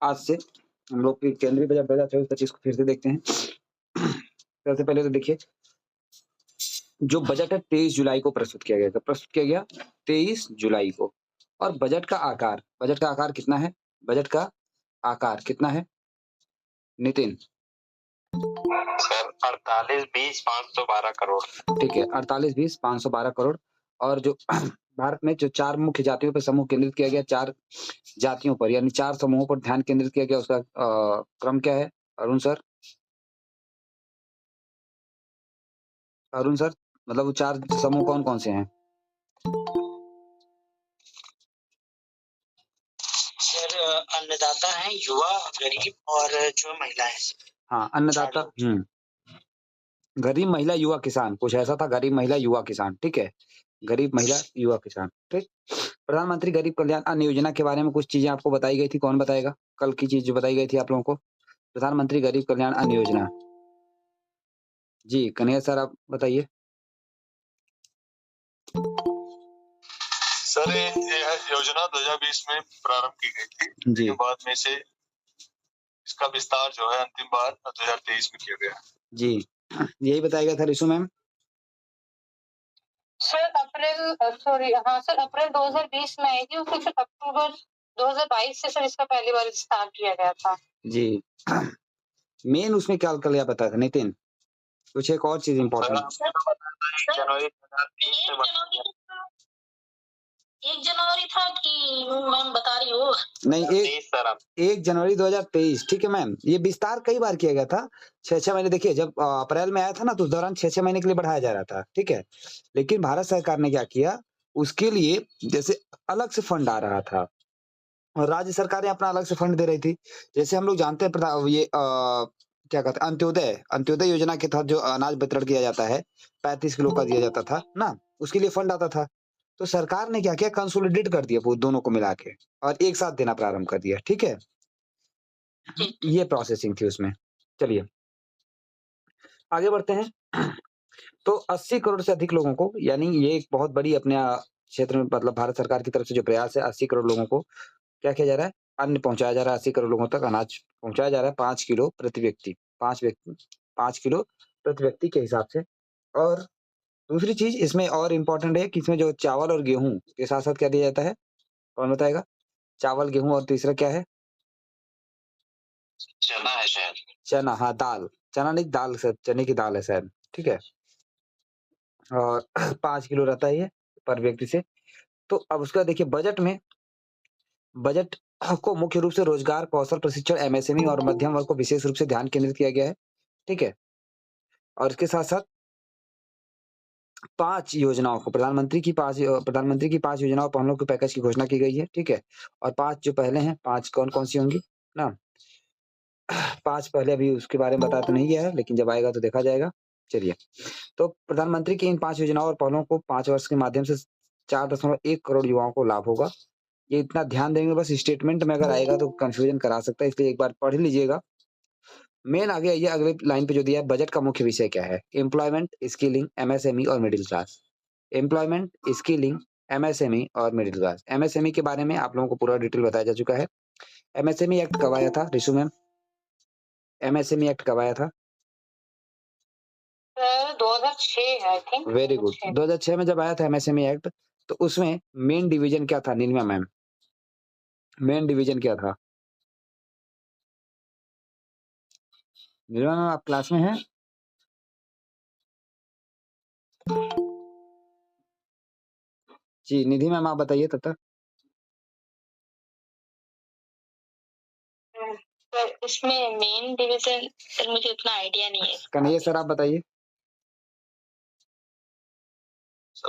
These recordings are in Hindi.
आज से हम लोग की केंद्रीय बजट 2024-25 को फिर से देखते हैं। सबसे पहले तो देखिए, जो बजट है 23 जुलाई को प्रस्तुत किया गया था। प्रस्तुत किया गया 23 जुलाई को। और बजट का आकार कितना है? बजट का आकार कितना है? नितिन? सर 48-20-512 करोड़। ठीक है, 48-20-512 करोड़। और जो भारत में जो 4 मुख्य जातियों पर समूह केंद्रित किया गया, 4 जातियों पर यानी 4 समूहों पर ध्यान केंद्रित किया गया, उसका क्रम क्या है? अरुण सर? अरुण सर, मतलब वो 4 समूह कौन-कौन से हैं? सर अन्नदाता हैं, युवा, गरीब और जो महिलाएं। हाँ, अन्नदाता, गरीब, महिला, युवा, किसान, कुछ ऐसा था, गरीब, महिला, युवा, किसान, ठीक है? गरीब, महिला, युवा, किसान, ठीक? प्रधानमंत्री गरीब कल्याण अन्न योजना के बारे में कुछ चीज़ें आपको बताई गई थी, कौन बताएगा? कल की चीज़ जो बताई गई थी आप लोगों को, प्रधानमंत्री गरीब कल्याण अन्न योजना। जी, कन्हैया सर आप बताइए। सर यह योजना 2020 में प्रारंभ की गई थी, जी। लेकिन बाद में से इसका विस्तार जो है अंतिम बार 2023 में किया गया। जी, यही बताया गया था रिशु मैम? सर अप्रैल 2020 में आई थी, उसके फिर अक्टूबर 2022 से सर इसका पहली बार स्टार्ट किया गया था। जी। मेन उसमें क्या कल बताया था नितिन? कुछ एक और चीज़ इम्पोर्टेंट। जनवरी 1 जनवरी था कि मैम बता रही हो? नहीं, 1 जनवरी 2023, ठीक है मैम। ये विस्तार कई बार किया गया था। 6-6 महीने, देखिए जब अप्रैल में आया था ना, तो उस दौरान 6-6 महीने के लिए बढ़ाया जा रहा था, ठीक है? लेकिन भारत सरकार ने क्या किया, उसके लिए जैसे अलग से फंड आ रहा था और राज्य सरकारें अपना अलग से फंड दे रही थी। जैसे हम लोग जानते हैं ये क्या कहते हैं, अंत्योदय योजना के तहत जो अनाज वितरण किया जाता है, 35 किलो का दिया जाता था ना, उसके लिए फंड आता था। तो सरकार ने क्या किया, कंसोलिडेट कर दिया वो दोनों को मिला के और एक साथ देना प्रारंभ कर दिया, ठीक है? ये प्रोसेसिंग थी उसमें। चलिए, आगे बढ़ते हैं। तो 80 करोड़ से अधिक लोगों को, यानी ये एक बहुत बड़ी अपने क्षेत्र में, मतलब भारत सरकार की तरफ से जो प्रयास है, 80 करोड़ लोगों को क्या किया जा रहा है? अन्न पहुँचाया जा रहा है, 80 करोड़ लोगों तक अनाज पहुँचाया जा रहा है, 5 किलो प्रति व्यक्ति, 5 किलो प्रति व्यक्ति के हिसाब से। और दूसरी चीज़ इसमें और इम्पोर्टेंट है कि इसमें जो चावल और गेहूँ के साथ-साथ क्या दिया जाता है? कौन बताएगा? चावल, गेहूँ और तीसरा क्या है? चना है शायद। चना, हाँ, दाल। चना नहीं, दाल चने की दाल है शायद, ठीक है? और 5 किलो रहता है ये पर व्यक्ति से। तो अब उसका देखिए, बजट को मुख्य रूप से रोजगार, कौशल प्रशिक्षण, एमएसएमई और मध्यम वर्ग को विशेष रूप से ध्यान केंद्रित किया गया है, ठीक है? और इसके साथ-साथ 5 योजनाओं को, प्रधानमंत्री की 5 योजनाओं पर हम लोग के पैकेज की घोषणा की गई है, ठीक है? और 5 जो पहले हैं, 5 कौन-कौन सी होंगी ना? 5 पहले अभी उसके बारे में बताया तो नहीं गया है, लेकिन जब आएगा तो देखा जाएगा। चलिए, तो प्रधानमंत्री की इन 5 योजनाओं और पहलों को 5 वर्ष के माध्यम से 4.1 करोड़ युवाओं को लाभ होगा। ये इतना ध्यान देंगे, बस स्टेटमेंट में अगर आएगा तो कन्फ्यूजन करा सकता है, इसलिए एक बार पढ़ लीजिएगा। मेन आगे आइए, अगले लाइन पे जो दिया है, बजट का मुख्य विषय क्या है? एम्प्लॉयमेंट, स्किलिंग, एमएसएमई और middle class. Employment, skilling, MSME और मिडिल क्लास। एमएसएमई के बारे में आप लोगों को पूरा डिटेल बताया जा चुका है। एमएसएमई एक्ट कब आया था रिशु मैम? एमएसएमई एक्ट कब आया था? 2006 है आई थिंक। Very good. 2006 में जब आया था एमएसएमई एक्ट, तो उसमें मेन डिवीजन क्या था नीलिमा मैम? मेन डिवीजन क्या था? नीलिमा मैम आप क्लास में हैं? जी, निधि मैम आप बताइए तब तक। सर इसमें मेन डिवीजन सर मुझे उतना आइडिया नहीं है। कन्हैया सर आप बताइए।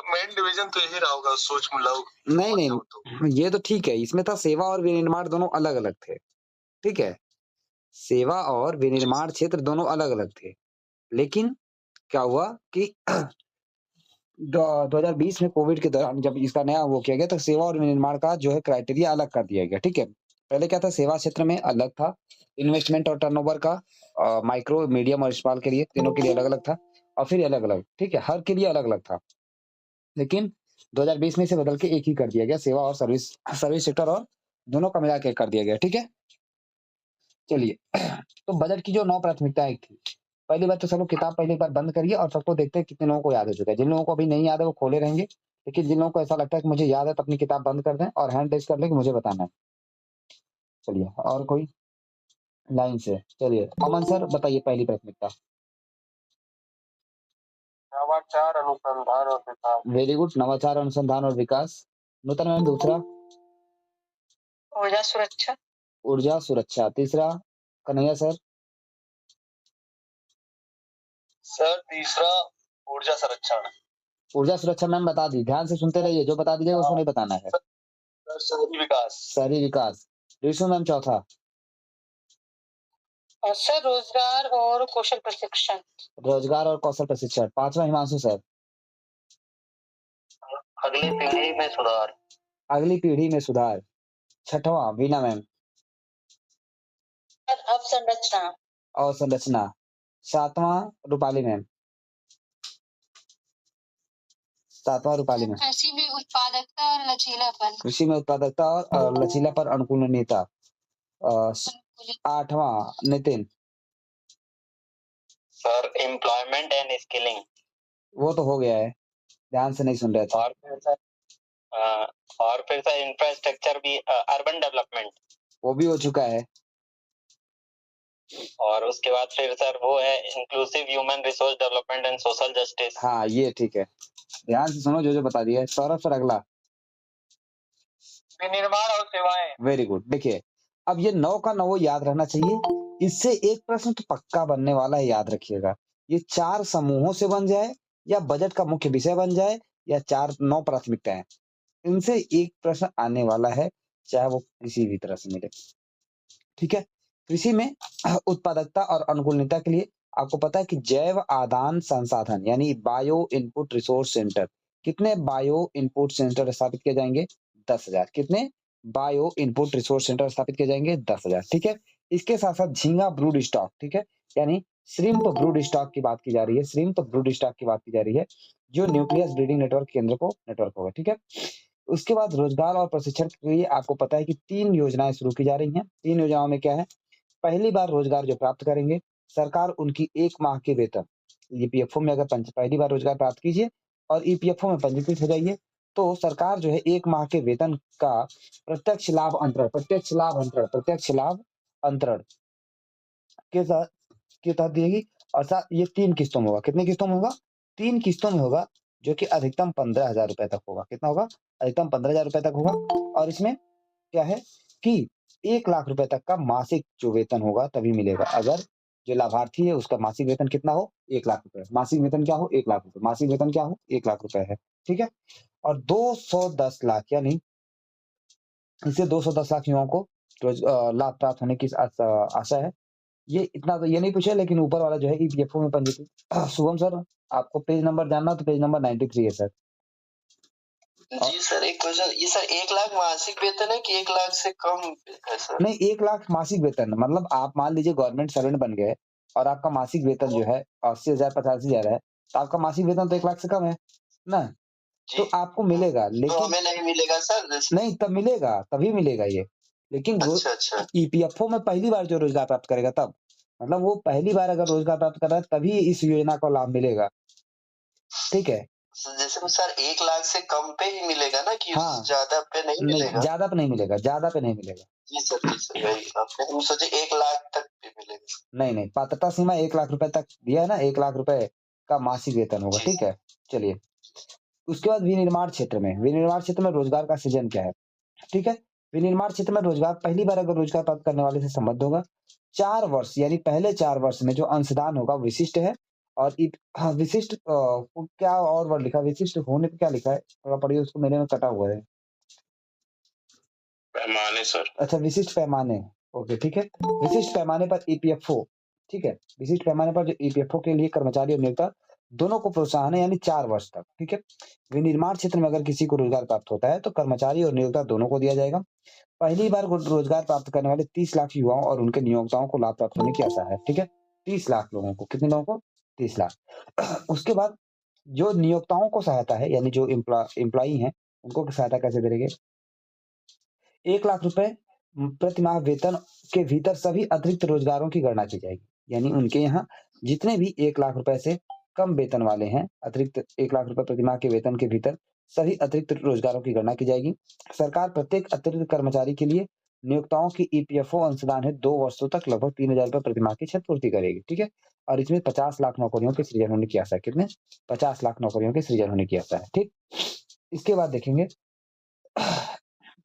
मेन डिवीजन तो यही रहा होगा, सूक्ष्म लघु। नहीं, ये तो ठीक है। इसमें था सेवा और विनिर्माण दोनों अलग-अलग थे, ठीक है? सेवा और विनिर्माण क्षेत्र दोनों अलग-अलग थे। लेकिन क्या हुआ कि 2020 में कोविड के दौरान जब इसका नया वो किया गया, तो सेवा और विनिर्माण का जो है क्राइटेरिया अलग कर दिया गया, ठीक है? पहले क्या था, सेवा क्षेत्र में अलग था, इन्वेस्टमेंट और टर्नओवर का माइक्रो, मीडियम और स्मॉल के लिए, तीनों के लिए अलग-अलग था और फिर अलग-अलग, ठीक है? हर के लिए अलग-अलग था। लेकिन 2020 में इसे बदल के एक ही कर दिया गया, सेवा और सर्विस सेक्टर और दोनों का मिला के कर दिया गया, ठीक है? चलिए तो बजट की जो 9 प्राथमिकताएँ थी, पहली बात तो सब लोग किताब पहले एक बार बंद करिए और सबको देखते हैं कितने लोगों को याद हो चुका है। जिन लोगों को अभी नहीं याद है वो खोले रहेंगे, लेकिन जिन लोगों को ऐसा लगता है कि मुझे याद है तो अपनी किताब बंद कर दें और हैंड रेज़ कर लें कि मुझे बताना है। चलिए और कोई? लाइन से, चलिए अमन सर बताइए पहली प्राथमिकता। नवाचार, अनुसंधान और विकास। वेरी गुड, नवाचार, अनुसंधान और विकास। नूतन मैम दूसरा? ऊर्जा सुरक्षा। ऊर्जा सुरक्षा। तीसरा? कन्हैया सर? सर तीसरा ऊर्जा संरक्षण। ऊर्जा सुरक्षा मैम बता दी, ध्यान से सुनते रहिए, जो बता दीजिएगा उसको नहीं बताना है। सर शहरी विकास। शहरी विकास। रिशु मैम चौथा? और सर रोजगार और कौशल प्रशिक्षण। रोजगार और कौशल प्रशिक्षण। पांचवा हिमांशु सर? अगली पीढ़ी में सुधार। अगली पीढ़ी में सुधार। छठवां वीना मैम? अवसंरचना। अवसंरचना। सातवां रूपाली मैम? सातवां रूपाली मैम? कृषि में उत्पादकता और लचीलापन। कृषि में उत्पादकता और लचीलापन अनुकूलनीयता। आठवां Nitin? Sir employment and skilling. वो तो हो गया है, ध्यान से नहीं सुन रहे थे। और फिर सर इंफ्रास्ट्रक्चर भी अर्बन डेवलपमेंट। वो भी हो चुका है। और उसके बाद फिर सर वो है inclusive human resource development and social justice. हाँ ये ठीक है, ध्यान से सुनो जो बता दिया है। सौरभ सर अगला? विनिर्माण और सेवाएं। Very good. देखिए अब ये 9 का 9 याद रहना चाहिए। इससे एक प्रश्न तो पक्का बनने वाला है, याद रखिएगा। ये 4 समूहों से बन जाए या बजट का मुख्य विषय बन जाए या 9 प्राथमिकताएं, इनसे एक प्रश्न आने वाला है, चाहे वो किसी भी तरह से मिले। ठीक है। कृषि में उत्पादकता और अनुकूलनीयता के लिए आपको पता है कि जैव आदान संसाधन यानी बायो इनपुट रिसोर्स सेंटर, कितने बायो इनपुट सेंटर स्थापित किए जाएंगे? 10,000। कितने बायो इनपुट रिसोर्स सेंटर स्थापित किए जाएंगे? 10,000। ठीक है। इसके साथ साथ झींगा ब्रूड स्टॉक, ठीक है, यानी श्रिम्प ब्रूड स्टॉक की बात की जा रही है। श्रिम्प ब्रूड स्टॉक की बात की जा रही है, जो न्यूक्लियस ब्रीडिंग नेटवर्क केंद्र को नेटवर्क होगा। ठीक है। उसके बाद रोजगार और प्रशिक्षण के लिए आपको पता है कि 3 योजनाएं शुरू की जा रही हैं। 3 योजनाओं में क्या है? पहली बार रोजगार जो प्राप्त करेंगे, सरकार उनकी 1 माह के वेतन, ईपीएफओ में अगर पहली बार रोजगार प्राप्त कीजिए और ईपीएफओ में पंजीकृत हो जाइए, तो सरकार जो है 1 माह के वेतन का प्रत्यक्ष लाभ अंतरण के तहत देगी। और साथ ये 3 किस्तों में होगा। कितनी किस्तों में होगा? 3 किस्तों में होगा, जो कि अधिकतम 15,000 रुपए तक होगा। कितना होगा? अधिकतम 15,000 रुपए तक होगा। और इसमें क्या है कि 1 लाख रुपए तक का मासिक जो वेतन होगा तभी मिलेगा, अगर जो लाभार्थी है उसका मासिक वेतन कितना हो? 1 लाख रुपए। मासिक वेतन क्या हो? 1 लाख रुपए। मासिक वेतन क्या हो? 1 लाख रुपए है। ठीक है। और 210 लाख यानी इससे 210 लाख युवाओं को लाभ प्राप्त होने की आशा है। ये इतना तो ये नहीं पूछे, लेकिन ऊपर वाला जो है ईपीएफओ में पंजीकृत। शुभम सर आपको पेज नंबर जानना तो पेज नंबर 93 है सर। जी सर एक क्वेश्चन, ये सर 1 लाख मासिक वेतन है कि 1 लाख से कम है सर? नहीं, 1 लाख मासिक वेतन, मतलब आप मान लीजिए गवर्नमेंट सर्वेंट बन गए और आपका मासिक वेतन जो है 80,000 85,000 है, तो आपका मासिक वेतन तो 1 लाख से कम है ना, तो आपको मिलेगा। तो लेकिन हमें नहीं मिलेगा सर? नहीं, तब मिलेगा, तभी मिलेगा ये। लेकिन अच्छा। ईपीएफओ में पहली बार जो रोजगार प्राप्त करेगा तब, मतलब वो पहली बार अगर रोजगार प्राप्त कर रहा है तभी इस योजना का लाभ मिलेगा। ठीक है। जैसे तो सर 1 लाख से कम पे ही मिलेगा ना, कि हाँ। ज्यादा पे नहीं मिलेगा? ज्यादा पे नहीं मिलेगा, ज्यादा पे नहीं मिलेगा। जी सर वही आपने हम सोचे 1 लाख तक पे मिलेगा। नहीं, पात्रता सीमा 1 लाख रुपए तक दिया है ना, 1 लाख रुपए का मासिक वेतन होगा। ठीक है। चलिए उसके बाद विनिर्माण क्षेत्र में रोजगार का सृजन क्या है? ठीक है। विनिर्माण क्षेत्र में रोजगार पहली बार अगर रोजगार प्राप्त करने वाले से संबद्ध होगा, 4 वर्ष यानी पहले 4 वर्ष में जो अंशदान होगा विशिष्ट है। और हाँ, विशिष्ट क्या और वर्ड लिखा है? विशिष्ट होने पे क्या लिखा है? थोड़ा पढ़िए उसको, मेरे में कटा हुआ है। पैमाने सर। अच्छा, विशिष्ट पैमाने। ओके ठीक है। विशिष्ट पैमाने पर ईपीएफओ, ठीक है, विशिष्ट पैमाने पर जो ईपीएफओ के लिए कर्मचारी और नियोक्ता दोनों को प्रोत्साहन है, यानी 4 वर्ष तक। ठीक है। विनिर्माण क्षेत्र में अगर किसी को रोजगार प्राप्त होता है तो कर्मचारी और नियोक्ता दोनों को दिया जाएगा। पहली बार रोजगार प्राप्त करने वाले 30 लाख युवाओं और उनके नियोक्ताओं को लाभ प्राप्त होने की आशा है। ठीक है। 30 लाख लोगों को, कितने लोगों को? 30 लाख। उसके बाद जो नियोक्ताओं को सहायता है, यानी जो एम्प्लॉई हैं उनको सहायता कैसे देंगे? 1 लाख रुपए प्रतिमाह वेतन के भीतर सभी अतिरिक्त रोजगारों की गणना की जाएगी। यानी उनके यहाँ जितने भी 1 लाख रुपए से कम वेतन वाले हैं, अतिरिक्त 1 लाख रुपए प्रतिमाह के वेतन के भीतर सभी अतिरिक्त रोजगारों की गणना की जाएगी। सरकार प्रत्येक अतिरिक्त कर्मचारी के लिए नियोक्ताओं की ईपीएफओ अंशदान है 2 वर्षों तक लगभग 3,000 रुपए प्रतिमाह की क्षतिपूर्ति करेगी, ठीक है? और इसमें 50 लाख नौकरियों के सृजन होने की आशा है। कितने? 50 लाख नौकरियों के सृजन होने की आशा है, ठीक? इसके बाद देखेंगे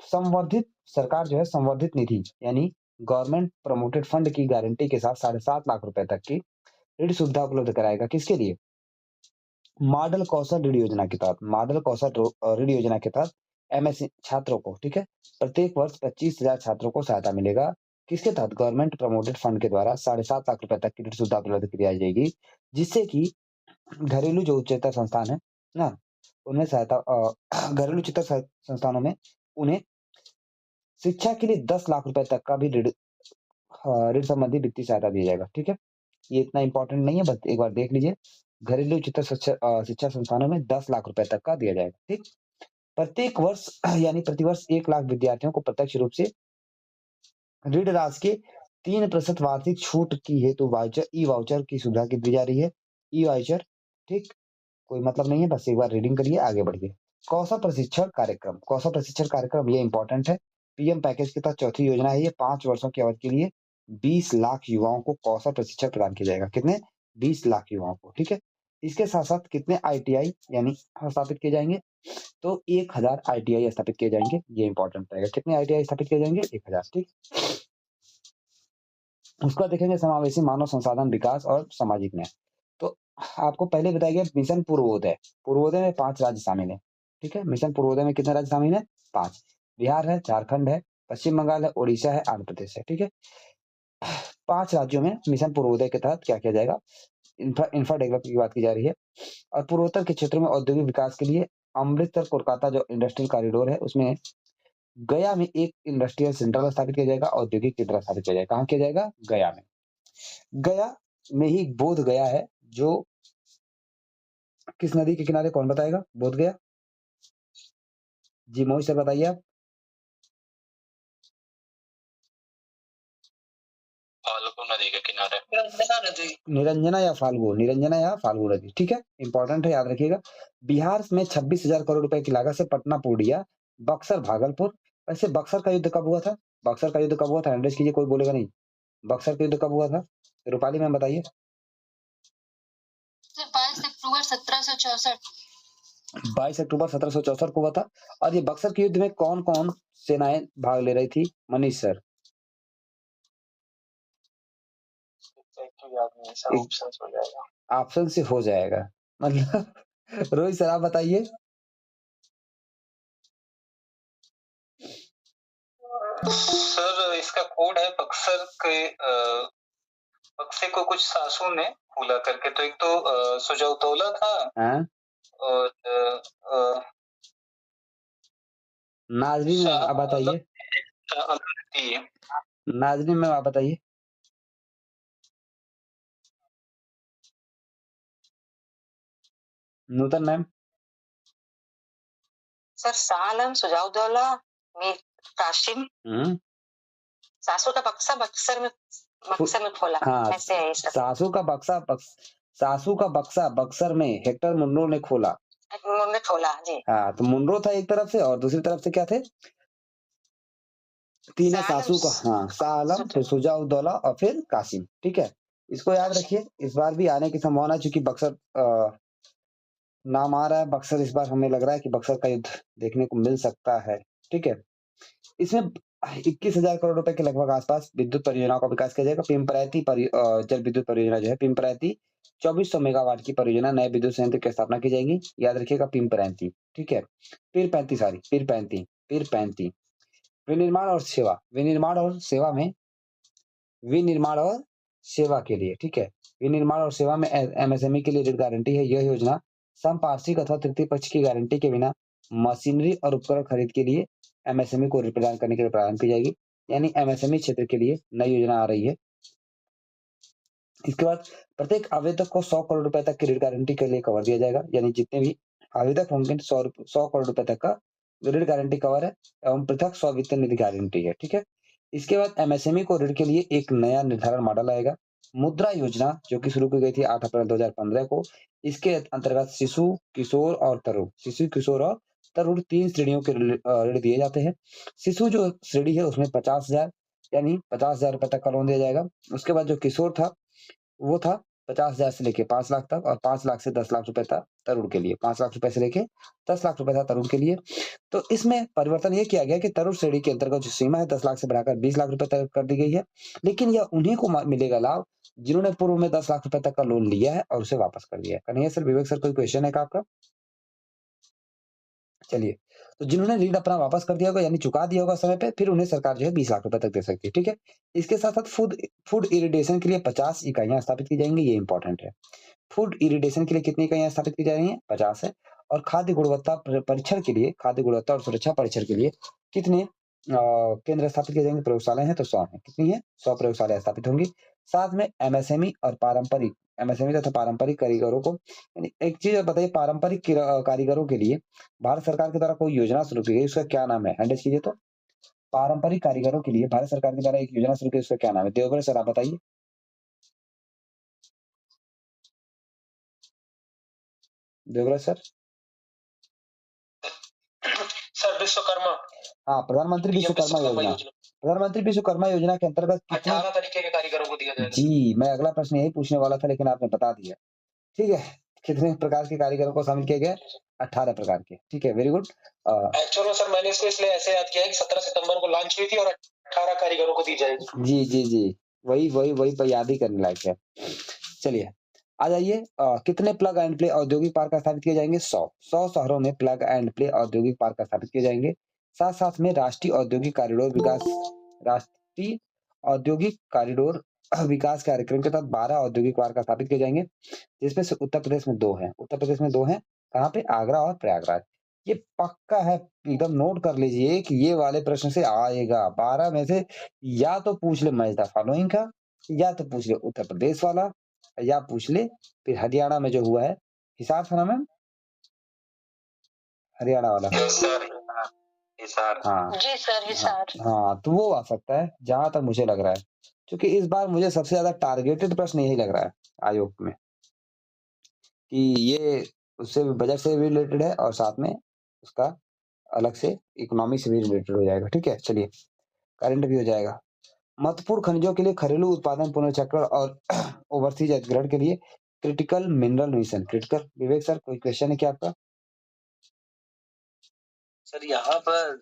संवर्धित सरकार जो है संवर्धित निधि यानी गवर्नमेंट प्रमोटेड फंड की गारंटी के साथ 7.5 लाख रुपए तक की ऋण सुविधा उपलब्ध कराएगा। किसके लिए? मॉडल कौशल ऋण योजना के तहत। मॉडल कौशल ऋण योजना के तहत एमएससी छात्रों को, ठीक है, प्रत्येक वर्ष 25,000 छात्रों को सहायता मिलेगा। किसके तहत? गवर्नमेंट प्रमोटेड फंड के द्वारा 7.5 लाख रुपए तक की ऋण सुविधा उपलब्ध कराई जाएगी, जिससे कि घरेलू जो उच्चतर संस्थान है ना, उन्हें सहायता घरेलू उच्चतर संस्थानों में उन्हें शिक्षा के लिए 10 लाख रुपए तक का भी ऋण संबंधी वित्तीय सहायता दिया जाएगा, ठीक है? ये इतना इम्पोर्टेंट नहीं है, बस एक बार देख लीजिए। घरेलू उच्चतर शिक्षा संस्थानों में 10 लाख रुपए तक का दिया जाएगा, ठीक? प्रत्येक वर्ष यानी प्रतिवर्ष 1 लाख विद्यार्थियों को प्रत्यक्ष रूप से ऋण राशि के 3% वार्षिक छूट की हेतु ई वाउचर की सुविधा की दी जा रही है। ई वाउचर, ठीक? कोई मतलब नहीं है, बस एक बार रीडिंग करिए, आगे बढ़िए। कौशल प्रशिक्षण कार्यक्रम। कौशल प्रशिक्षण कार्यक्रम ये इंपॉर्टेंट है। पीएम पैकेज के तहत चौथी योजना है ये। 5 वर्षों की अवधि के लिए 20 लाख युवाओं को कौशल प्रशिक्षण प्रदान किया जाएगा। कितने? 20 लाख युवाओं को, ठीक है? इसके साथ-साथ कितने आईटीआई यानी स्थापित किए जाएंगे? तो 1000 आईटीआई स्थापित किए जाएंगे। ये इंपॉर्टेंट रहेगा। कितने आईटीआई स्थापित किए जाएंगे? 1000, ठीक? उसके बाद देखेंगे समावेशी मानव संसाधन विकास और सामाजिक न्याय। तो आपको पहले बताया गया मिशन पूर्वोदय। पूर्वोदय में 5 राज्य शामिल हैं, ठीक है? मिशन पूर्वोदय में कितने राज्य शामिल हैं? 5। बिहार है, झारखंड है, पश्चिम बंगाल है, ओडिशा है, आंध्र प्रदेश है, ठीक है? 5 राज्यों में मिशन पूर्वोदय के तहत क्या किया जाएगा? इंफ्रा डेवलप की बात की जा रही है। और पूर्वोत्तर के क्षेत्रों में औद्योगिक विकास के लिए अमृतसर कोलकाता जो इंडस्ट्रियल कॉरिडोर है, उसमें गया में एक इंडस्ट्रियल सेंटर स्थापित किया जाएगा, औद्योगिक केंद्र स्थापित किया जाएगा। कहाँ किया जाएगा? गया में। गया में ही बोध गया है, जो किस नदी के किनारे? कौन बताएगा? बोध गया? जी मोहित सर बताइए आप। फाल्गु नदी के किनारे। निरंजना नदी। निरंजना या फाल्गु नदी, ठीक है? इंपॉर्टेंट है, याद रखिएगा। बिहार में 26,000 करोड़ रुपए की लागत से पटना पूर्णिया, बक्सर भागलपुर। वैसे बक्सर का युद्ध कब हुआ था? बक्सर का युद्ध कब हुआ था? एड्रेस कीजिए, कोई बोलेगा नहीं। बक्सर का युद्ध कब हुआ था? रूपाली मैम बताइए। 22 अक्टूबर 1764। 22 अक्टूबर 1764 को हुआ था। और ये बक्सर के युद्ध में कौन-कौन सेनाएं भाग ले रही थी? मनीष सर। ऑप्शन से हो जाएगा मतलब रोहित सर आप बताइए। सर इसका कोड है बक्सर के बक्से को कुछ सासू ने खोला करके। तो एक तो सुजौतौला था हाँ? और नाजरीन मैम आप बताइए। नाजरीन मैम आप बताइए। नूतन मैम। सर सालम, सुजाउद्दौला, मीर कासिम, सासू का बक्सा बक्सर में खोला। हाँ, ऐसे है सब। सासू का बक्सा बक्सर में हेक्टर मुनरो ने खोला। उन्होंने खोला जी। हाँ, तो मुनरो था एक तरफ से और दूसरी तरफ से क्या थे? तीन है सासू का। हाँ, शाह आलम, फिर सुजाउद्दौला और फिर कासिम, ठीक है? इसको याद रखिए। इस बार भी आने की संभावना है, चूंकि बक्सर नाम आ रहा है। बक्सर इस बार हमें लग रहा है कि बक्सर का युद्ध देखने को मिल सकता है, ठीक है? इसमें 21,000 करोड़ रुपए के लगभग आसपास विद्युत परियोजनाओं का विकास किया जाएगा। पिंपराइती जल विद्युत परियोजना जो है पिंपराइती 2400 मेगावाट की परियोजना नए विद्युत संयंत्र की स्थापना की जाएगी। याद रखिएगा पिंपराइती, ठीक है? पीरपैंती। विनिर्माण और सेवा के लिए, ठीक है? विनिर्माण और सेवा में एमएसएमई के लिए ऋण गारंटी है। यह योजना समपार्श्विक अथवा तृतीय पक्ष की गारंटी के बिना मशीनरी और उपकरण खरीद के लिए एमएसएमई को ऋण प्रदान करने के लिए प्रारंभ की जाएगी। यानी एमएसएमई क्षेत्र के लिए नई योजना आ रही है। इसके बाद प्रत्येक आवेदक को 100 करोड़ रुपए तक की ऋण गारंटी के लिए कवर दिया जाएगा। यानी जितने भी आवेदक होंगे 100 करोड़ रुपए तक का ऋण गारंटी कवर है एवं पृथक स्व वित्त निधि गारंटी है, ठीक है? इसके बाद एमएसएमई को ऋण के लिए एक नया निर्धारण मॉडल आएगा। मुद्रा योजना जो कि शुरू की गई थी 8 अप्रैल 2015 को, इसके अंतर्गत शिशु, किशोर और तरुण, शिशु, किशोर और तरुण 3 श्रेणियों के ऋण दिए जाते हैं। शिशु जो श्रेणी है उसमें 50,000 यानी 50,000 रुपए तक का लोन दिया जाएगा। उसके बाद जो किशोर था वो था 50,000 से लेके 5 लाख तक और 5 लाख से 10 लाख रुपए था तरुण के लिए। 5 लाख रुपए से लेके 10 लाख रुपए था तरुण के लिए। तो इसमें परिवर्तन ये किया गया कि तरुण श्रेणी के अंतर्गत जो सीमा है 10 लाख से बढ़ाकर 20 लाख रुपए तक कर दी गई है। लेकिन यह उन्हीं को मिलेगा लाभ जिन्होंने पूर्व में 10 लाख रुपए तक का लोन लिया है और उसे वापस कर दिया है। कन्हैया सर, विवेक सर, कोई क्वेश्चन है क्या आपका? चलिए, तो जिन्होंने ऋण अपना वापस कर दिया होगा यानी चुका दिया होगा समय पे, फिर उन्हें सरकार जो है 20 लाख रुपए तक दे सकती है, ठीक है? इसके साथ-साथ फूड फूड इरिडेशन के लिए 50 इकाइयाँ स्थापित की जाएँगी, ये इम्पोर्टेंट है। फूड इरिडेशन के लिए कितनी इकाइयाँ स्थापित की जा रही हैं? 50 है। और खाद्य गुणवत्ता परीक्षण के लिए, खाद्य गुणवत्ता और सुरक्षा परीक्षण के लिए कितने केंद्र स्थापित किए जाएँगे? प्रयोगशालाएँ हैं तो 100 हैं। कितनी हैं? 100 प्रयोगशालाएँ स्थापित होंगी। साथ में एमएसएमई और पारंपरिक, एमएसएमई तथा पारंपरिक कारीगरों को, यानी एक चीज़ और बताइए, पारंपरिक कारीगरों के लिए भारत सरकार के द्वारा कोई योजना शुरू की गई, उसका क्या नाम है? हैंडल कीजिए तो। पारंपरिक कारीगरों के लिए भारत सरकार के द्वारा एक योजना शुरू की, उसका क्या नाम है? देवव्रत सर, आप बताइए। देवव्रत सर? सर विश्वकर्मा। हाँ, प्रधानमंत्री विश्वकर्मा योजना। प्रधानमंत्री विश्वकर्मा योजना के अंतर्गत कितने 18 तरीके के कारीगरों को दिया जाएगा। जी, मैं अगला प्रश्न यही पूछने वाला था लेकिन आपने बता दिया। ठीक है, कितने प्रकार के कारीगरों को शामिल किया गया? 18 प्रकार के। ठीक है, वेरी गुड। एक्चुअल में सर मैंने इसको इसलिए ऐसे याद किया है कि 17 सितंबर को लॉन्च हुई थी और 18 कारीगरों को दी जाएगी। जी। वही पर याद ही करने लायक है। चलिए, आ जाइए, कितने प्लग एंड प्ले औद्योगिक पार्क स्थापित किए जाएँगे? 100 शहरों में प्लग एंड प्ले औद्योगिक पार्क स्थापित किए जाएँगे। साथ-साथ में राष्ट्रीय औद्योगिक कॉरिडोर विकास कार्यक्रम के तहत 12 औद्योगिक पार्क स्थापित किए जाएँगे, जिसमें से उत्तर प्रदेश में 2 हैं। उत्तर प्रदेश में 2 हैं, कहाँ पे? आगरा और प्रयागराज। ये पक्का है, एकदम नोट कर लीजिए कि ये वाले प्रश्न से आएगा। 12 में से या तो पूछ ले मैच द फॉलोइंग का, या तो पूछ ले उत्तर प्रदेश वाला, या पूछ ले फिर हरियाणा में जो हुआ है, हिसार था ना मैम? हरियाणा वाला। हिसार। हाँ। जी सर, हिसार। हाँ, तो वो आ सकता है, जहाँ तक मुझे लग रहा है। क्योंकि इस बार मुझे सबसे ज़्यादा टारगेटेड प्रश्न यही लग रहा है आयोग में, कि ये उससे बजट से भी रिलेटेड है और साथ में उसका अलग से इकोनॉमी से भी रिलेटेड हो जाएगा। ठीक है? चलिए, करंट भी हो जाएगा। महत्वपूर्ण खनिजों के लिए घरेलू उत्पादन पुनर्चक्र और ओवरसीज अधिग्रहण के लिए क्रिटिकल मिनरल मिशन। क्रिटिकल, विवेक सर, कोई क्वेश्चन है क्या आपका? सर यहाँ पर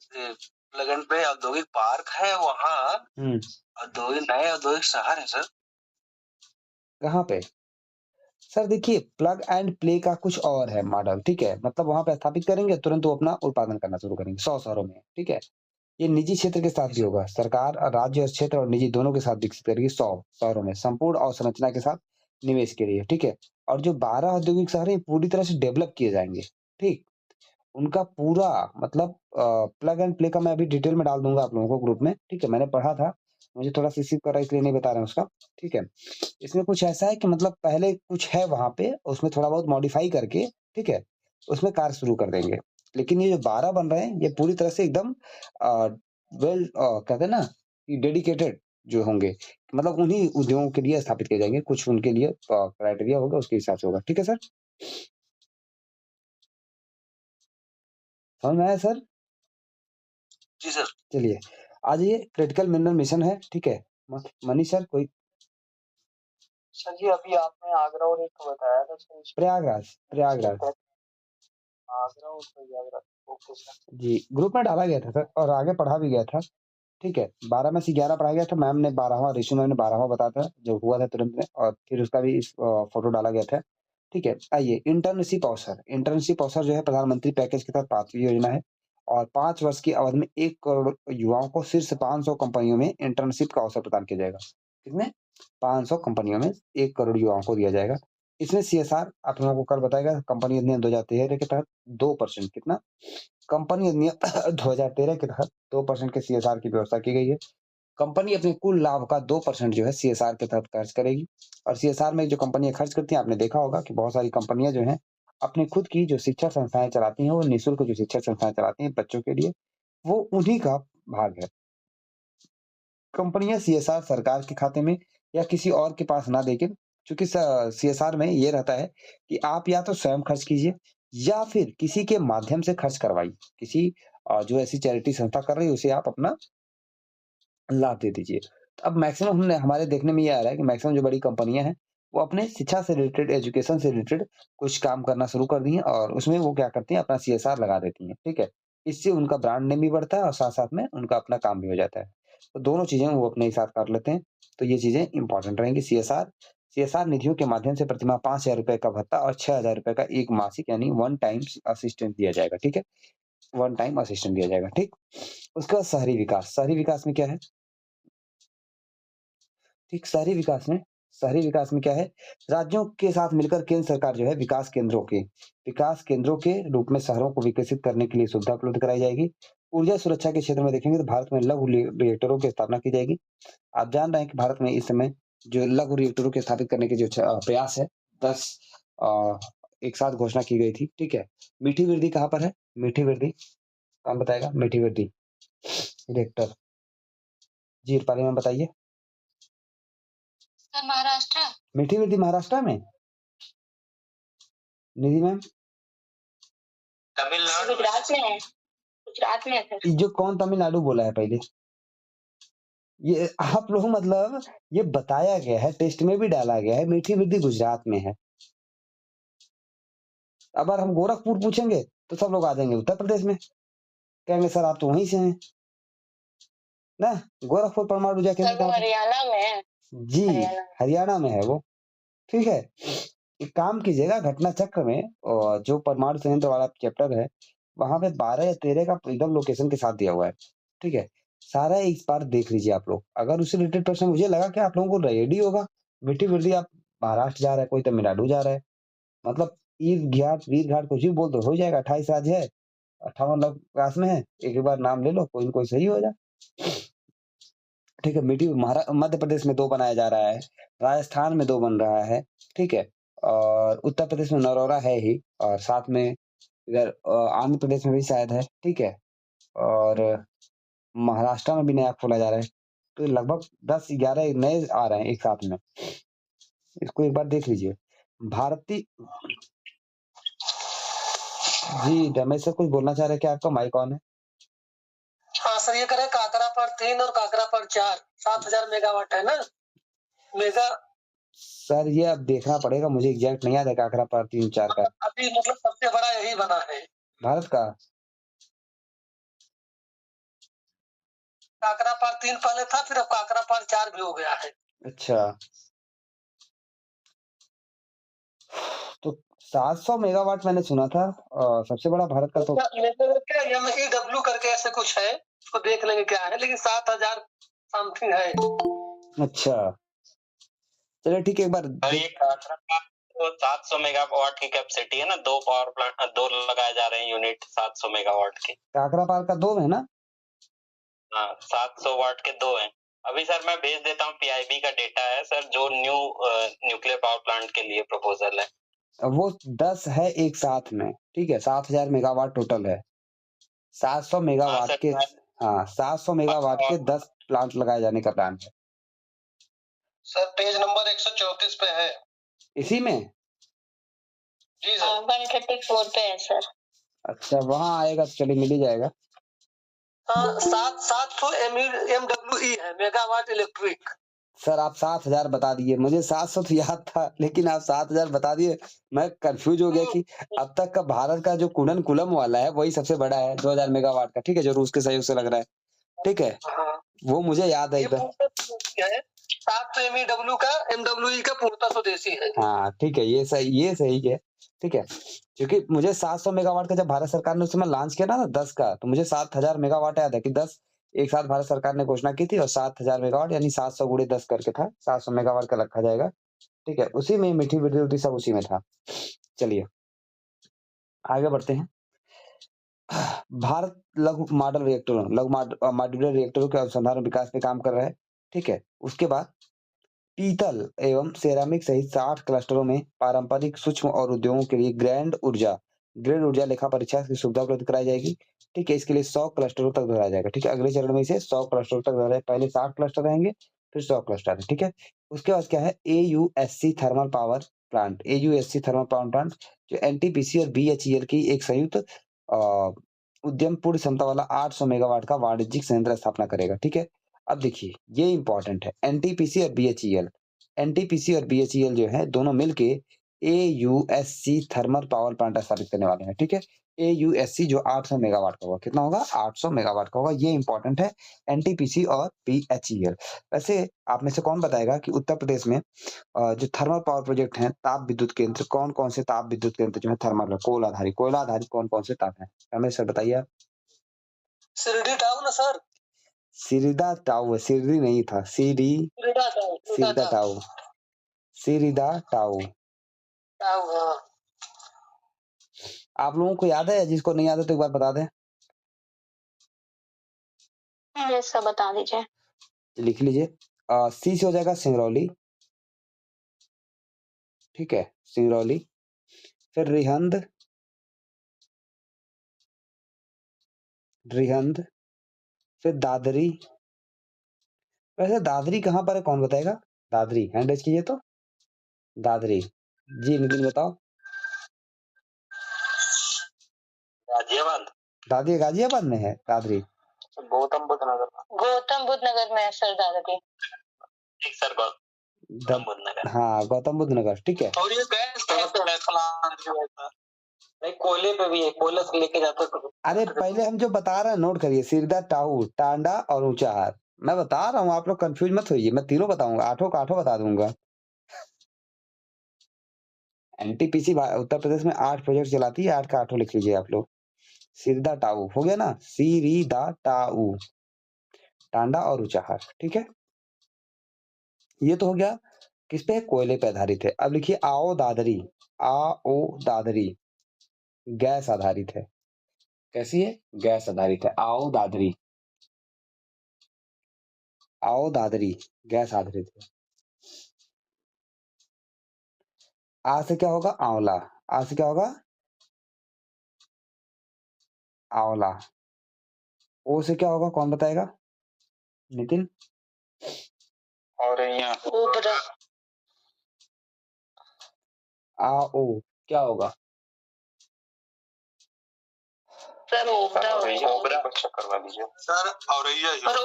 प्लग एंड प्ले औद्योगिक पार्क है, वहाँ नए औद्योगिक शहर है सर। कहाँ पे? सर देखिए, प्लग एंड प्ले का कुछ और है मॉडल, ठीक है? मतलब वहाँ पे स्थापित करेंगे, तुरंत वो अपना उत्पादन करना शुरू करेंगे 100 शहरों में, ठीक है? ये निजी क्षेत्र के साथ भी होगा। सरकार, राज्य और क्षेत्र और निजी दोनों के साथ विकसित करेगी 100 शहरों में, संपूर्ण अवसंरचना के साथ निवेश के लिए, ठीक है? और जो 12 औद्योगिक शहर हैं, पूरी तरह से डेवलप किए जाएँगे, ठीक? उनका पूरा मतलब प्लग एंड प्ले का मैं अभी डिटेल में डाल दूँगा आप लोगों को ग्रुप में, ठीक है? मैंने पढ़ा था, मुझे थोड़ा-सा स्किप कर रहा है इसलिए नहीं बता रहे हैं उसका, ठीक है? इसमें कुछ ऐसा है कि मतलब पहले कुछ है वहाँ पे, उसमें थोड़ा बहुत मॉडिफाई करके, ठीक है? उसमें कार्य शुरू कर देंगे। लेकिन ये जो 12 बन रहे हैं, ये पूरी तरह से एकदम अ, कहते हैं ना कि डेडिकेटेड जो होंगे, मतलब उन्हीं उद्योगों के लिए स्थापित किए जाएँगे, कुछ उनके लिए क्राइटेरिया होगा, उसके हिसाब से होगा। ठीक है सर? समझ में आया सर? जी सर। चलिए, आ जाइए, क्रिटिकल मिनरल मिशन है, ठीक है? मनीष सर, कोई? सर जी अभी आपने आगरा और एक बताया था सर। प्रयागराज। आगरा और प्रयागराज। Okay sir. जी, ग्रुप में डाला गया था सर और आगे पढ़ा भी गया था, ठीक है? 12 में से 11 पढ़ाया गया था, मैम ने 12वाँ, ऋषि मैम ने 12वाँ बताया था, जो हुआ था तुरंत में, और फिर उसका भी फ़ोटो डाला गया था, ठीक है? आइए, इंटर्नशिप अवसर। इंटर्नशिप अवसर जो है प्रधानमंत्री पैकेज के तहत 5वीं योजना है और 5 वर्ष की अवधि में 1 करोड़ युवाओं को शीर्ष 500 कंपनियों में इंटर्नशिप का अवसर प्रदान किया जाएगा। कितने? 500 कंपनियों में 1 करोड़ युवाओं को दिया जाएगा। इसमें सीएसआर आप लोगों को कल बताएगा, कंपनी अधिनियम 2013 के तहत 2% कितना? कंपनी अधिनियम 2013 के तहत 2% के सीएसआर की व्यवस्था की गई है। कंपनी अपने कुल लाभ का 2% जो है सीएसआर के तहत खर्च करेगी और सीएसआर में जो कंपनियाँ खर्च करती हैं, आपने देखा होगा कि बहुत सारी कंपनियाँ जो हैं, अपनी खुद की जो शिक्षा संस्थाएँ चलाती हैं, वो निःशुल्क जो शिक्षा संस्थाएँ चलाती हैं बच्चों के लिए, वो उन्हीं का भाग है। कंपनियां सीएसआर सरकार के खाते में या किसी और के पास ना देके, क्योंकि सीएसआर में ये रहता है कि आप या तो स्वयं खर्च कीजिए या फिर किसी के माध्यम से खर्च करवाइए। किसी जो ऐसी चैरिटी संस्था कर रही है उसे आप अपना लाभ दे दीजिए। तो अब मैक्सिमम हमने हमारे देखने में ये आ रहा है कि मैक्सिमम जो बड़ी कंपनियां हैं वो अपने शिक्षा से रिलेटेड, एजुकेशन से रिलेटेड कुछ काम करना शुरू कर दी हैं और उसमें वो क्या करती हैं, अपना सीएसआर लगा देती हैं, ठीक है? इससे उनका ब्रांड नेम भी बढ़ता है और साथ-साथ में उनका अपना काम भी हो जाता है। तो दोनों चीज़ें वो अपने ही साथ कर लेते हैं, तो ये चीज़ें इम्पोर्टेंट रहेंगी। सीएसआर सीएसआर निधियों के माध्यम से प्रतिमाह ₹5000 का भत्ता और ₹6000 का एक मासिक यानी वन टाइम असिस्टेंस दिया जाएगा, ठीक है? वन टाइम असिस्टेंस दिया जाएगा, ठीक? उसके बाद शहरी विकास में क्या है? ठीक, शहरी विकास में क्या है, राज्यों के साथ मिलकर केंद्र सरकार जो है विकास केंद्रों के रूप में शहरों को विकसित करने के लिए सुविधा उपलब्ध कराई जाएगी। ऊर्जा सुरक्षा के क्षेत्र में देखेंगे तो भारत में लघु रिएक्टरों की स्थापना की जाएगी। आप जान रहे हैं कि भारत में इस समय जो लघु रिएक्टरों को स्थापित करने के जो प्रयास है, 10 अ, एक साथ घोषणा की गई थी, ठीक है? मीठी वृद्धि कहाँ पर है? मीठी वृद्धि, कौन बताएगा? मीठी वृद्धि रिएक्टर, जी रूपाली मैम बताइए। सर महाराष्ट्र। मीठी वृद्धि महाराष्ट्र में? निधि मैम? तमिलनाडु गुजरात में है, गुजरात में है सर। जो कौन तमिलनाडु बोला है पहले? ये आप लोग मतलब ये बताया गया है, टेस्ट में भी डाला गया है, मीठी वृद्धि गुजरात में है। अगर हम गोरखपुर पूछेंगे तो सब लोग आ जाएंगे उत्तर प्रदेश में, कहेंगे सर आप तो वहीं से हैं ना, गोरखपुर परमाणु ऊर्जा सर केंद्र वो कहाँ पे? हरियाणा में है, जी हरियाणा। हरियाणा में है वो, ठीक है? एक काम कीजिएगा, घटना चक्र में जो परमाणु संयंत्र वाला चैप्टर है वहां पे 12 या 13 का एकदम लोकेशन के साथ दिया हुआ है, ठीक है? सारा एक बार देख लीजिए आप लोग, अगर उससे रिलेटेड प्रश्न, मुझे लगा कि आप लोगों को रेडी होगा। मीठी वृद्धि, आप महाराष्ट्र जा रहा है, कोई तमिलनाडु जा रहा है, मतलब ईद घाट वीर घाट कुछ भी बोल दो हो जाएगा। 28 राज्य है, 58 लोग क्लास में है, एक एक बार नाम ले लो, कोई न कोई सही हो जाए, ठीक है? मध्य प्रदेश में 2 बनाया जा रहा है, राजस्थान में 2 बन रहा है, ठीक है? और उत्तर प्रदेश में नरौरा है ही, और साथ में इधर आंध्र प्रदेश में भी शायद है, ठीक है? और महाराष्ट्र में भी नया खोला जा रहा है। तो लगभग 10-11 नए आ रहे हैं एक साथ में। इसको एक बार देख लीजिए। भारतीय जी, रमेश सर कुछ बोलना चाह रहे हैं क्या? आपका माइक ऑन है। हाँ सर, ये करें काकरा पर 3 और काकरा पर 4 7000 मेगावाट है ना मेगा। सर ये अब देखना पड़ेगा, मुझे एग्जैक्ट नहीं याद है काकरा पर 3-4 का। अभी मतलब सबसे बड़ा यही बना है भारत का काकरा पर 3 पहले था, फिर अब काकरा पर 4 भी हो गया है। अच्छा, तो 700 मेगावाट मैंने सुना था, सबसे बड़ा भारत का तो MEW करके ऐसे कुछ है, उसको देख लेंगे क्या है, लेकिन 7000 समथिंग है। अच्छा चलिए ठीक है, एक बार और ये काकरा पार तो 700 मेगावाट की कैपेसिटी है ना, 2 पावर प्लांट 2 लगाए जा रहे हैं यूनिट 700 मेगावाट के। काकरा पार का 2 है ना? हाँ 700 वाट के 2 हैं। अभी सर मैं भेज देता हूँ, पीआईबी का डेटा है सर, जो न्यूक्लियर पावर प्लांट के लिए प्रपोजल है। वो 10 है एक साथ में, ठीक है? 7000 मेगावाट टोटल है। 700 मेगावाट के, हाँ 700 मेगावाट के 10 प्लांट लगाए जाने का प्लान है। सर पेज नंबर 134 पे है इसी में? जी सर। 134 पे है सर। अच्छा वहां आएगा तो चलिए मिल ही जाएगा। हाँ 700 MWE है, मेगावाट इलेक्ट्रिक। सर आप 7000 बता दिए, मुझे 700 तो याद था, लेकिन आप 7000 बता दिए, मैं कंफ्यूज हो गया कि अब तक का भारत का जो कुनन-कुलम वाला है वही सबसे बड़ा है 2000 मेगावाट का, ठीक है? जो रूस के सहयोग से लग रहा है, ठीक है? हाँ वो मुझे याद है ये एकदम। पूर्णतः है 700 MEW का, MWE का पूर्णतः स्वदेशी है। हाँ ठीक है, ये सही है, ठीक है? क्योंकि मुझे 700 मेगावाट का जब भारत सरकार ने उस समय लॉन्च किया ना 10 का, तो मुझे 7000 मेगावाट याद है कि 10 एक साथ भारत सरकार ने घोषणा की थी, और 7000 मेगावाट यानी 700 गुणे 10 करके था, 700 मेगावाट का रखा जाएगा, ठीक है? उसी में मीठी वृद्धि सब उसी में था। चलिए आगे बढ़ते हैं। भारत मॉड्यूलर रिएक्टरों के अनुसंधान और विकास पे काम कर रहा है, ठीक है? उसके बाद पीतल एवं सेरामिक सहित 60 क्लस्टरों में पारंपरिक, सूक्ष्म और उद्योगों के लिए ग्रेड ऊर्जा लेखा परीक्षा की सुविधा उपलब्ध कराई जाएगी। ठीक है, इसके लिए 100 क्लस्टरों तक दोहराया जाएगा। ठीक है, अगले चरण में इसे 100 क्लस्टरों तक दोहराया, पहले 60 क्लस्टर रहेंगे, फिर 100 क्लस्टर है। ठीक है, उसके बाद क्या है, AUSC thermal power plant, AUSC thermal power plant जो NTPC और BHEL की एक संयुक्त उद्यम पूर्ण क्षमता वाला 800 मेगावाट का वाणिज्यिक संयंत्र स्थापना करेगा। ठीक है, अब देखिए ये इंपॉर्टेंट है, NTPC और BHEL, NTPC और BHEL जो है दोनों मिलके AUSC थर्मल पावर प्लांट स्थापित करने वाले हैं। ठीक है, AUSC जो 800 मेगावाट का होगा, कितना होगा, 800 मेगावाट का होगा, ये इंपॉर्टेंट है, NTPC और BHEL। वैसे आप में से कौन बताएगा कि उत्तर प्रदेश में जो थर्मल पावर प्रोजेक्ट हैं, ताप विद्युत केंद्र, कौन-कौन से ताप विद्युत केंद्र जो है थर्मल कोल आधारित कौन-कौन से ताप हैं? रमेश सर बताइए आप। शिरडी टाऊ ना सर, सिरिदा टाऊ, सिरडी नहीं था, सिरडा टाऊ, सिरिदा टाऊ, सिरिदा टाऊ। टाऊ, हाँ। आप लोगों को याद है? जिसको नहीं याद है तो एक बार बता दें। सब बता दीजिए। लिख लीजिए। सी से हो जाएगा सिंगरौली, ठीक है, सिंगरौली, फिर रिहंद, फिर दादरी। वैसे दादरी कहाँ पर है, कौन बताएगा? दादरी हैंड रेज कीजिए तो। दादरी जी, नितिन बताओ। गाजियाबाद। दादरी गाजियाबाद में है दादरी। गौतम बुद्ध नगर में है सर दादरी। ठीक सर, गौतम बुद्ध नगर। हाँ, गौतम बुद्ध नगर, ठीक है। और ये गैस नहीं, कोयले पे भी है, कोयला से लेके जाते तो। अरे पहले हम जो बता रहे हैं नोट करिए, सिरदा टाऊ, टांडा और ऊंचाहार। मैं बता रहा हूँ, आप लोग कंफ्यूज मत होइए, मैं तीनों बताऊंगा, आठों का आठों बता दूंगा। NTPC उत्तर प्रदेश में 8 प्रोजेक्ट चलाती है, 8 का 8 लिख लीजिए आप लोग। सिरदा टाऊ हो गया ना, सिरिदा टाऊ, टांडा और ऊंचाहार, ठीक है। ये तो हो गया किस पे, कोयले पे आधारित है। अब लिखिए आओ दादरी, गैस आधारित है। कैसी है? गैस आधारित है। आओ दादरी गैस आधारित है। आ से क्या होगा, आंवला, आ से क्या होगा, आंवला। ओ से क्या होगा, कौन बताएगा? नितिन। और यहाँ आ ओ क्या होगा? सर ओबरा करवा दीजिए सर। औरैया है सर,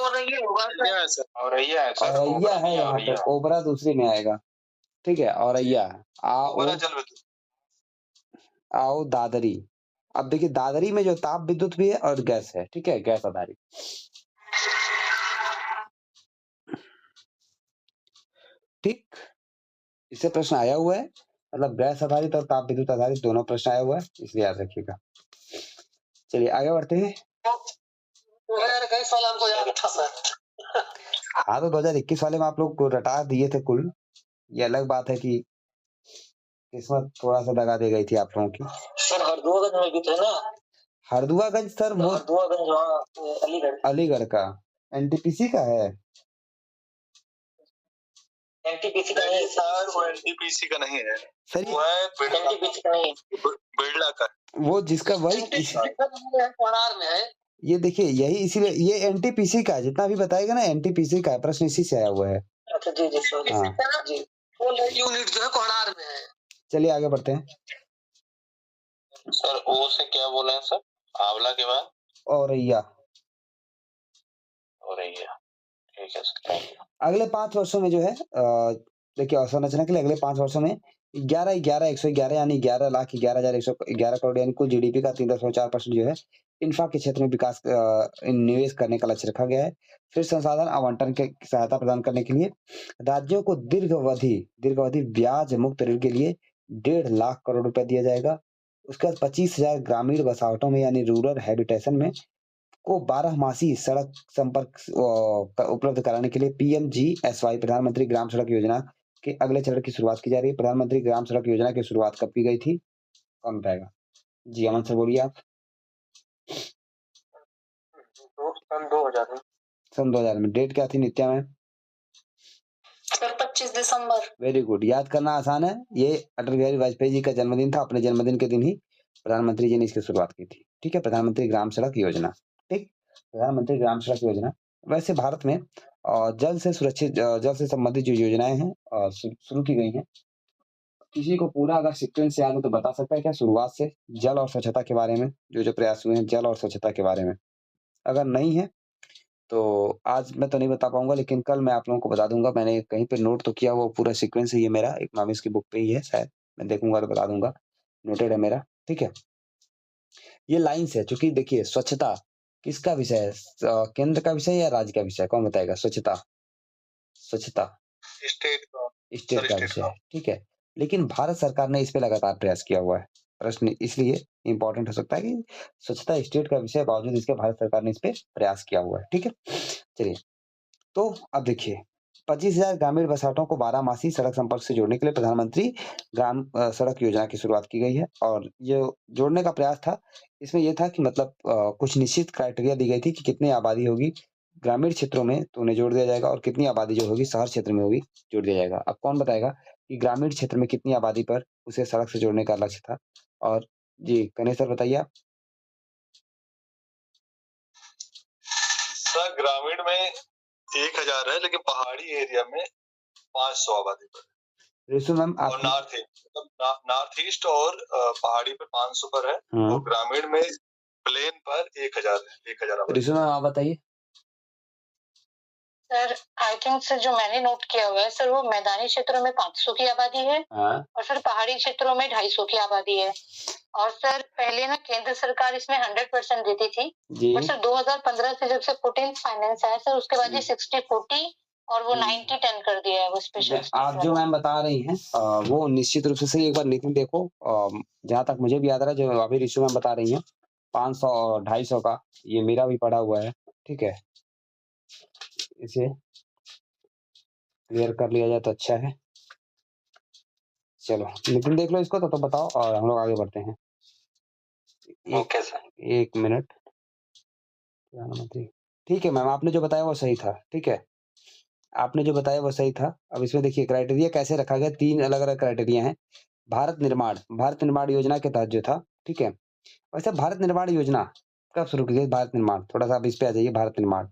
औरैया है सर, औरैया है यहाँ पे, ओबरा दूसरी में आएगा, ठीक है, औरैया। आओ दादरी। अब देखिए दादरी में जो ताप विद्युत भी है और गैस है, ठीक है, गैस आधारित। ठीक, इससे प्रश्न आया हुआ है, मतलब गैस आधारित और ताप विद्युत आधारित दोनों प्रश्न आया हुआ है, इसलिए याद रखिएगा। चलिए आगे बढ़ते हैं। 2021 वाला हमको याद था सर। हाँ, तो 2021 वाले में आप लोग को रटा दिए थे कुल। ये अलग बात है कि किस्मत थोड़ा सा दगा दे गई थी आप लोगों की। सर हरदुआगंज में भी थे ना? हरदुआगंज सर, हरदुआगंज अलीगढ़ का NTPC का है। NTPC का नहीं सर, वो NTPC का नहीं है सर, वो है NTPC का नहीं, बिरला का। वो जिसका वही कोणार में है। ये देखिए, यही इसीलिए ये NTPC का है, जितना भी बताएगा ना NTPC का है, प्रश्न इसी से आया हुआ है। अच्छा जी जी सर, हाँ जी, वो यूनिट जो है कोणार में है। चलिए आगे बढ़ते हैं। सर ओ से क्या बोले हैं सर, आंवला के बाद? औरैया, ठीक है सर। अगले 5 वर्षों में जो है देखिए अवसंरचना के लिए अगले 5 वर्षों में 11,111 यानी 11,11,111 करोड़ यानी कुल GDP का 3.4% जो है इंफ्रा के क्षेत्र में विकास निवेश करने का लक्ष्य रखा गया है। फिर संसाधन आवंटन के सहायता प्रदान करने के लिए राज्यों को दीर्घ अवधि ब्याज मुक्त ऋण के लिए 1.5 लाख करोड़ रुपए दिया जाएगा। उसके बाद 25,000 ग्रामीण बसाहटों में यानी रूरल हैबिटेशन में को 12 मासी सड़क संपर्क उपलब्ध कराने के लिए PMGSY प्रधानमंत्री ग्राम सड़क योजना के अगले चरण की शुरुआत की जा रही है। प्रधानमंत्री ग्राम सड़क योजना की शुरुआत कब की गई थी, कौन बताएगा? जी अमन सर बोलिए आप। सन 2000 में। डेट क्या थी नित्या में? सर 25 दिसंबर। वेरी गुड, याद करना आसान है। ये अटल बिहारी वाजपेयी जी का जन्मदिन था, अपने जन्मदिन के दिन ही प्रधानमंत्री जी ने इसकी शुरुआत की थी, ठीक है? प्रधानमंत्री ग्राम सड़क योजना, ठीक? प्रधानमंत्री ग्राम सड़क योजना। वैसे भारत में जल से संबंधित जो योजनाएँ हैं शुरू की गई हैं। किसी को पूरा अगर सीक्वेंस याद हो तो बता सकता है क्या शुरुआत से? जल और स्वच्छता के बारे में, जो प्रयास हुए हैं जल और स्वच्छता के बारे में? अगर नहीं है, तो आज मैं तो नहीं बता पाऊँगा, लेकिन कल मैं आप लोगों को बता दूँगा। मैंने कहीं पे नोट तो किया हुआ पूरा सीक्वेंस है ये मेरा, इकोनॉमिक्स की बुक पे ही है शायद, मैं देखूँगा तो बता दूँगा, नोटेड है मेरा, ठीक है? ये लाइन्स है, चूँकि देखिए स्वच्छता किसका विषय है? केंद्र का विषय या राज्य का विषय? कौन बताएगा? स्वच्छता स्टेट का स्टेट का विषय है, ठीक है? लेकिन भारत सरकार ने इस पे लगातार प्रयास किया हुआ है। प्रश्न इसलिए इम्पोर्टेंट हो सकता है कि स्वच्छता स्टेट का विषय बावजूद इसके भारत सरकार ने इस पे प्रयास किया हुआ है, ठीक है? चलिए, तो अब देखिए 25,000 ग्रामीण बसाहटों को बारहमासी सड़क संपर्क से जोड़ने के लिए प्रधानमंत्री ग्राम सड़क योजना की शुरुआत की गई है और ये जोड़ने का प्रयास था, इसमें ये था कि मतलब कुछ निश्चित क्राइटेरिया दी गई थी कि कितनी आबादी होगी ग्रामीण क्षेत्रों में तो उन्हें जोड़ दिया जाएगा और कितनी आबादी जो होगी शहर क्षेत्र में होगी, जोड़ दिया जाएगा। अब कौन बताएगा कि ग्रामीण क्षेत्र में कितनी आबादी पर उसे सड़क से जोड़ने का लक्ष्य था? और जी, गणेश सर बताइए आप। सर ग्रामीण में 1000 है, लेकिन पहाड़ी एरिया में 500 आबादी पर रेशु मैम और आप नॉर्थ ईस्ट और पहाड़ी पे 500 पर है और ग्रामीण में प्लेन पर 1000 है, 1000 आबादी। रेशु मैम आप बताइए। सर आई थिंक सर जो मैंने नोट किया हुआ है सर वो मैदानी क्षेत्रों में 500 की आबादी है और सर पहाड़ी क्षेत्रों में 250 की आबादी है और सर पहले ना केंद्र सरकार इसमें 100% देती थी जी। और सर 2015 से जब से 14 फाइनेंस आया सर उसके बाद ये 60-40 और वो 90-10 कर दिया है वो स्पेशल। आप जो मैम बता रही हैं वो निश्चित रूप से सही। एक बार नितिन देखो, जहाँ तक मुझे भी याद आ रहा है जो अभी रिशु मैम बता रही हैं 500 और 250 का, ये मेरा भी पढ़ा हुआ है, ठीक है? इसे क्लियर कर लिया जाए तो अच्छा है। चलो नितिन देख लो इसको तो बताओ और हम लोग आगे बढ़ते हैं। Okay sir. 1 मिनट। प्रधानमंत्री, ठीक है मैम, आपने जो बताया वो सही था, ठीक है? आपने जो बताया वो सही था। अब इसमें देखिए क्राइटेरिया कैसे रखा गया, 3 अलग-अलग क्राइटेरिया हैं। भारत निर्माण योजना के तहत जो था, ठीक है? वैसे भारत निर्माण योजना कब शुरू की गई? भारत निर्माण, थोड़ा-सा आप इस पे आ जाइए, भारत निर्माण।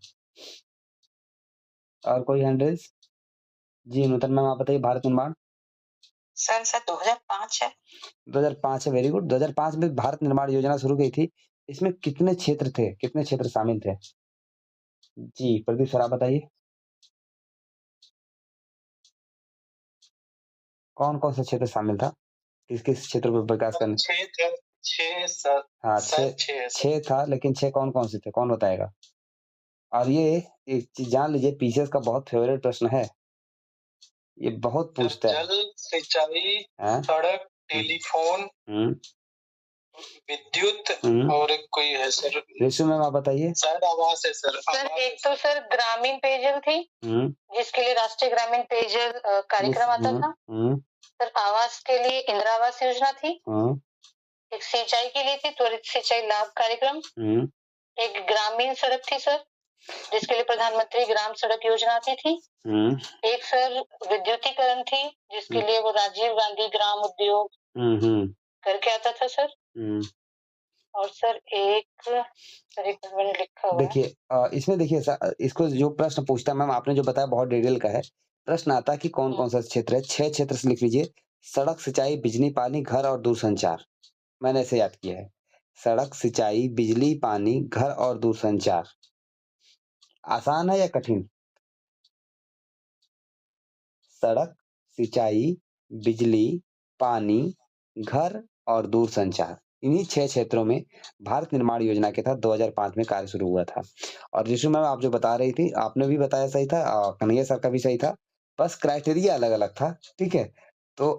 और कोई हैंड रेज़? जी, नूतन मैम आप बताइए भारत निर्माण। सर 2005 है। 2005 है, वेरी गुड। 2005 में भारत निर्माण योजना शुरू की थी। इसमें कितने क्षेत्र थे? कितने क्षेत्र शामिल थे? जी, प्रदीप सर आप बताइए। कौन-कौन सा क्षेत्र शामिल था? किस-किस क्षेत्र पर विकास करने? 6 सर। हाँ, सर 6 था, लेकिन 6 कौन-कौन से थे? कौन बताएगा? और ये एक चीज़ जान लीजिए, पीसीएस का बहुत फेवरेट प्रश्न है। ये बहुत पूछता है। जल, सिंचाई, हाँ? सड़क, टेलीफोन, विद्युत और एक कोई है सर। रेशु मैम आप बताइए। सर आवास है सर। सर एक तो सर ग्रामीण पेयजल थी जिसके लिए राष्ट्रीय ग्रामीण पेयजल कार्यक्रम आता था। सर आवास के लिए इंदिरा आवास योजना थी। एक सिंचाई के लिए थी त्वरित सिंचाई लाभ कार्यक्रम। एक ग्रामीण सड़क थी सर जिसके लिए प्रधानमंत्री ग्राम सड़क योजना आती थी। एक सर विद्युतीकरण थी जिसके लिए वो राजीव गांधी ग्राम उद्योग करके आता था सर। और सर एक मैंने लिखा हुआ है। देखिए इसमें देखिए इसको जो प्रश्न पूछता है मैम, आपने जो बताया बहुत डिटेल का है। प्रश्न आता है कि कौन-कौन सा क्षेत्र है। 6 क्षेत्र से लिख लीजिए। सड़क, सिंचाई, बिजली, पानी, घर और दूरसंचार। मैंने ऐसे याद किया है। सड़क, सिंचाई, बिजली, पानी, घर और दूरसंचार। आसान है या कठिन? सड़क, सिंचाई, बिजली, पानी, घर और दूरसंचार। इन्हीं 6 क्षेत्रों में भारत निर्माण योजना के तहत 2005 में कार्य शुरू हुआ था। और रिशु मैम आप जो बता रही थी, आपने भी बताया सही था, कन्हैया सर का भी सही था, बस क्राइटेरिया अलग-अलग था, ठीक है? तो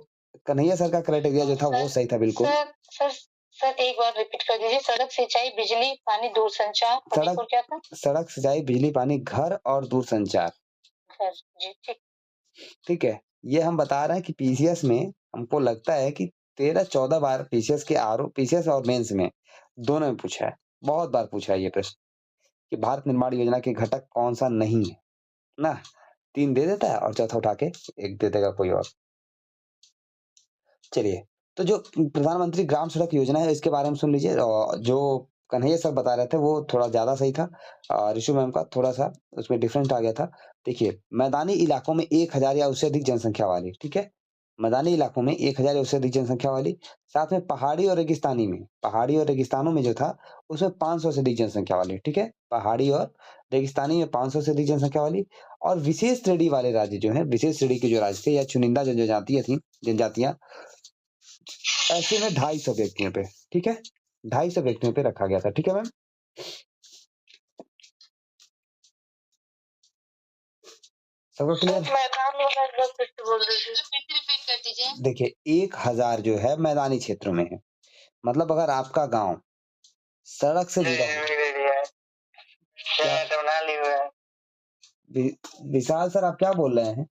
कन्हैया सर का क्राइटेरिया जो था वो सही था बिल्कुल। सर एक बार रिपीट कर दीजिए। सड़क, सिंचाई, बिजली, पानी, दूरसंचार और एक और क्या था? सड़क, सिंचाई, बिजली, पानी, घर और दूरसंचार। घर, जी ठीक। ठीक है, ये हम बता रहे हैं कि पीसीएस में हमको लगता है कि 13-14 बार पीसीएस और मेंस में दोनों में पूछा है। बहुत बार पूछा है ये प्रश्न कि भारत निर्माण योजना के घटक कौन-सा नहीं है, ना? 3 दे देता है और चौथा उठा के 1 दे देगा कोई और। चलिए, तो जो प्रधानमंत्री ग्राम सड़क योजना है इसके बारे में सुन लीजिए। जो कन्हैया सर बता रहे थे वो थोड़ा ज़्यादा सही था। ऋषु मैम का थोड़ा-सा उसमें डिफरेंट आ गया था। देखिए, मैदानी इलाकों में 1000 या उससे अधिक जनसंख्या वाली, ठीक है? मैदानी इलाकों में 1000 या उससे अधिक जनसंख्या वाली, साथ में पहाड़ी और पहाड़ी और रेगिस्तानों में जो था, उसमें 500 से अधिक जनसंख्या वाली, ठीक है? पहाड़ी और रेगिस्तानी में 500 से अधिक जनसंख्या वाली और विशेष श्रेणी वाले राज्य जो हैं, विशेष श्रेणी के जो राज्य थे या चुनिंदा जनजातियाँ ऐसे में 250 व्यक्तियों पे, ठीक है? 250 व्यक्तियों पे रखा गया था, ठीक है मैम? सबको क्लियर? रिपीट कर दीजिए। देखिए 1000 जो है मैदानी क्षेत्रों में है। मतलब अगर आपका गाँव सड़क से जुड़ा हो विशाल सर आप क्या बोल रहे हैं?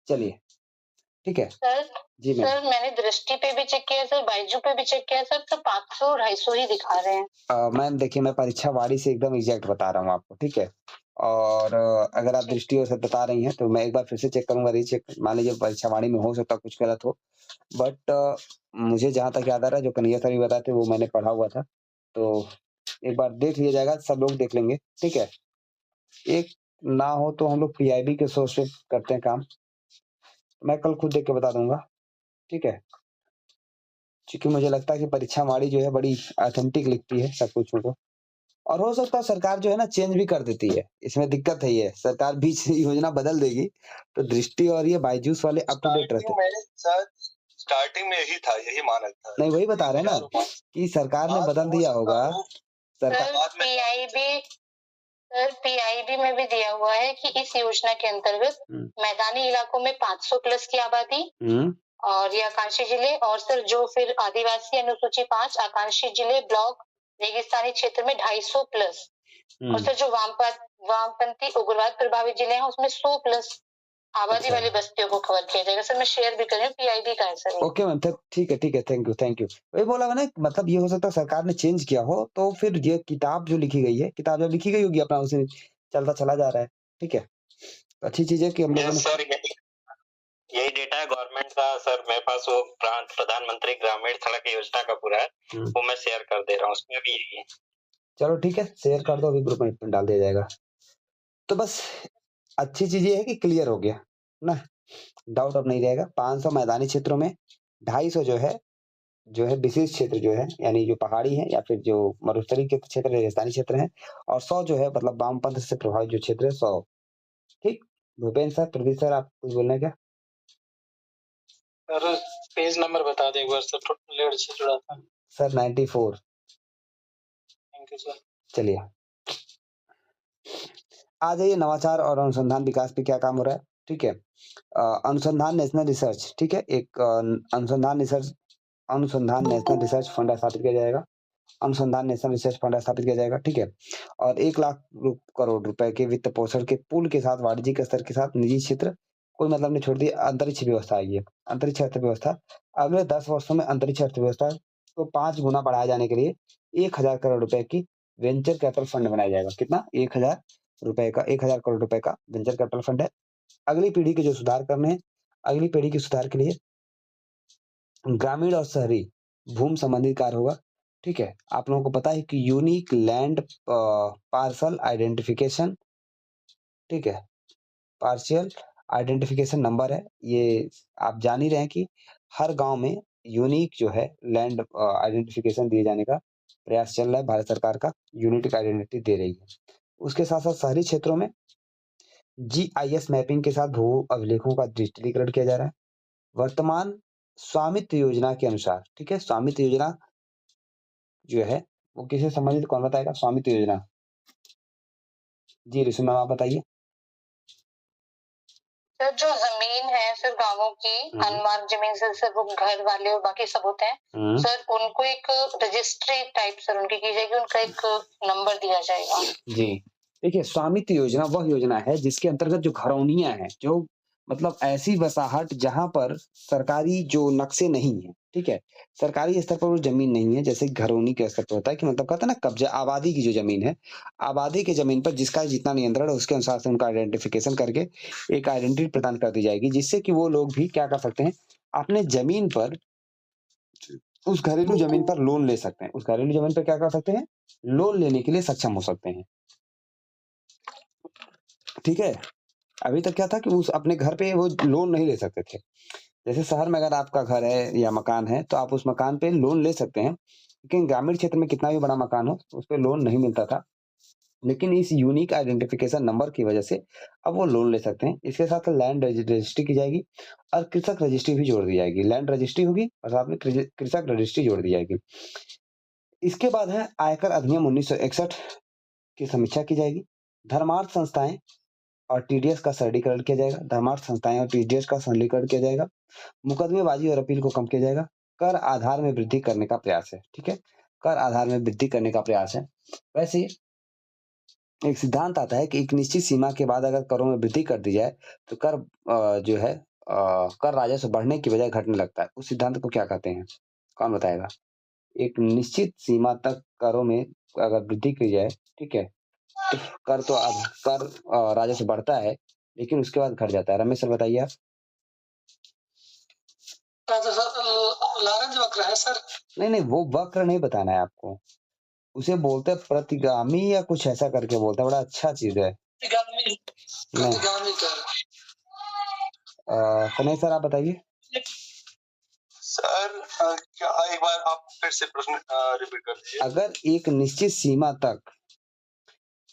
चलिए, ठीक है। सर जी मैम। सर मैंने दृष्टि पे भी चेक किया सर, बायजू पे भी चेक किया सर, तो 500 250 ही दिखा रहे हैं। मैम देखिए मैं परीक्षा वाणी से एकदम एग्जैक्ट बता रहा हूँ आपको, ठीक है? और अगर आप दृष्टि और से बता रही हैं तो मैं एक बार फिर से चेक करूँगा, रीचेक मान लीजिए परीक्षा वाणी में हो सकता है कुछ गलत हो। बट मुझे जहाँ तक याद आ रहा है जो कन्हैया सर भी बताए थे वो मैंने पढ़ा हुआ था। तो एक बार देख लिया जाएगा, सब लोग देख लेंगे, ठीक है? एक ना हो तो हम लोग पीआईबी के सोर्स से करते हैं काम। मैं कल खुद देख के बता दूँगा, ठीक है? क्योंकि मुझे लगता है कि परीक्षा वाणी जो है बड़ी ऑथेंटिक लिखती है सब कुछ को। और हो सकता है सरकार जो है ना चेंज भी कर देती है, इसमें दिक्कत है ये, सरकार बीच से योजना बदल देगी, तो दृष्टि और ये बायजूस वाले अप टू डेट रहते। स्टार्टिंग में यही था, यही मानक था। नहीं वही बता रहे हैं ना कि सरकार ने बदल दिया होगा। पीआईबी में भी दिया हुआ है कि इस योजना के अंतर्गत मैदानी इलाकों में 500 प्लस की आबादी और ये आकांक्षी जिले और सर जो फिर आदिवासी अनुसूची 5 आकांक्षी जिले ब्लॉक रेगिस्तानी क्षेत्र में 250 प्लस और सर जो वामपंथी उग्रवाद प्रभावित जिले हैं उसमें 100 प्लस आबादी वाली बस्तियों को कवर किया जाएगा। सर मैं शेयर भी कर रही हूँ, पीआईबी का है सर। ओके मैम, ठीक है, थैंक यू। वही बोला मैंने, मतलब ये हो सकता है सरकार ने चेंज किया हो तो फिर ये किताब जो लिखी गई है, किताब जब लिखी गई होगी अपना उसे चलता चला जा रहा है, ठीक है? अच्छी चीज है कि हम लोगों ने सर यही डेटा है गवर्नमेंट का सर, मेरे पास वो प्रधानमंत्री ग्रामीण सड़क योजना का पूरा है, वो मैं शेयर कर दे रहा हूँ, उसमें भी यही है। चलो ठीक है, शेयर कर दो, अभी ग्रुप में डाल दिया जाएगा। तो बस अच्छी चीज ये है कि क्लियर हो गया ना, डाउट अब नहीं रहेगा। 500 मैदानी क्षेत्रों में 250 जो है विशेष क्षेत्र जो है यानी जो पहाड़ी है या फिर जो मरुस्थलीय के क्षेत्र रेगिस्तानी क्षेत्र है और 100 जो है मतलब वामपंथ से प्रभावित जो क्षेत्र है 100। ठीक, भूपेन्द्र सर, प्रदीप सर आप कुछ बोलना है क्या? सर पेज नंबर बता दे एक बार सर, लेट से जुड़ा था सर 94। Thank you sir. चलिए आ जाइए, नवाचार और अनुसंधान विकास पे क्या काम हो रहा है, ठीक है? अनुसंधान नेशनल रिसर्च, ठीक है? एक अनुसंधान नेशनल रिसर्च फंड स्थापित किया जाएगा। अनुसंधान नेशनल रिसर्च फंड स्थापित किया जाएगा, ठीक है? और 1 लाख करोड़ रुपए के वित्त पोषण के पूल के साथ वाणिज्यिक स्तर के साथ निजी क्षेत्र कोई मतलब नहीं छोड़ दी। अंतरिक्ष व्यवस्था आएगी, अंतरिक्ष अर्थव्यवस्था अगले 10 वर्षों में अंतरिक्ष अर्थव्यवस्था को 5 गुना बढ़ाए जाने के लिए 1000 करोड़ रुपए की वेंचर कैपिटल फंड बनाया जाएगा। कितना? 1000 करोड़ रुपए का वेंचर कैपिटल फंड है। अगली पीढ़ी के जो सुधार करने हैं, अगली पीढ़ी के सुधार के लिए ग्रामीण और शहरी भूमि संबंधित कार्य होगा, ठीक है? आप लोगों को पता है कि यूनिक लैंड पार्सल आइडेंटिफिकेशन, ठीक है? पार्शियल आइडेंटिफिकेशन नंबर है, ये आप जान ही रहे हैं कि हर गांव में यूनिक जो है लैंड आइडेंटिफिकेशन दिए जाने का प्रयास चल रहा है, भारत सरकार का यूनिक आइडेंटिटी दे रही है। उसके साथ-साथ शहरी क्षेत्रों में जीआईएस मैपिंग के साथ भू अभिलेखों का डिजिटलीकरण किया जा रहा है। वर्तमान स्वामित्व योजना के अनुसार, ठीक है? स्वामित्व योजना जो है वो किससे संबंधित, कौन बताएगा? स्वामित्व योजना। जी ऋषि मैम आप बताइए। सर जो जमीन है सर गांवों की अनमार्क जमीन से सर वो घर वाले और बाकी सब होते हैं सर, उनको एक रजिस्ट्री टाइप सर उनकी की जाएगी, उनका एक नंबर दिया जाएगा। जी देखिए, स्वामित्व योजना वह योजना है जिसके अंतर्गत जो घरौनियां हैं, जो मतलब ऐसी वसाहट जहां पर सरकारी जो नक्शे नहीं है, ठीक है। सरकारी स्तर पर वो ज़मीन नहीं है, जैसे घरौनी के स्तर पर होता है कि मतलब कहते हैं ना कब्ज़ा आबादी की जो ज़मीन है, आबादी की ज़मीन पर जिसका जितना नियंत्रण है उसके अनुसार से उनका आइडेंटिफ़िकेशन करके एक आइडेंटिटी प्रदान कर दी जाएगी, जिससे कि वो लोग भी क्या कर सकते हैं, अपने ज़मीन पर उस घरेलू ज़मीन पर लोन ले सकते हैं। उस घरेलू ज़मीन पर क्या कर सकते हैं, लोन लेने के लिए सक्षम हो सकते हैं। ठीक है। अभी तक क्या था कि उस अपने घर पे वो लोन नहीं ले सकते थे। जैसे शहर में अगर आपका घर है या मकान है, तो आप उस मकान पे लोन ले सकते हैं, लेकिन ग्रामीण क्षेत्र में कितना भी बड़ा मकान हो, उस पे लोन नहीं मिलता था। लेकिन इस यूनिक आइडेंटिफिकेशन नंबर की वजह से अब वो लोन ले सकते हैं। इसके साथ लैंड रजिस्ट्री की जाएगी और कृषक रजिस्ट्री भी जोड़ दी जाएगी। लैंड रजिस्ट्री होगी और साथ में कृषक रजिस्ट्री जोड़ दी जाएगी। इसके बाद है आयकर अधिनियम 1961 की समीक्षा की जाएगी। धर्मार्थ संस्थाएं और टीडीएस का सरलीकरण किया जाएगा। धर्मार्थ संस्थाएं और टीडीएस का सरलीकरण किया जाएगा। मुकदमेबाजी और अपील को कम किया जाएगा। कर आधार में वृद्धि करने का प्रयास है। ठीक है, कर आधार में वृद्धि करने का प्रयास है। वैसे एक सिद्धांत आता है कि एक निश्चित सीमा के बाद अगर करों में वृद्धि कर दी जाए तो कर जो है कर राजस्व बढ़ने की बजाय घटने लगता है। उस सिद्धांत को क्या कहते हैं, कौन बताएगा? एक निश्चित सीमा तक करों में अगर वृद्धि की जाए, ठीक है, तो कर राजस्व बढ़ता है, लेकिन उसके बाद घट जाता है। रमेश सर बताइए आप। लारेंज वक्र है सर। नहीं, वो वक्र नहीं बताना है आपको, उसे बोलते हैं प्रतिगामी या कुछ ऐसा करके बोलता है, बड़ा अच्छा चीज है। प्रतिगामी कर। नहीं सर आप बताइए। सर क्या एक बार आप फिर से प्रश्न रिपीट कर दीजिए। अगर एक निश्चित सीमा तक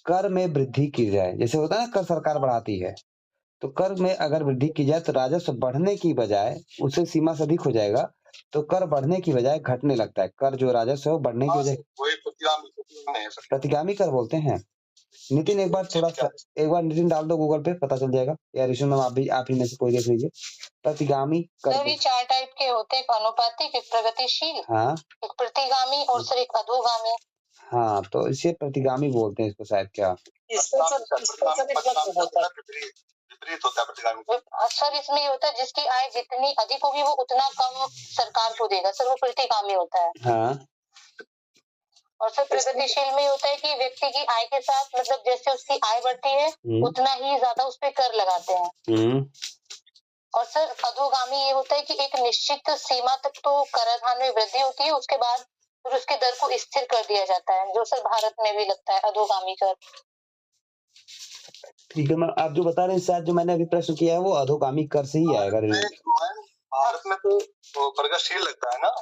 कर में वृद्धि की जाए, जैसे होता है ना कर सरकार बढ़ाती है, तो कर में अगर वृद्धि की जाए तो राजस्व बढ़ने की बजाय उससे सीमा से अधिक हो जाएगा, तो कर बढ़ने की बजाय घटने लगता है। कर जो राजस्व है वो बढ़ने की बजाय प्रतिगामी कर बोलते हैं। नितिन एक बार नितिन डाल दो गूगल पे, पता चल जाएगा। या ऋषि मैम आप ही में से कोई देख लीजिए। प्रतिगामी कर ये 4 टाइप के होते हैं, एक अनुपातिक, एक प्रगतिशील, हाँ, एक प्रतिगामी और सर एक अधोगामी। हाँ, तो इसे प्रतिगामी बोलते हैं इसको शायद। क्या विपरीत होता है प्रतिगामी। सर इसमें ये होता है जिसकी आय जितनी अधिक होगी वो उतना कम सरकार को देगा सर, वो प्रतिगामी होता है। हाँ, और सर प्रगतिशील में होता है कि व्यक्ति की आय के साथ मतलब जैसे उसकी आय बढ़ती है उतना ही ज्यादा उस पे कर लगाते हैं। और सर अधोगामी ये होता है कि एक निश्चित सीमा तक तो कराधान में वृद्धि होती है, उसके बाद फिर उसके दर को स्थिर कर दिया जाता है, जो सर भारत में भी लगता है अधोगामी कर। ठीक है मैम, आप जो बता रहे हैं शायद जो मैंने अभी प्रश्न किया है वो अधोगामी कर से ही आएगा। भारत में तो प्रगतिशील लगता है ना?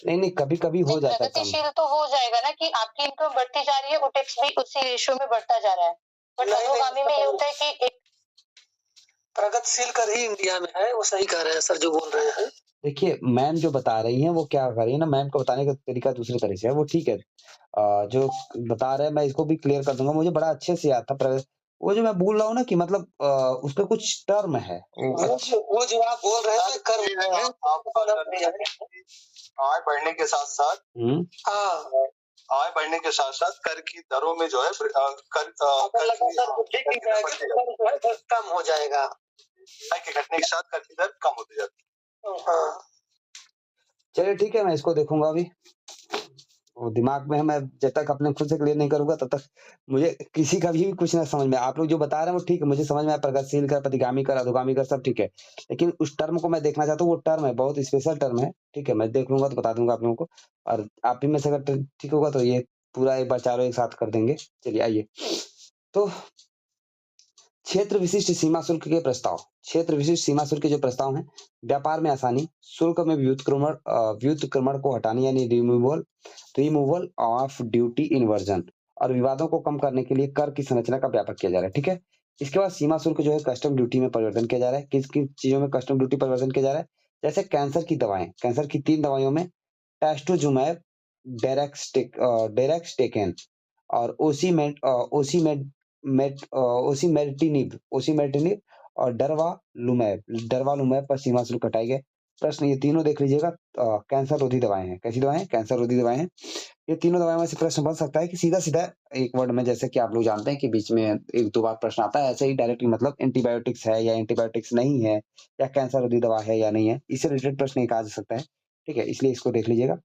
नहीं, कभी कभी हो जाता है। प्रगतिशील तो हो जाएगा ना कि आपकी इनकम बढ़ती जा रही है, वो टैक्स भी उसी रेशियो में बढ़ता जा रहा है। बट अधोगामी में ये होता है कि एक प्रगतिशील कर ही इंडिया में है, वो सही कह रहे हैं सर जो बोल रहे हैं। देखिए मैम जो बता रही हैं वो क्या कर रही है ना, मैम को बताने का तरीका दूसरे तरह से है, वो ठीक है। जो बता रहे हैं मैं इसको भी क्लियर कर दूंगा। मुझे बड़ा अच्छे से याद था वो जो मैं बोल रहा हूँ ना कि मतलब उसका कुछ टर्म है वो जो आप बोल रहे हैं कर आय बढ़ने के साथ साथ आय बढ़ने के साथ साथ कर की दरों में जो है कम हो जाएगा। आय के घटने के साथ कर की दर कम होती जाती है। चलिए ठीक है, मैं इसको देखूंगा अभी। वो दिमाग में है, मैं जब तक अपने खुद से क्लियर नहीं करूंगा तब तक मुझे किसी का भी कुछ ना समझ में। आप लोग जो बता रहे हैं वो ठीक है, मुझे समझ में आया, प्रगतिशील कर, प्रतिगामी कर, अधोगामी कर सब ठीक है, लेकिन उस टर्म को मैं देखना चाहता हूँ। वो टर्म है बहुत स्पेशल टर्म है, ठीक है, मैं देख लूंगा तो बता दूंगा आप लोगों को। और आप भी में से अगर ठीक होगा तो ये पूरा एक बार चारों एक साथ कर देंगे। चलिए आइए, तो क्षेत्र विशिष्ट सीमा शुल्क के प्रस्ताव। क्षेत्र विशिष्ट सीमा शुल्क के जो प्रस्ताव हैं, व्यापार में आसानी, शुल्क में व्युत्क्रमण को हटाने यानी रिमूवल ऑफ ड्यूटी इन्वर्जन, और विवादों को कम करने के लिए कर की संरचना का व्यापक किया जा रहा है। ठीक है, इसके बाद सीमा शुल्क जो है कस्टम ड्यूटी में परिवर्तन किया जा रहा है। किस किस चीजों में कस्टम ड्यूटी परिवर्तन किया जा रहा है? जैसे कैंसर की दवाएं, कैंसर की 3 दवाइयों में ट्रस्टोजुमैब, डेरेक्सटेकेन और ओसिमेटिनिब और डरवालुमैब पर सीमा शुल्क हटाए गए। प्रश्न ये तीनों देख लीजिएगा, कैंसर रोधी दवाएं हैं। कैसी दवाएं? कैंसर रोधी दवाएं हैं। ये तीनों दवाओं में से प्रश्न बन सकता है कि सीधा एक वर्ड में, जैसे कि आप लोग जानते हैं कि बीच में 1-2 बार प्रश्न आता है, ऐसे ही डायरेक्टली मतलब एंटीबायोटिक्स है या एंटीबायोटिक्स नहीं है, या कैंसर रोधी दवा है या नहीं है, इससे रिलेटेड प्रश्न एक आ सकता है। ठीक है, इसलिए इसको देख लीजिएगा।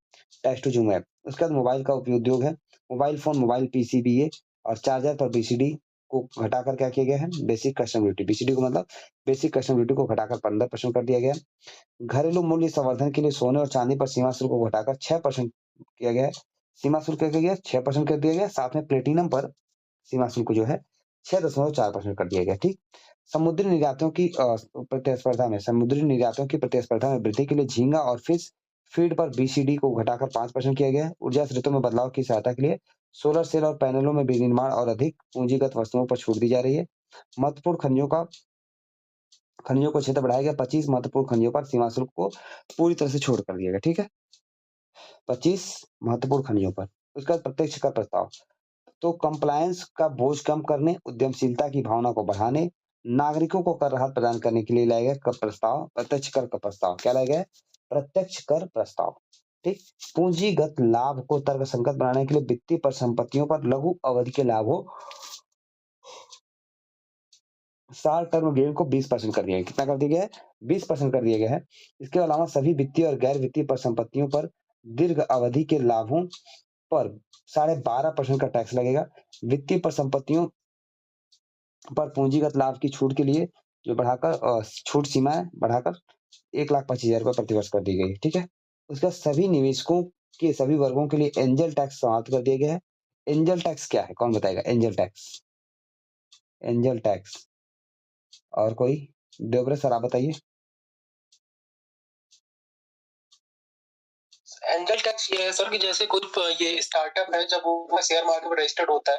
Text to Zoom app. उसके बाद मोबाइल का उद्योग है, मोबाइल फोन, मोबाइल पीसीबीए और चार्जर पर बीसीडी को घटाकर क्या किया गया है, बेसिक कस्टम ड्यूटी, बीसीडी को मतलब बेसिक कस्टम ड्यूटी को घटाकर 15% कर दिया गया है। घरेलू मूल्य संवर्धन के लिए सोने और चांदी पर सीमा शुल्क को घटाकर 6% किया गया है, सीमा शुल्क क्या किया गया, 6% कर दिया गया। साथ में प्लेटिनम पर सीमा शुल्क जो है 6.4% कर दिया गया। ठीक, समुद्री निर्यातों की प्रतिस्पर्धा में वृद्धि के लिए झींगा और फिश फीड पर बीसीडी को घटाकर 5% किया गया है। ऊर्जा स्रोतों में बदलाव की सहायता के लिए सोलर सेल और पैनलों में विनिर्माण और अधिक पूंजीगत वस्तुओं पर छूट दी जा रही है। महत्वपूर्ण खनिजों को क्षेत्र बढ़ाया गया, 25 महत्वपूर्ण खनिजों पर सीमा शुल्क को पूरी तरह से छोड़ कर दिया गया। ठीक है, 25 महत्वपूर्ण खनिजों पर। उसके बाद प्रत्यक्ष कर प्रस्ताव, तो कंप्लायंस का बोझ कम करने, उद्यमशीलता की भावना को बढ़ाने, नागरिकों को कर राहत प्रदान करने के लिए लाया गया कर प्रस्ताव, प्रत्यक्ष कर का प्रस्ताव। क्या लाया गया, प्रत्यक्ष कर प्रस्ताव। ठीक, पूंजीगत लाभ को तर्कसंगत बनाने के लिए वित्तीय परिसंपत्तियों पर लघु अवधि के लाभों शॉर्ट टर्म गेन को 20% कर दिया गया। कितना कर दिया गया है, 20% कर दिया गया है। इसके अलावा सभी वित्तीय और गैर वित्तीय परिसंपत्तियों पर दीर्घ अवधि के लाभों पर 12.5% का टैक्स लगेगा। वित्तीय परिसंपत्तियों पर पूंजीगत लाभ की छूट के लिए जो बढ़ाकर छूट सीमाएं बढ़ाकर 1,25,000 रुपये प्रतिवर्ष कर दी गई। ठीक है, उसका सभी निवेशकों के सभी वर्गों के लिए एंजल टैक्स समाप्त कर दिया गया है। एंजल टैक्स क्या है, कौन बताएगा, एंजल टैक्स, एंजल टैक्स और कोई, देवव्रत सर आप बताइए। एंजल टैक्स ये है सर कि जैसे कोई ये स्टार्टअप है, जब वो शेयर मार्केट में रजिस्टर्ड होता है,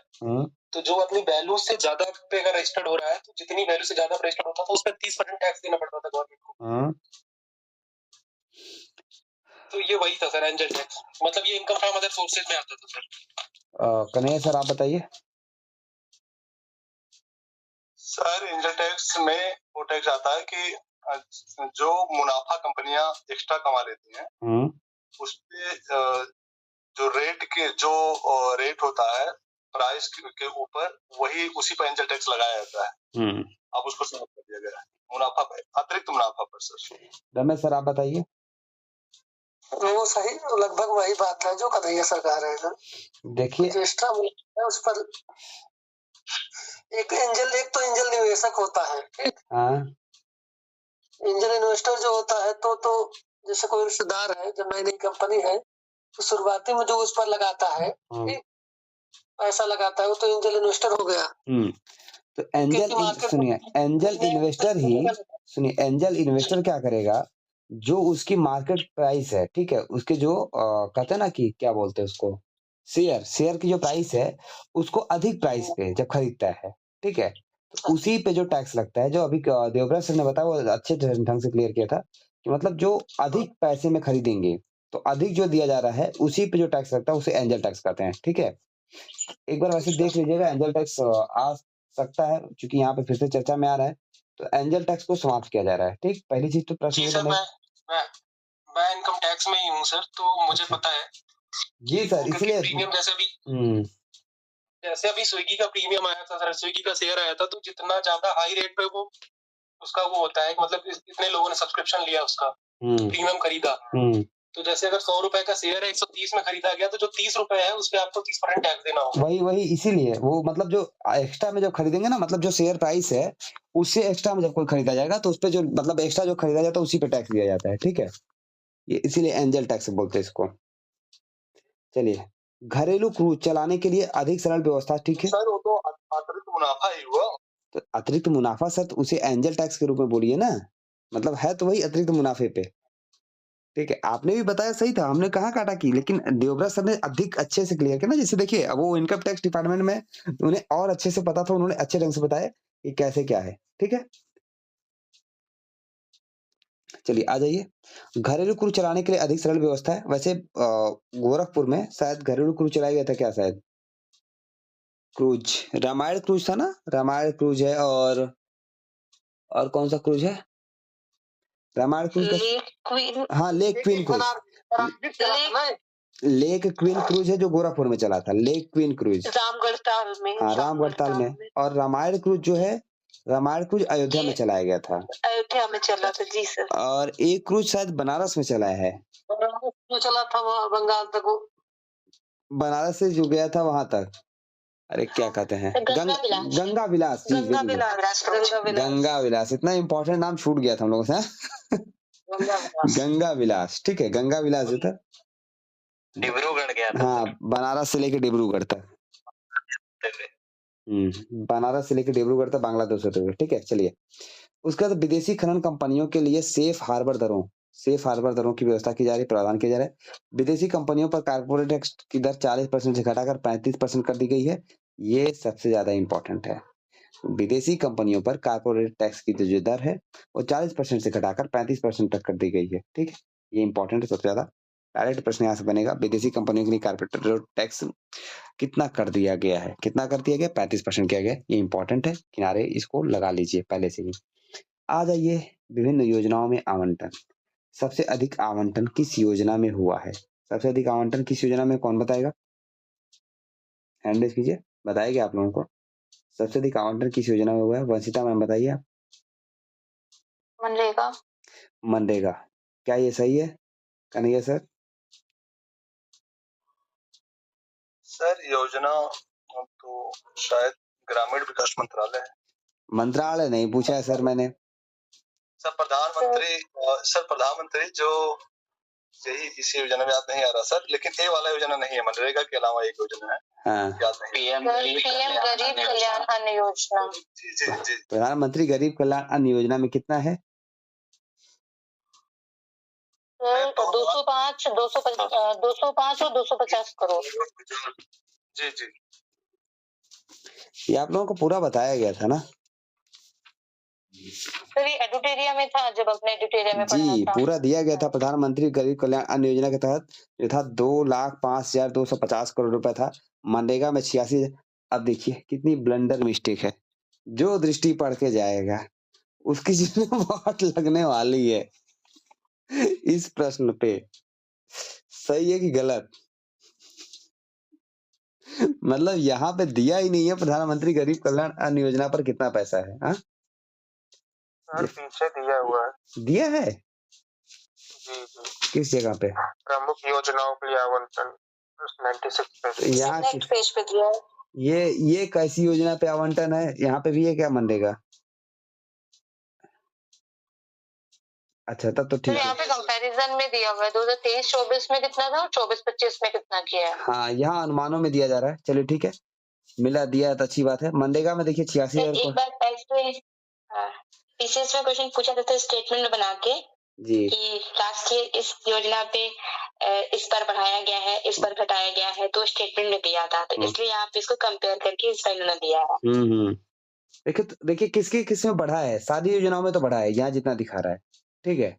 तो जो अपनी वैल्यू से ज्यादा पे अगर रजिस्टर्ड हो रहा है, तो जितनी वैल्यू से ज्यादा रजिस्टर्ड होता था उस पर 30% टैक्स देना पड़ता था गवर्नमेंट को। तो ये वही था सर एंजल टैक्स, मतलब ये इनकम फ्रॉम अदर सोर्सेज में आता था सर। कन्हैया सर आप बताइए। सर एंजल टैक्स में वो टैक्स आता है कि जो मुनाफा कंपनियां एक्स्ट्रा कमा लेती हैं, उसपे जो रेट होता है प्राइस के ऊपर, वही उसी पर एंजल टैक्स लगाया जाता है। अब उसको समाप्त कर दिया गया है, मुनाफा पर, अतिरिक्त मुनाफा पर। सर रमेश सर आप बताइए। वो सही, लगभग वही बात है जो कन्हैया सर कह रहे हैं। देखिए एक्स्ट्रा है उस पर एक तो एंजल निवेशक होता है। ठीक, एंजल इन्वेस्टर जो होता है तो जैसे कोई रिश्तेदार है, जब नई नई कंपनी है तो शुरुआती में जो उस पर लगाता है, पैसा लगाता है, वो तो एंजल इन्वेस्टर हो गया। तो एंजल इन्वेस्टर क्या करेगा, जो उसकी मार्केट प्राइस है, ठीक है, उसके जो कहते हैं ना कि क्या बोलते हैं उसको, शेयर की जो प्राइस है उसको अधिक प्राइस पे जब खरीदता है, ठीक है, तो उसी पे जो टैक्स लगता है, जो अभी देवव्रत सर ने बताया वो अच्छे ढंग से क्लियर किया था कि मतलब जो अधिक पैसे में खरीदेंगे तो अधिक जो दिया जा रहा है उसी पे जो टैक्स लगता है उसे एंजल टैक्स कहते हैं। ठीक है, एक बार वैसे देख लीजिएगा, एंजल टैक्स आ सकता है, क्योंकि यहाँ पे फिर से चर्चा में आ रहा है, तो एंजल टैक्स को समाप्त किया जा रहा है। ठीक, पहली चीज तो प्रश्न मैं इनकम टैक्स में ही हूँ सर, तो मुझे पता है जी सर, इसलिए प्रीमियम जैसे अभी स्विगी का प्रीमियम आया था सर, स्विगी का शेयर आया था, तो जितना ज्यादा हाई रेट पे वो उसका वो होता है, मतलब इतने लोगों ने सब्सक्रिप्शन लिया उसका, प्रीमियम खरीदा, तो जैसे अगर 100 रुपए का शेयर है 130 में खरीदा गया, तो जो 30 रुपए है उस पे आपको 30% टैक्स देना होगा। वही इसीलिए वो मतलब जो एक्स्ट्रा में जब खरीदेंगे ना, मतलब जो शेयर प्राइस है उससे एक्स्ट्रा में जब कोई खरीदा जाएगा तो उस पे जो मतलब एक्स्ट्रा जो खरीदा जाता है उसी पे टैक्स दिया जाता है। ठीक है, ये इसीलिए एंजल टैक्स बोलते हैं इसको। चलिए, घरेलू क्रूज चलाने के लिए अधिक सरल व्यवस्था। ठीक है सर, वो तो अतिरिक्त मुनाफा ही हुआ। तो अतिरिक्त मुनाफा सर, तो उसे एंजल टैक्स के रूप में बोलिए ना, मतलब है तो वही अतिरिक्त मुनाफे पे। ठीक है, आपने भी बताया सही था, हमने कहाँ काटा की, लेकिन देवव्रत सर ने अधिक अच्छे से क्लियर किया ना। जैसे देखिए, अब वो इनकम टैक्स डिपार्टमेंट में उन्हें और अच्छे से पता था, उन्होंने अच्छे ढंग से बताया कि कैसे क्या है। ठीक है, चलिए आ जाइए। घरेलू क्रूज चलाने के लिए अधिक सरल व्यवस्था है। वैसे गोरखपुर में शायद घरेलू क्रूज चलाया गया था क्या, शायद क्रूज रामायण क्रूज था ना, रामायण क्रूज है, और कौन सा क्रूज है, रामायण क्रूज का, हाँ lake queen cruise, lake queen cruise है जो गोरखपुर में चला था, lake queen cruise, Ramgarh Tal में, हाँ रामगढ़ ताल में। और रामायण क्रूज जो है रामायण क्रूज अयोध्या में चलाया गया था। अयोध्या में चला था जी सर। और एक क्रूज शायद बनारस में चला है। बनारस में चला था, वहाँ बंगाल तक। बनारस से जो गया था वहां तक, अरे क्या कहते हैं, गंगा विलास जी, गंगा विलास। इतना इंपॉर्टेंट नाम छूट गया था हम लोगों से। गंगा विलास, ठीक है, गंगा विलास जो था डिब्रूगढ़ गया था। हाँ, बनारस से लेके डिब्रूगढ़ तक। बनारस से लेके डिब्रूगढ़ तक बांग्लादेश होते हुए, ठीक है। चलिए, उसके बाद विदेशी खनन कंपनियों के लिए सेफ हार्बर दरों की व्यवस्था की जा रही, प्रावधान किया जा रहा है। विदेशी कंपनियों पर कारपोरेट टैक्स की दर 40% से घटाकर 35% कर दी गई है। ये सबसे ज्यादा इंपॉर्टेंट है। विदेशी कंपनियों पर कारपोरेट टैक्स की जो दर है वो 40% से घटाकर 35% तक कर दी गई है, ठीक है। ये इंपॉर्टेंट है सबसे ज्यादा। डायरेक्ट प्रश्न यहाँ से बनेगा, विदेशी कंपनियों के लिए कारपोरेट टैक्स कितना कर दिया गया है, 35% किया गया। ये इंपॉर्टेंट है, किनारे इसको लगा लीजिए पहले से ही। आ जाइए, विभिन्न योजनाओं में आवंटन। सबसे अधिक आवंटन किस योजना में हुआ है? सबसे अधिक आवंटन किस योजना में, कौन बताएगा? हैंड रेज कीजिए, बताएगा आप लोगों को। सबसे अधिक आवंटन किस योजना में हुआ है? वंशिता मैम बताइए आप। मनरेगा। क्या ये सही है कन्हैया सर? सर योजना तो शायद ग्रामीण विकास मंत्रालय है। मंत्रालय नहीं पूछा है सर मैंने। सर प्रधानमंत्री जो यही इसी योजना में याद नहीं आ रहा सर, लेकिन ये वाला योजना नहीं है, मनरेगा के अलावा एक योजना है। हाँ, याद नहीं। पीएम गरीब कल्याण अन्न योजना। जी। प्रधानमंत्री गरीब कल्याण अन्न योजना में कितना है? 205 और 250 करोड़। जी। ये आप लोगों को पूरा बताया गया था ना सर? ये एडुटेरिया में था, जब अपने एडुटेरिया में जी, पूरा दिया गया था। प्रधानमंत्री गरीब कल्याण अन्न योजना के तहत जो था 2,05,250 करोड़ रुपए था। मनरेगा में 86। अब देखिए कितनी ब्लंडर मिस्टेक है। जो दृष्टि पढ़ के जाएगा उसकी जिसमें वाट लगने वाली है इस प्रश्न पे। सही है कि गलत? मतलब यहाँ पे दिया ही नहीं है प्रधानमंत्री गरीब कल्याण अन्न योजना पर कितना पैसा है। हाँ सर पीछे दिया हुआ है। दिया है जी। किस जगह पे? प्रमुख योजनाओं के लिए आवंटन 96 यहाँ पेज पे दिया है। ये कैसी योजना पे आवंटन है? यहाँ पे भी है क्या मनरेगा? अच्छा, तब तो ठीक है। यहाँ पे कंपैरिजन में दिया हुआ है 2023-24 में कितना था और 24-25 में कितना किया है। हाँ, यहाँ अनुमानों में दिया जा रहा है। चलिए ठीक है, मिला दिया तो अच्छी बात है। मनरेगा में देखिए 86,000। एक बार पीसीएस में क्वेश्चन पूछा था स्टेटमेंट में बना के जी कि लास्ट ईयर इस योजना पे इस पर बढ़ाया गया है, इस पर घटाया गया है, तो स्टेटमेंट में दिया था, तो इसलिए आप इसको कंपेयर करके इस पर इन्होंने दिया है। देखिए किस में बढ़ा है? सारी योजनाओं में तो बढ़ा है, यहाँ जितना दिखा रहा है, ठीक है।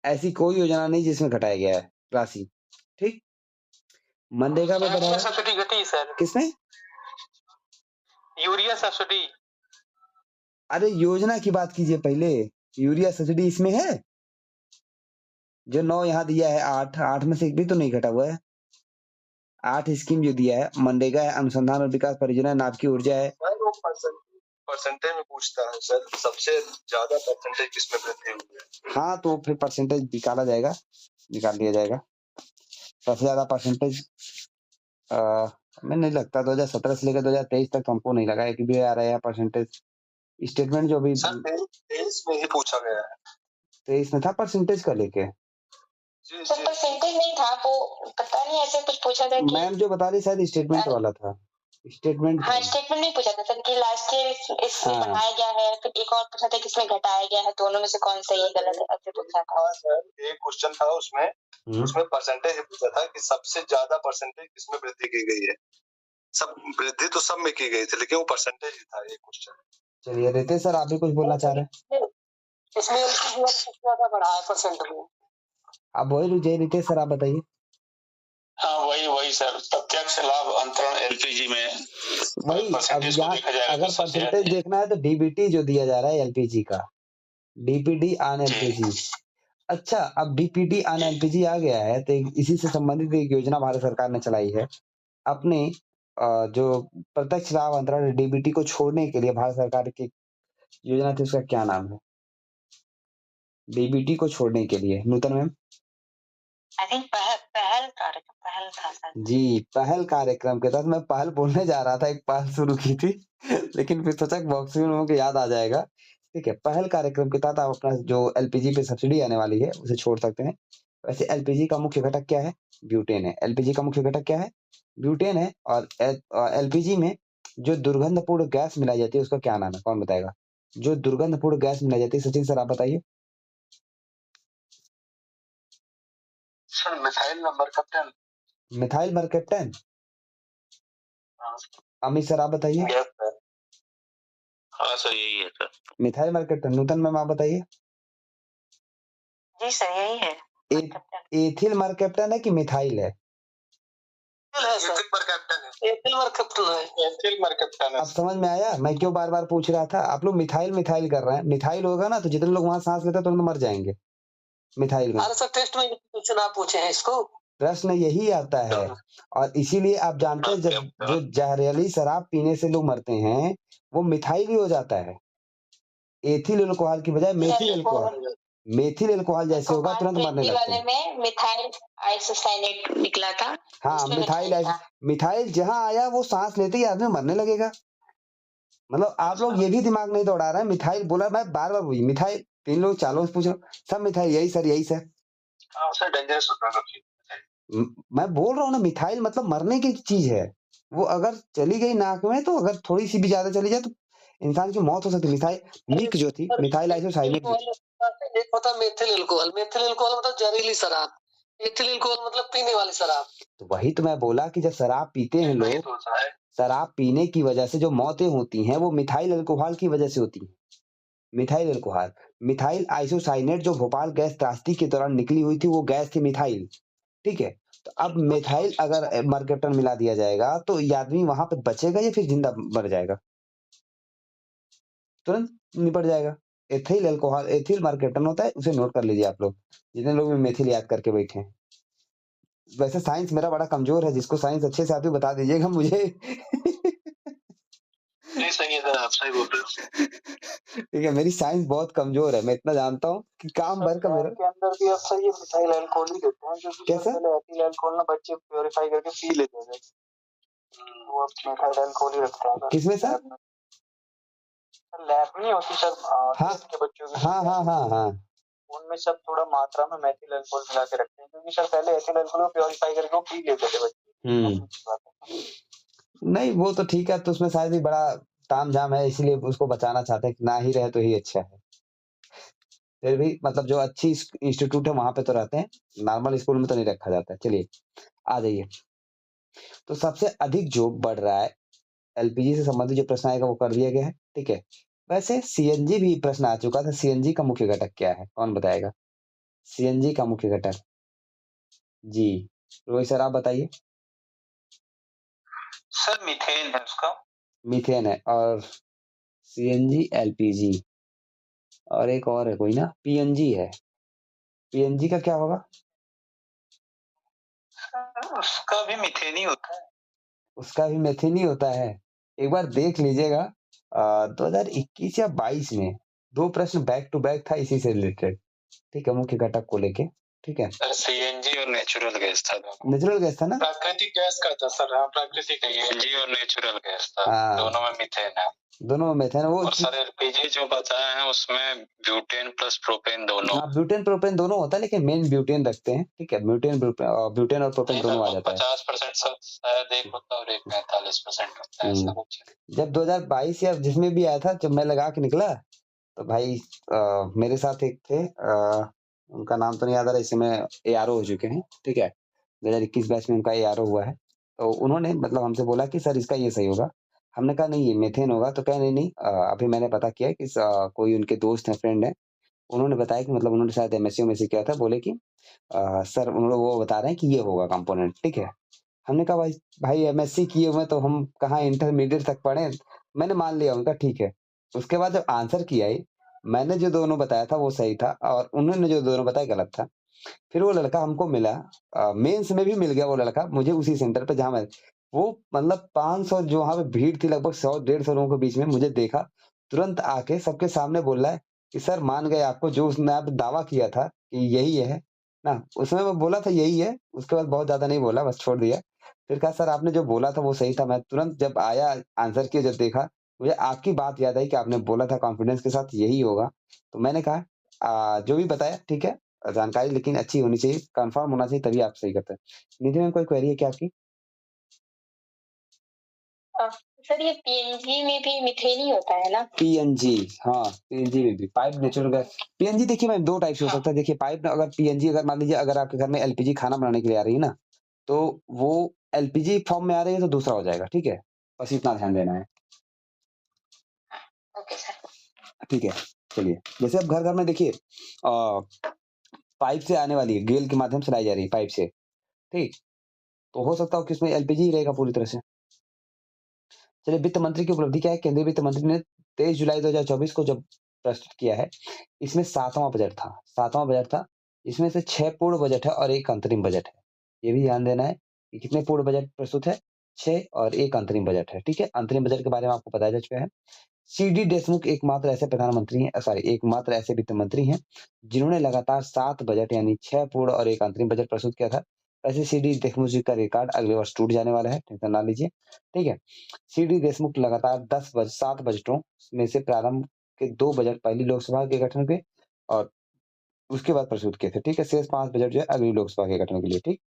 ऐसी कोई योजना नहीं जिसमें घटाया गया है राशि, ठीक। मनरेगा में बढ़ा है। सब्सिडी घटी सर। किसमें? Urea subsidy. अरे योजना की बात कीजिए पहले। यूरिया सब्सिडी इसमें है जो 9 यहाँ दिया है, 8 में से एक भी तो नहीं घटा हुआ है। 8 स्कीम जो दिया है, मनरेगा है, अनुसंधान और विकास परियोजना, नाभिकीय ऊर्जा है। परसेंटेज में पूछता है सर, सबसे ज्यादा परसेंटेज किसमें वृद्धि हुई है? हाँ, तो फिर परसेंटेज निकाल दिया जाएगा। सबसे ज्यादा परसेंटेज मैं नहीं लगता 2017 से लेकर 2023 तक हमको नहीं लगा कि भी आ रहा है परसेंटेज। स्टेटमेंट जो भी 23 में ही पूछा गया है। 23 में था परसेंटेज का लेके। परसेंटेज नहीं था, वो पता नहीं ऐसे कुछ पूछा था कि मैम जो बता रही शायद स्टेटमेंट वाला था। स्टेटमेंट नहीं पूछा था सर कि लास्ट ईयर इसमें बढ़ाया गया है, फिर एक और पूछा था किसमें घटाया गया है, दोनों में से कौन सही है गलत है, ऐसे पूछा था। सर एक क्वेश्चन था उसमें परसेंटेज पूछा था कि सबसे ज्यादा परसेंटेज किसमें वृद्धि की गई है। सब वृद्धि तो सब में की गई थी, लेकिन वो परसेंटेज ही था ये क्वेश्चन। चलिए रितेश सर, आप भी कुछ बोलना चाह रहे हैं? इसमें सबसे ज्यादा बढ़ा है परसेंट में। आप वही रितेश सर, आप बताइए। हाँ वही सर, प्रत्यक्ष लाभ अंतरण एलपीजी में वही। अब यहाँ अगर परसेंटेज देखना है तो डीबीटी जो दिया जा रहा है एलपीजी का, डीपीटी ऑन एलपीजी। अच्छा, अब डीपीटी ऑन एलपीजी आ गया है तो इसी से संबंधित एक योजना भारत सरकार ने चलाई है। अपने जो प्रत्यक्ष लाभ अंतरण डीबीटी को छोड़ने के लिए भारत सरकार के योजना थी उसका क्या नाम है? डीबीटी को छोड़ने के लिए। नूतन मैम? आई थिंक पहल था सर। जी, पहल कार्यक्रम के तहत मैं पहल बोलने जा रहा था, एक पहल शुरू की थी लेकिन फिर सोचा कि बॉक्सिंग में लोगों को याद आ जाएगा। ठीक है, पहल कार्यक्रम के तहत आप अपना जो एलपीजी पे सब्सिडी आने वाली है उसे छोड़ सकते हैं। वैसे एलपीजी का मुख्य घटक क्या है? ब्यूटेन है। एलपीजी का मुख्य घटक क्या है? ब्यूटेन है। और एलपीजी में जो दुर्गंधपूर्ण गैस मिलाई जाती है उसका क्या नाम है? कौन बताएगा? जो दुर्गंधपूर्ण गैस मिलाई जाती है, सचिन सर आप बताइए। Sir methyl mercaptan. Methyl mercaptan. Amit sir आप बताइए। Yes sir. हाँ सर यही है sir. Methyl mercaptan. Nutan ma'am आप बताइए। जी सर यही है। एथिल मरकप्टन है कि मिथाइल है? अब समझ में आया मैं क्यों बार बार पूछ रहा था? आप लोग मिथाइल मिथाइल कर रहे हैं। मिथाइल होगा ना तो जितने लोग वहां सांस लेते हैं तुरंत मर जाएंगे मिथाइल में। अरे सर टेस्ट में क्वेश्चन आप पूछे हैं इसको। प्रश्न यही आता है और इसीलिए आप जानते हैं जब जो जहरीली शराब पीने से लोग मरते हैं वो मिथाइल ही हो जाता है। एथिल अल्कोहल की बजाय मेथिल अल्कोहल। मेथिल अल्कोहल जैसे होगा तुरंत मरने लगते हैं। में मिथाइल आइसोसाइनेट निकला था। हाँ मिथाइल जहां आया वो सांस लेते ही आदमी मरने लगेगा। मतलब आप लोग ये भी दिमाग नहीं दौड़ा रहे हैं। मिथाइल बोला मैं बार बार वही मिथाइल 3 लोग 4 लोग पूछ रहा हूँ सब मिथाइल यही सर यही सर। सर डेंजरस होता है। मैं बोल रहा हूँ ना मिथाइल मतलब मरने की चीज है। वो अगर चली गई नाक में तो अगर थोड़ी सी भी ज्यादा चली जाए तो इंसान की मौत हो सकती है। मिथाइल मिक जो थी मिथाइल आइसोसाइनेट। एक होता मेथिल अल्कोहल। मेथिल अल्कोहल मतलब जहरीली शराब। एथिल अल्कोहल मतलब पीने वाली शराब। तो वही तो मैं बोला कि जब शराब पीते हैं लोग, शराब पीने की वजह से जो मौतें होती हैं वो मिथाइल अल्कोहल की वजह से होती हैं। Methyl alcohol. मिथाइल आइसोसाइनेट जो भोपाल गैस त्रासदी के दौरान निकली हुई थी वो गैस थी मिथाइल। ठीक है, तो अब मिथाइल अगर मरकप्टन मिला दिया जाएगा तो ये आदमी वहां पे बचेगा या फिर जिंदा मर जाएगा? तुरंत निपट जाएगा। एथिल अल्कोहल एथिल मरकप्टन होता है, उसे नोट कर लीजिए आप लोग जितने लोग भी मेथिल याद करके बैठे हैं। वैसे साइंस मेरा बड़ा कमजोर है, जिसको साइंस अच्छे से आप ही बता दीजिएगा मुझे। नहीं सही है सर, आप सही बोल रहे हो। ठीक है, मेरी साइंस बहुत कमजोर है, मैं इतना जानता हूँ कि काम भर का मेरा। के अंदर भी अक्सर ये मिथाइल अल्कोहल ही देते हैं क्योंकि कैसा? पहले एथिल अल्कोहल ना बच्चे प्योरीफाई करके पी लेते थे। वो अब मिथाइल अल्कोहल ही रखते हैं। किसमें सर? लैब नहीं होती सर हाँ के बच्चों की। हाँ हाँ हाँ हाँ उनमें सब थोड़ा मात्रा में मेथिल अल्कोहल मिला के रखते हैं क्योंकि सर पहले एथिल अल्कोहल प्योरीफाई करके वो पी लेते थे बच्चे। नहीं वो तो ठीक है, तो उसमें शायद ही बड़ा तामझाम है इसलिए उसको बचाना चाहते हैं कि ना ही रहे तो ही अच्छा है। फिर भी मतलब जो अच्छी इंस्टीट्यूट है वहां पे तो रहते हैं, नॉर्मल स्कूल में तो नहीं रखा जाता है। चलिए आ जाइए। तो सबसे अधिक जो बढ़ रहा है एलपीजी से संबंधित जो प्रश्न आएगा वो कर दिया गया है। ठीक है, वैसे सीएनजी भी प्रश्न आ चुका था। सीएनजी का मुख्य घटक क्या है? कौन बताएगा? सीएनजी का मुख्य घटक। जी रोहित सर आप बताइए। सर मीथेन है उसका। मीथेन है। और सीएनजी एलपीजी और एक और है कोई ना, पीएनजी है। पीएनजी का क्या होगा? उसका भी मीथेन ही होता है। उसका भी मेथेन ही होता है। एक बार देख लीजिएगा 2021 या 22 में 2 प्रश्न बैक टू बैक था इसी से रिलेटेड। ठीक है, मुख्य घटक को लेके। ठीक है सर सीएनजी और नेचुरल गैस था। नेचुरल गैस था ना? प्राकृतिक गैस का था सर। हाँ प्राकृतिक सीएनजी और नेचुरल गैस था। हाँ। दोनों में मीथेन है। दोनों में मेथेन वो। और सर एलपीजी जो बताया है उसमें ब्यूटेन प्लस प्रोपेन दोनों। हाँ ब्यूटेन प्रोपेन दोनों होता है लेकिन मेन ब्यूटेन रखते हैं। ठीक है, ब्यूटेन ब्यूटेन और प्रोपेन दोनों आ जाता है। 50% शायद एक होता है और एक 45% होता है ऐसा कुछ। जब 2022 या जिसमें भी आया था, जब मैं लगा के निकला तो भाई मेरे साथ एक थे उनका नाम तो नहीं याद आ रहा, इस समय एआरओ हो चुके हैं। ठीक है, 2021 बैच में उनका एआरओ हुआ है। तो उन्होंने मतलब हमसे बोला कि सर इसका ये सही होगा। हमने कहा नहीं ये मेथेन होगा। तो कहा नहीं नहीं अभी मैंने पता किया कि कोई उनके दोस्त हैं, फ्रेंड हैं, उन्होंने बताया कि मतलब उन्होंने शायद एमएससी में किया था। बोले कि सर उन्होंने वो बता रहे हैं कि ये होगा कंपोनेंट। ठीक है, हमने कहा भाई एमएससी किए हुए तो हम कहाँ इंटरमीडिएट तक पढ़े। मैंने मान लिया उनका। ठीक है, उसके बाद जब आंसर किया मैंने जो दोनों बताया था वो सही था और उन्होंने जो दोनों बताया गलत था। फिर वो लड़का हमको मिला, मेंस में भी मिल गया वो लड़का मुझे उसी सेंटर पे जहाँ मैं वो मतलब 500 जो वहाँ पे भीड़ थी लगभग 100-150 लोगों के बीच में मुझे देखा तुरंत आके सबके सामने बोल रहा है कि सर मान गए आपको, जो उसने आप दावा किया था कि यही है ना, उसमें मैं बोला था यही है, उसके बाद बहुत ज्यादा नहीं बोला, बस छोड़ दिया। फिर कहा सर आपने जो बोला था वो सही था। मैं तुरंत जब आया आंसर किया, जब देखा, मुझे आपकी बात याद आई कि आपने बोला था कॉन्फिडेंस के साथ यही होगा। तो मैंने कहा जो भी बताया ठीक है, जानकारी लेकिन अच्छी होनी चाहिए, कंफर्म होना चाहिए, तभी आप सही करते हैं। निधि मैम कोई क्वेरी है क्या आपकी? सर ये पीएनजी में भी मीथेन ही होता है ना? पीएनजी, हाँ पीएनजी में भी पाइप नेचुरल गैस। पीएनजी देखिए मैम दो टाइप से हो सकता है। देखिए पाइप अगर पीएनजी, अगर मान लीजिए अगर आपके घर में एलपीजी खाना बनाने के लिए आ रही है ना, तो वो एलपीजी फॉर्म में आ रही है तो दूसरा हो जाएगा, ठीक है, बस इतना ध्यान देना है। Okay sir. ठीक है, चलिए जैसे अब घर घर में देखिए पाइप से आने वाली है, गेल के माध्यम से लाई जा रही है पाइप से, ठीक, तो हो सकता हो कि उसमें एलपीजी ही रहेगा पूरी तरह से। चलिए वित्त मंत्री की उपलब्धि क्या है? केंद्रीय वित्त मंत्री ने 23 जुलाई 2024 को जब प्रस्तुत किया है, इसमें 7वां बजट था, 7वां बजट था। इसमें से 6 पूर्ण बजट है और 1 अंतरिम बजट है। ये भी ध्यान देना है कि कितने पूर्ण बजट प्रस्तुत है, 6 और 1 अंतरिम बजट है, ठीक है। अंतरिम बजट के बारे में आपको बताया जा चुका है। सीडी देशमुख एकमात्र ऐसे प्रधानमंत्री हैं, एकमात्र ऐसे वित्त मंत्री हैं जिन्होंने लगातार 7 बजट यानी 6 पूर्ण और 1 अंतरिम बजट प्रस्तुत किया था। वैसे सीडी देशमुख जी का रिकॉर्ड अगले वर्ष टूट जाने वाला है, टेंशन ना लीजिए, ठीक है। सीडी देशमुख लगातार 7 बजटों में से प्रारंभ के 2 बजट पहली लोकसभा के गठन के और उसके बाद प्रस्तुत किए थे, ठीक है। शेष 5 बजट जो है अगली लोकसभा के गठन के लिए, ठीक।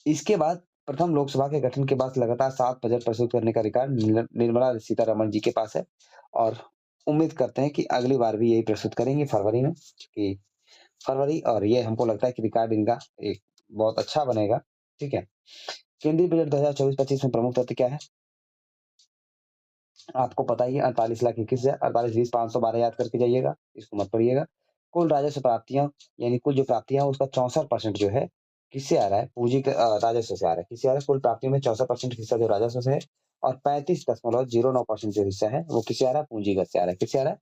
इसके बाद प्रथम लोकसभा के गठन के बाद लगातार 7 बजट प्रस्तुत करने का रिकॉर्ड निर्मला सीतारमण जी के पास है और उम्मीद करते हैं कि अगली बार भी यही प्रस्तुत करेंगे फरवरी में, कि फरवरी, और ये हमको लगता है कि रिकॉर्ड इनका एक बहुत अच्छा बनेगा, ठीक है। केंद्रीय बजट 2024-25 में प्रमुख तथ्य क्या है? आपको पता ही है, 48,21,000, 48,20,512 याद करके जाइएगा, इसको मत पढ़िएगा। कुल राजस्व प्राप्तियां यानी कुल जो प्राप्तियां उसका 64% जो है किससे आ रहा है? पूंजी के राजस्व से आ रहा है। किससे आ रहा है? कुल प्राप्तियों में 64% हिस्सा जो राजस्व से है और 35.09% जो हिस्सा है वो किससे आ रहा है? पूंजीगत से आ रहा है। किससे आ रहा है?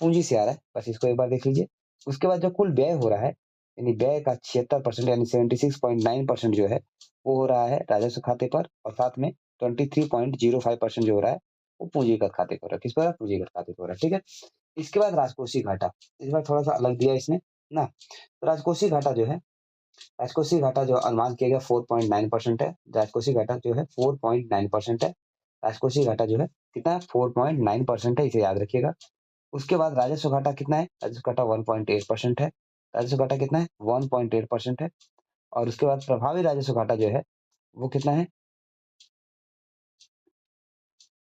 पूंजी से आ रहा है। बस इसको एक बार देख लीजिए। उसके बाद जो कुल व्यय हो रहा है यानी व्यय का 76% यानी 76.9% जो है वो हो रहा है राजस्व खाते पर, और साथ में 23.05% जो हो रहा है वो पूंजीगत खाते पर, किस पर? पूंजीगत खाते पर, ठीक है। इसके बाद राजकोषीय घाटा, इस बार थोड़ा सा अलग दिया इसने ना। तो राजकोषीय घाटा जो है, राजकोषीय घाटा जो अनुमान किया गया 4.9% है। राजकोषीय घाटा जो है 4.9% है। राजकोषीय घाटा जो है कितना है? 4.9% है, इसे याद रखिएगा। उसके बाद राजस्व घाटा कितना है? राजस्व घाटा 1.8% है। राजस्व घाटा कितना है? 1.8% है। और उसके बाद प्रभावी राजस्व घाटा जो है वो कितना है?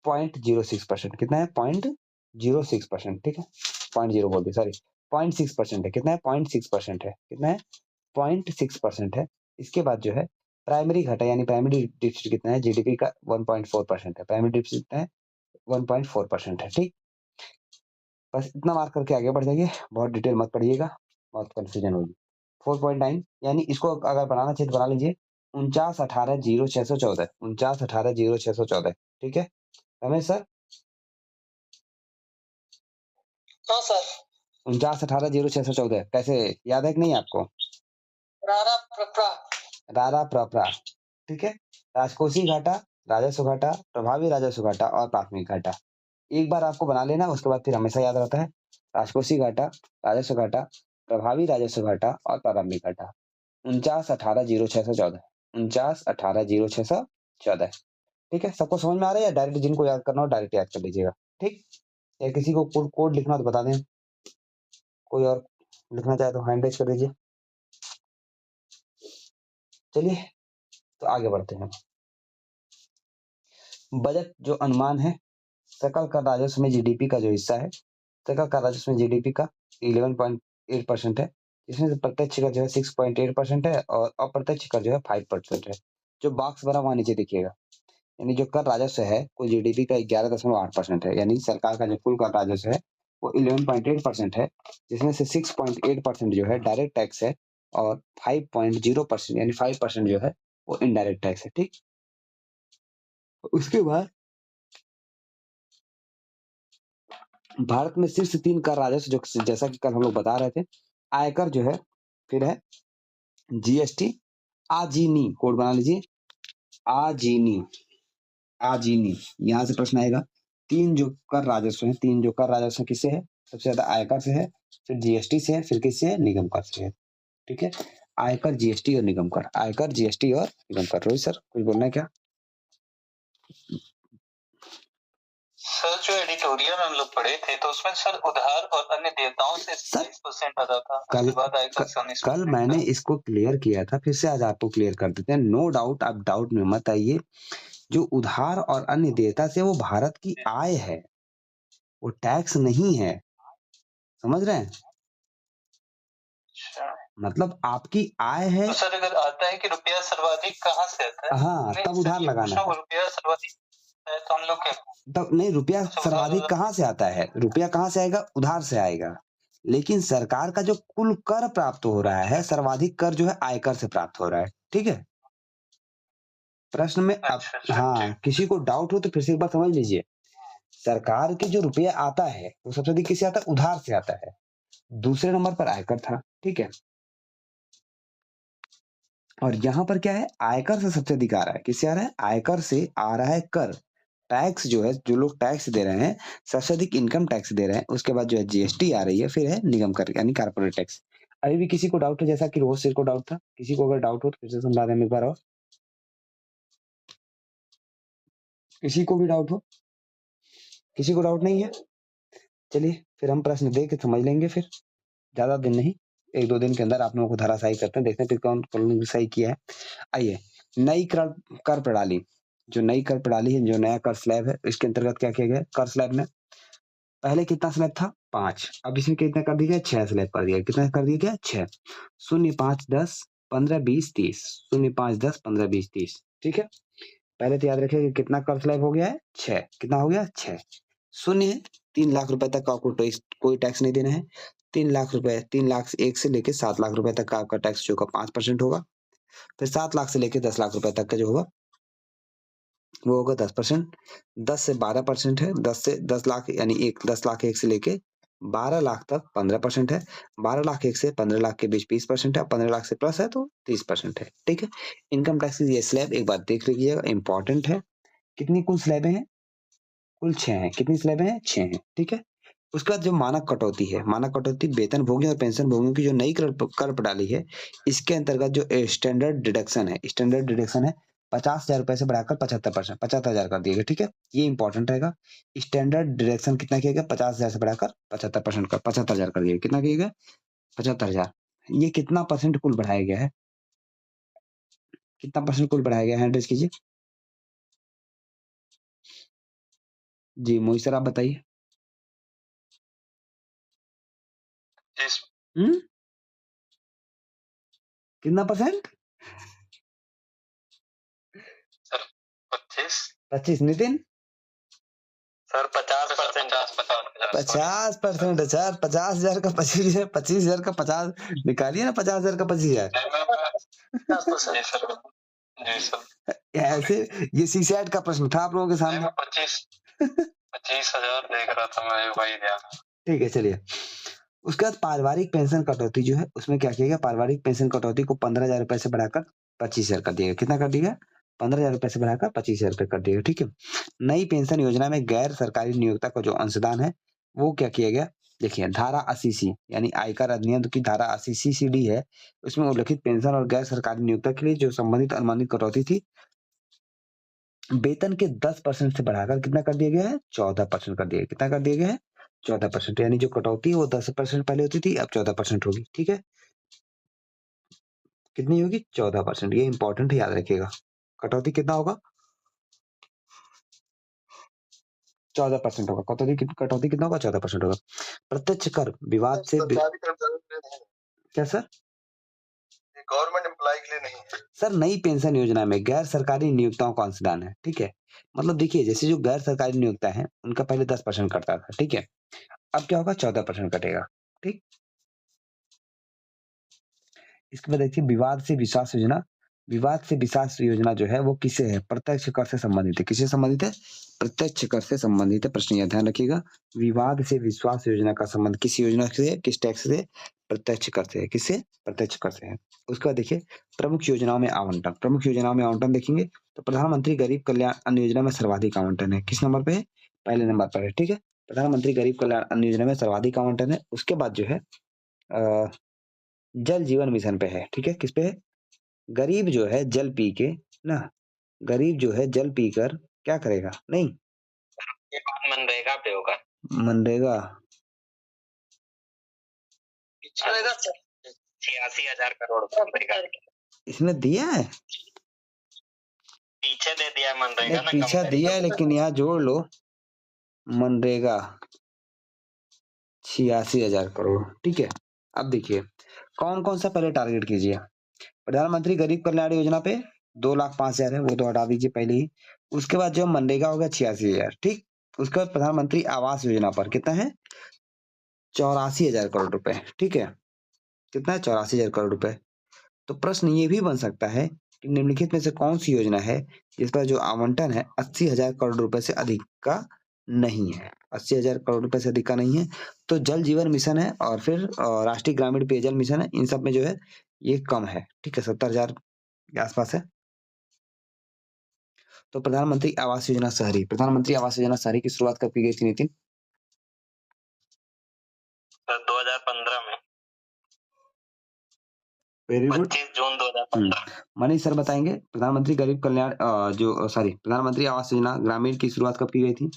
0.06%। कितना है? 0.06%, ठीक है। 0.0 बोल दी, सॉरी, 0.6% है। कितना है? 0.6% है। कितना है? 0.6% है। इसके बाद जो है प्राइमरी घाटा यानी प्राइमरी डिफिसिट कितना है? जीडीपी का 1.4% है। प्राइमरी डिफिसिट कितना है? 1.4% है, ठीक। बस इतना मार्क करके आगे बढ़ जाइए, बहुत डिटेल मत पढ़िएगा, बहुत कंफ्यूजन होगी। 4.9 यानी इसको अगर बनाना चाहिए तो बना लीजिए 49,18,0614, 49,18,0614, ठीक है रमेश सर? हाँ सर। 49,18,0614 कैसे याद है कि नहीं आपको? रारा प्रपरा, रारा प्रपरा, ठीक है। राजकोषीय घाटा, राजस्व घाटा, प्रभावी राजस्व घाटा और प्राथमिक घाटा, एक बार आपको बना लेना, उसके बाद फिर हमेशा याद रहता है। राजकोषीय घाटा, राजस्व घाटा, प्रभावी राजस्व घाटा और प्रारंभिक घाटा 49,18,0614, 49,18,0614, ठीक है। सबको समझ में आ रहा है? या डायरेक्ट जिनको याद करना हो डायरेक्ट याद कर लीजिएगा, ठीक। या किसी को कोड लिखना तो बता दें, कोई और लिखना चाहे तो हैंड रेज कर दीजिए। चलिए तो आगे बढ़ते हैं। बजट जो अनुमान है, सकल कर राजस्व में जीडीपी का जो हिस्सा है, सकल कर राजस्व में जीडीपी का 11.8% है। इसमें से प्रत्यक्ष कर जो है 6.8% है और अप्रत्यक्ष कर जो है 5% है। जो बॉक्स बना वहां नीचे देखिएगा, यानी जो कर राजस्व है कुल जीडीपी का 11.8% है, यानी सरकार का जो कुल कर राजस्व है वो 11.8% है, जिसमें से 6.8% जो है डायरेक्ट टैक्स है और 5.0% यानी 5% जो है वो इनडायरेक्ट टैक्स है, ठीक। उसके बाद भारत में शीर्ष 3 कर राजस्व जो जैसा कि कल हम लोग बता रहे थे, आयकर जो है, फिर है जीएसटी, आजीनी, कोड बना लीजिए, आजीनी, आजीनी, यहां से प्रश्न आएगा तीन जो कर राजस्व है, तीन जो कर राजस्व किससे है? सबसे ज्यादा आयकर से है, फिर जीएसटी से है, फिर किससे है? निगम कर से है। ठीक है, आयकर, जीएसटी और निगम कर, आयकर, जीएसटी और निगम कर। रोहित सर कुछ बोलना है क्या? सर जो एडिटोरियल हम लोग पढ़े थे तो उसमें सर उधार और अन्य देयताओं से 27% आता था, उसके बाद आयकर से 19% कल मैंने इसको क्लियर किया था, फिर से आज आपको क्लियर कर देते हैं। नो डाउट, आप डाउट में मत आइए। जो उधार और अन्य देयता से वो भारत की आय है, वो टैक्स नहीं है, समझ रहे हैं? मतलब आपकी आय है। तो सर अगर आता है कि रुपया सर्वाधिक कहाँ से आता है? हाँ, तब उधार लगाना है। रुपया सर्वाधिक है तो हम लोग क्या? तब नहीं, रुपया सर्वाधिक कहाँ से आता है? रुपया कहाँ से आएगा? उधार से आएगा। लेकिन सरकार का जो कुल कर प्राप्त हो रहा है, सर्वाधिक कर जो है आयकर से प्राप्त हो रहा है। ठीक है, प्रश्न में हाँ, किसी को डाउट हो तो फिर से एक बार समझ लीजिए। सरकार के जो रुपया आता है वो सबसे अधिक किससे आता है? उधार से आता है। दूसरे नंबर पर आयकर था। ठीक है, और यहाँ पर क्या है? आयकर से सबसे अधिक आ रहा है। किससे आ रहा है? आयकर से आ रहा है कर। टैक्स जो है, जो लोग टैक्स दे रहे हैं, सबसे अधिक इनकम टैक्स दे रहे हैं। उसके बाद जो है जीएसटी आ रही है, फिर है निगम कर यानी कारपोरेट टैक्स। अभी भी किसी को डाउट है? जैसा कि रोज सर को डाउट था, किसी को अगर डाउट हो तो फिर से समझा दें एक बार और। किसी को भी डाउट हो? किसी को डाउट नहीं है? चलिए फिर हम प्रश्न दे के समझ लेंगे, फिर ज्यादा दिन नहीं, 1-2 दिन के अंदर आप लोगों को धराशायी करते हैं, देखते हैं फिर कौन कौन सही किया है। आइए, नई कर प्रणाली, जो नई कर प्रणाली है, जो नया कर स्लैब है, इसके अंतर्गत क्या किया गया? कर स्लैब में पहले कितना स्लैब था? 5, अब इसमें कितना कर दिया गया? 6 स्लैब कर दिया। कितना कर दिया गया? 6। 0, 5, 10, 15, 20, 30। 0, 5, 10, 15, 20, 30। ठीक है, पहले तो याद रखिए कि कितना कर स्लैब हो गया है? 6। कितना हो गया? 6। 0 3 लाख रुपए तक का आपको कोई टैक्स नहीं देना है। 3 लाख रुपए, 3 लाख 1 से लेके 7 लाख रुपए तक का आपका टैक्स जो होगा 5% होगा। फिर 7 लाख से लेके 10 लाख रुपए तक का जो होगा वो होगा 10%। 10 से 12% है। 10 लाख यानी 10 लाख 1 से लेके 12 लाख तक 15% है। 12 लाख 1 से 15 लाख के बीच 20% है। 15 लाख से प्लस है तो 30% है। ठीक है, इनकम टैक्स की ये स्लैब एक बार देख लीजिएगा, इंपॉर्टेंट है। कितनी कुल स्लैबें हैं? कुल 6 हैं। कितनी स्लैबें हैं? 6 हैं। ठीक है, उसके बाद जो मानक कटौती है, मानक कटौती वेतन भोगियों और पेंशन भोगियों की जो नई कर प्रणाली है, इसके अंतर्गत जो स्टैंडर्ड डिडक्शन है, स्टैंडर्ड डिडक्शन है 50,000 रुपए से बढ़ाकर 75%, 75,000 कर दिया गया। ठीक है, ये इंपॉर्टेंट रहेगा। स्टैंडर्ड डिडक्शन कितना किया गया? 50,000 से बढ़ाकर 75% का 75,000 कर दिया। कितना किया गया? 75,000। ये कितना परसेंट कुल बढ़ाया गया है? कितना परसेंट कुल बढ़ाया गया है? एड्रेस कीजिए जी। मोहित सर आप बताइए। कितना परसेंट? 25। नितिन सर 50%। 50%। अच्छा, 50,000 का 25,000, 25,000 का 50 निकालिए ना, 50,000 का 25,000। ऐसे ये सीसैट का प्रश्न था आप लोगों के सामने। 25,000 देख रहा था मैं, वही ध्यान। ठीक है, चलिए। उसके बाद पारिवारिक पेंशन कटौती जो है, उसमें क्या किया गया? पारिवारिक पेंशन कटौती को 15,000 रुपए से बढ़ाकर 25,000 कर दिया गया। कितना कर दिया? 15,000 रुपए से बढ़ाकर 25,000 रुपए कर दिया। ठीक है, नई पेंशन योजना में गैर सरकारी नियोक्ता का जो अंशदान है वो क्या किया गया? देखिए, धारा 80C यानी आयकर अधिनियम की धारा 80C है, उसमें उल्लिखित पेंशन और गैर सरकारी नियोक्ता के लिए जो संबंधित अनुमानित कटौती थी, वेतन के 10% से बढ़ाकर कितना कर दिया गया है? 14% कर दिया गया। कितना कर दिया गया है? 14%। यानी जो कटौती है वो 10% पहले होती थी, अब 14% होगी। ठीक है, कितनी होगी? 14%। ये इंपॉर्टेंट है, याद रखिएगा। कटौती कितना होगा? 14% होगा। कटौती कितना होगा? 14% होगा। प्रत्यक्ष कर विवाद से क्या सर? गवर्नमेंट एम्प्लॉय के लिए नहीं है सर, नई पेंशन योजना में गैर सरकारी नियोक्ताओं का अंशदान है। ठीक है, मतलब देखिए, जैसे जो गैर सरकारी नियोक्ता है उनका पहले 10% कटता था। ठीक है, अब क्या होगा? 14% कटेगा। ठीक, इसके बाद देखिए, विवाद से विश्वास योजना। विवाद से विश्वास योजना जो है वो किससे है? प्रत्यक्ष कर से संबंधित है। किससे संबंधित है? प्रत्यक्ष कर से संबंधित है। प्रश्न यह ध्यान रखिएगा, विवाद से विश्वास योजना का संबंध किस योजना से है? किस टैक्स से? प्रत्यक्ष कर से है। किससे? प्रत्यक्ष कर से है। उसके बाद देखिए, प्रमुख योजनाओं में आवंटन। प्रमुख योजनाओं में आवंटन देखेंगे तो प्रधानमंत्री गरीब कल्याण अन्न योजना में सर्वाधिक आवंटन है। किस नंबर पे है? पहले नंबर पर है, ठीक है। प्रधानमंत्री गरीब कल्याण अन्न योजना में सर्वाधिक आवंटन है। उसके बाद जो है जल जीवन मिशन पे है, ठीक है। किस पे है? गरीब जो है जल पी के ना, गरीब जो है जल पीकर क्या करेगा? नहीं, ये मनरेगा पे होगा। मनरेगा 86,000 करोड़ मनरेगा इसमें दिया है, पीछे दे दिया है मनरेगा ना, पीछा कम दिया है, लेकिन यहाँ जोड़ लो मनरेगा 86,000 करोड़, ठीक है। अब देखिए कौन कौन सा पहले टारगेट कीजिए। प्रधानमंत्री गरीब कल्याण योजना पे 2,05,000 है, वो तो हटा दीजिए पहले ही। उसके बाद जो मनरेगा हो गया 86,000, ठीक। उसके बाद प्रधानमंत्री आवास योजना पर कितना है? 84,000 करोड़ रुपए, ठीक है। कितना है? 84,000 करोड़ रुपए। तो प्रश्न ये भी बन सकता है कि निम्नलिखित में से कौन सी योजना है जिस पर जो आवंटन है 80,000 करोड़ रुपए से अधिक का नहीं है? 80,000 करोड़ रुपए से अधिक का नहीं है। तो जल जीवन मिशन है और फिर राष्ट्रीय ग्रामीण पेयजल मिशन है। इन सब में जो है ये कम है, ठीक है, 70,000 के आसपास है। तो प्रधानमंत्री आवास योजना शहरी, प्रधानमंत्री आवास योजना शहरी की शुरुआत कब की गई थी नितिन? 2015 में। Very good. 25 जून 2015। मनीष सर बताएंगे प्रधानमंत्री गरीब कल्याण प्रधानमंत्री आवास योजना ग्रामीण की शुरुआत कब की गई थी?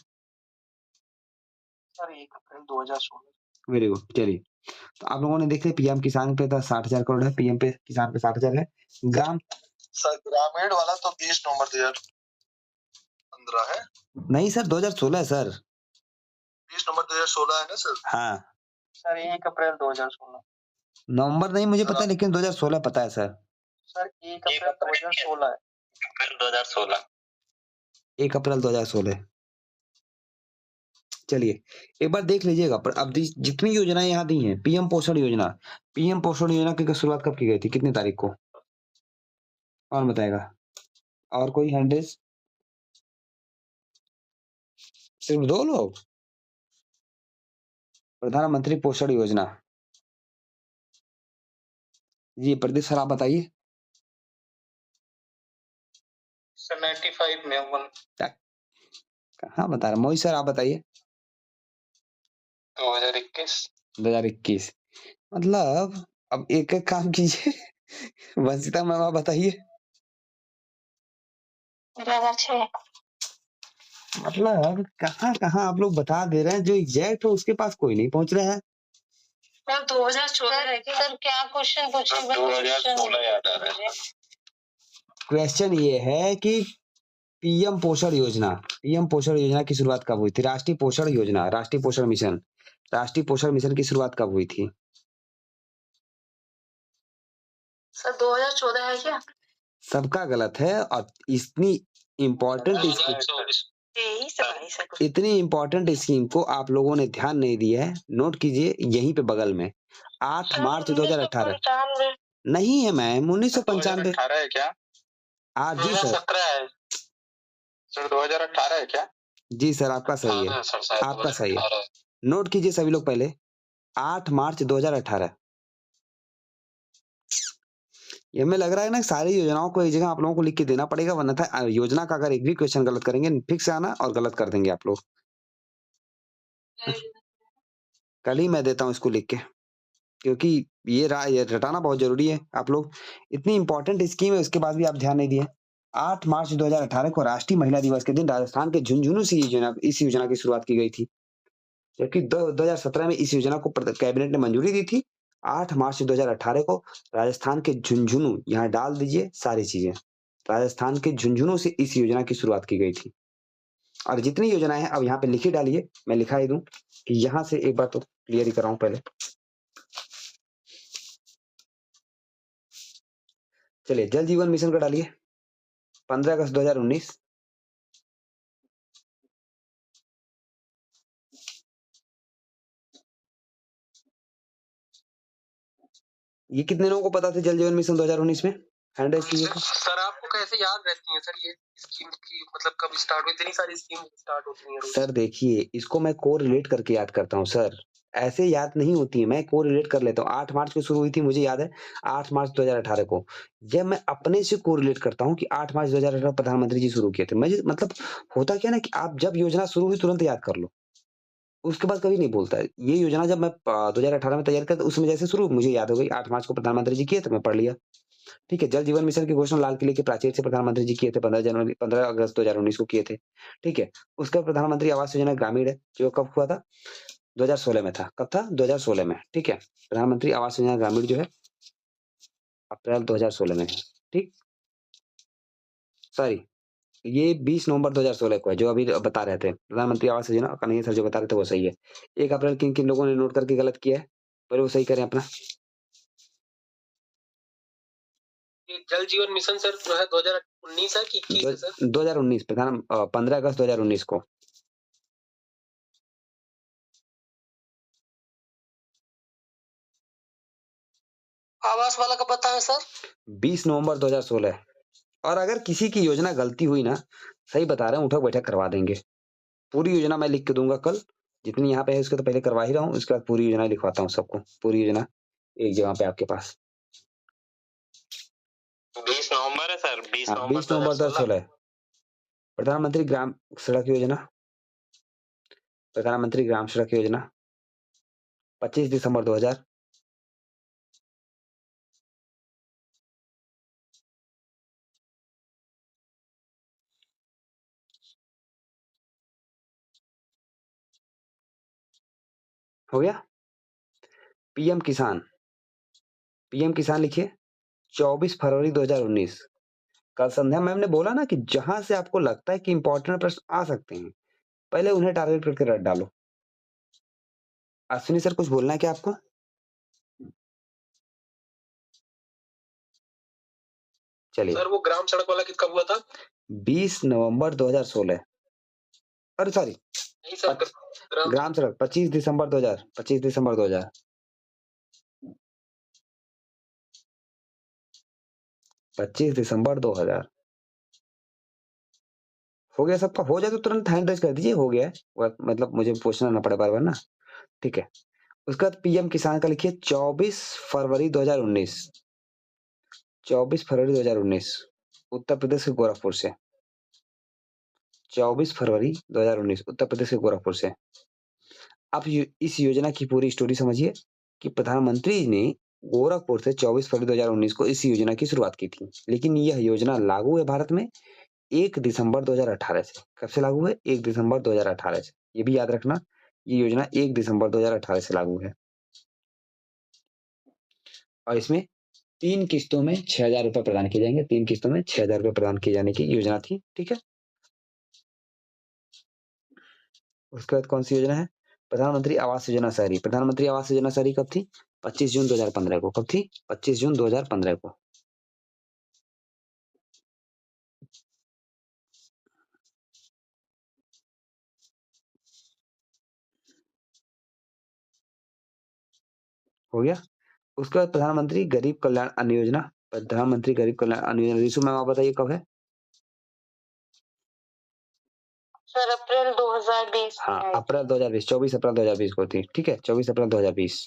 सर 1 अप्रैल 2016। Very good. चलिए, तो आप लोगों ने देखे पीएम किसान पे था 60,000 करोड़ है, पीएम पे किसान पे 60,000 है। ग्राम सर ग्रामीण वाला तो 20 नवंबर 2015 है। नहीं सर, 2016 है सर। 20 नवंबर 2016 है ना सर? हाँ सर 1 अप्रैल 2016। नवंबर नहीं मुझे पता, लेकिन 2016 पता है सर। सर 1 अप्रैल 2016 है। 2016। 1 अप्रैल 2016। चलिए एक बार देख लीजिएगा। पर अब जितनी योजनाएं यहाँ दी हैं, पीएम पोषण योजना, पीएम पोषण योजना की शुरुआत कब की गई थी? कितनी तारीख को? कौन बताएगा? और कोई हैंडेज? सिर्फ 2 लोग? प्रधानमंत्री पोषण योजना जी, प्रदीप सर आप बताइए। सर 95 में कहाँ बता रहे? मोहित सर आप बताइए। 2021। मतलब अब एक एक काम कीजिए। वंशिता मैम आप बताइए। 2006। मतलब कहाँ कहाँ आप लोग बता दे रहे हैं, जो एग्जैक्ट हो उसके पास कोई नहीं पहुंच रहे हैं। 2014 है क्या? सर क्या क्वेश्चन पूछे? 2016 याद आ रहा है। क्वेश्चन ये है कि पीएम पोषण योजना, पीएम पोषण योजना की शुरुआत कब हुई थी? राष्ट्रीय पोषण योजना, राष्ट्रीय पोषण मिशन, राष्ट्रीय पोषण मिशन की शुरुआत कब हुई थी? सर 2014 है क्या? सबका गलत है। और इतनी इम्पोर्टेंट स्कीम को आप लोगों ने ध्यान नहीं दिया है। नोट कीजिए यहीं पे बगल में 8 मार्च 2018 नहीं है मैम, 1995 है क्या? जी सर। 2017 है सर। 2018 है क्या? जी सर आपका सही है, आपका सही है। नोट कीजिए सभी लोग पहले 8 मार्च 2018। ये हमें लग रहा है ना, सारी योजनाओं को एक जगह आप लोगों को लिख के देना पड़ेगा, वरना था योजना का अगर एक भी क्वेश्चन गलत करेंगे फिक्स से आना और गलत कर देंगे आप लोग। कल ही मैं देता हूँ इसको लिख के, क्योंकि ये रटाना बहुत जरूरी है। आप लोग इतनी इंपॉर्टेंट स्कीम है, उसके बाद भी आप ध्यान नहीं दिए। 8 मार्च 2018 को राष्ट्रीय महिला दिवस के दिन राजस्थान के झुंझुनू से इस योजना की शुरुआत की गई थी, जबकि 2017 में इस योजना को कैबिनेट ने मंजूरी दी थी। 8 मार्च 2018 को राजस्थान के झुंझुनू, यहाँ डाल दीजिए सारी चीजें, राजस्थान के झुंझुनू से इस योजना की शुरुआत की गई थी। और जितनी योजनाएं हैं अब यहाँ पे लिखी डालिए, मैं लिखा ही दूं कि यहाँ से एक बार तो क्लियर ही कराऊं पहले। चलिए जल जीवन मिशन का डालिए 15 अगस्त 2019। ये कितने लोगों को पता था जल जीवन मिशन 2019 में? हैंड कीजिए। सर आपको कैसे याद रहती है सर ये स्कीम की, मतलब कब स्टार्ट हुई? इतनी सारी स्कीम स्टार्ट होती हैं। सर देखिए इसको मैं को रिलेट करके याद करता हूँ सर। ऐसे याद नहीं होती है, मैं कोरिलेट कर लेता हूँ। 8 मार्च को शुरू हुई थी, मुझे याद है 8 मार्च 2018 को। जब मैं अपने से कोरिलेट करता हूँ कि 8 मार्च 2018 प्रधानमंत्री जी शुरू किए थे, मुझे मतलब होता क्या है ना कि आप जब योजना शुरू हुई तुरंत याद कर लो, उसके बाद कभी नहीं भूलता है। ये योजना जब मैं 2018 में तैयार करता, उसमें जैसे शुरू मुझे याद हो गई 8 मार्च को प्रधानमंत्री जी किए, तो मैं पढ़ लिया। ठीक है, जल जीवन मिशन की घोषणा लाल किले के प्राचीर से प्रधानमंत्री जी किए थे, 15 अगस्त 2019 को किए थे। ठीक है, उसका प्रधानमंत्री आवास योजना ग्रामीण है, जो कब हुआ था? 2016 में था। कब था? 2016 में। ठीक है, प्रधानमंत्री आवास योजना ग्रामीण जो है अप्रैल 2016 में है। ठीक, सॉरी, ये 20 नवंबर 2016 को है, जो अभी बता रहे थे प्रधानमंत्री आवास योजना का नहीं, सर जो बता रहे थे वो सही है। 1 अप्रैल किन किन लोगों ने नोट करके गलत किया है, पहले वो सही करें अपना। ये जल जीवन मिशन सर जो है 2019 है कि 21 है सर? 2019 15 अगस्त 2019 को। आवास वाला का पता है सर? 20 नवंबर 2016। और अगर किसी की योजना गलती हुई ना, सही बता रहे हैं, उठक बैठक करवा देंगे। पूरी योजना मैं लिख के दूंगा कल, जितनी यहाँ पे है उसके तो पहले करवा ही रहा हूँ, उसके बाद पूरी योजना लिखवाता हूँ सबको, पूरी योजना एक जगह पे आपके पास। 20 नवंबर है सर, 20 हाँ, नवंबर 20 नवंबर 2016। प्रधानमंत्री ग्राम सड़क योजना, प्रधानमंत्री ग्राम सड़क योजना 25 दिसंबर 2000। हो गया। पीएम किसान, पीएम किसान लिखिए 24 फरवरी 2019। कल संध्या मैम ने बोला ना कि जहां से आपको लगता है कि इंपॉर्टेंट प्रश्न आ सकते हैं, पहले उन्हें टारगेट करके रट डालो। अश्विनी सर कुछ बोलना है क्या आपको? चलिए, सर वो ग्राम सड़क वाला कब हुआ था? 20 नवंबर 2016। अरे सॉरी, नहीं सर, ग्राम सड़क 25 दिसंबर 2000, 25 दिसंबर 2000। 25 दिसंबर 2000 हो गया सबका। हो जाए तो तुरंत हैंड रेज कर दीजिए, हो गया है, मतलब मुझे पूछना ना पड़े बार बार ना। ठीक है, उसके बाद पीएम किसान का लिखिए 24 फरवरी 2019। 24 फरवरी 2019 उत्तर प्रदेश के गोरखपुर से। 24 फरवरी 2019 उत्तर प्रदेश के गोरखपुर से। आप इस योजना की पूरी स्टोरी समझिए कि प्रधानमंत्री ने गोरखपुर से 24 फरवरी 2019 को इस योजना की शुरुआत की थी, लेकिन यह योजना लागू है भारत में 1 दिसंबर 2018 से। कब से लागू है? 1 दिसंबर 2018 से। ये भी याद रखना, ये योजना 1 दिसंबर 2018 से लागू है। और इसमें 3 किस्तों में 6000 रुपए प्रदान किए जाएंगे। 3 किस्तों में 6000 रुपए प्रदान किए जाने की योजना थी। ठीक है, उसके बाद कौन सी योजना है? प्रधानमंत्री आवास योजना शहरी। प्रधानमंत्री आवास योजना शहरी कब थी? 25 जून 2015 को। कब थी? 25 जून 2015 को। हो गया। उसके बाद प्रधानमंत्री गरीब कल्याण अन्न योजना। प्रधानमंत्री गरीब कल्याण अन्न योजना, रिशु मैम आप बताइए कब है? सर अप्रैल 2020 में हाँ, आई थी। अप्रैल 2020, 24 अप्रैल 2020 को थी। ठीक है, 24 अप्रैल 2020।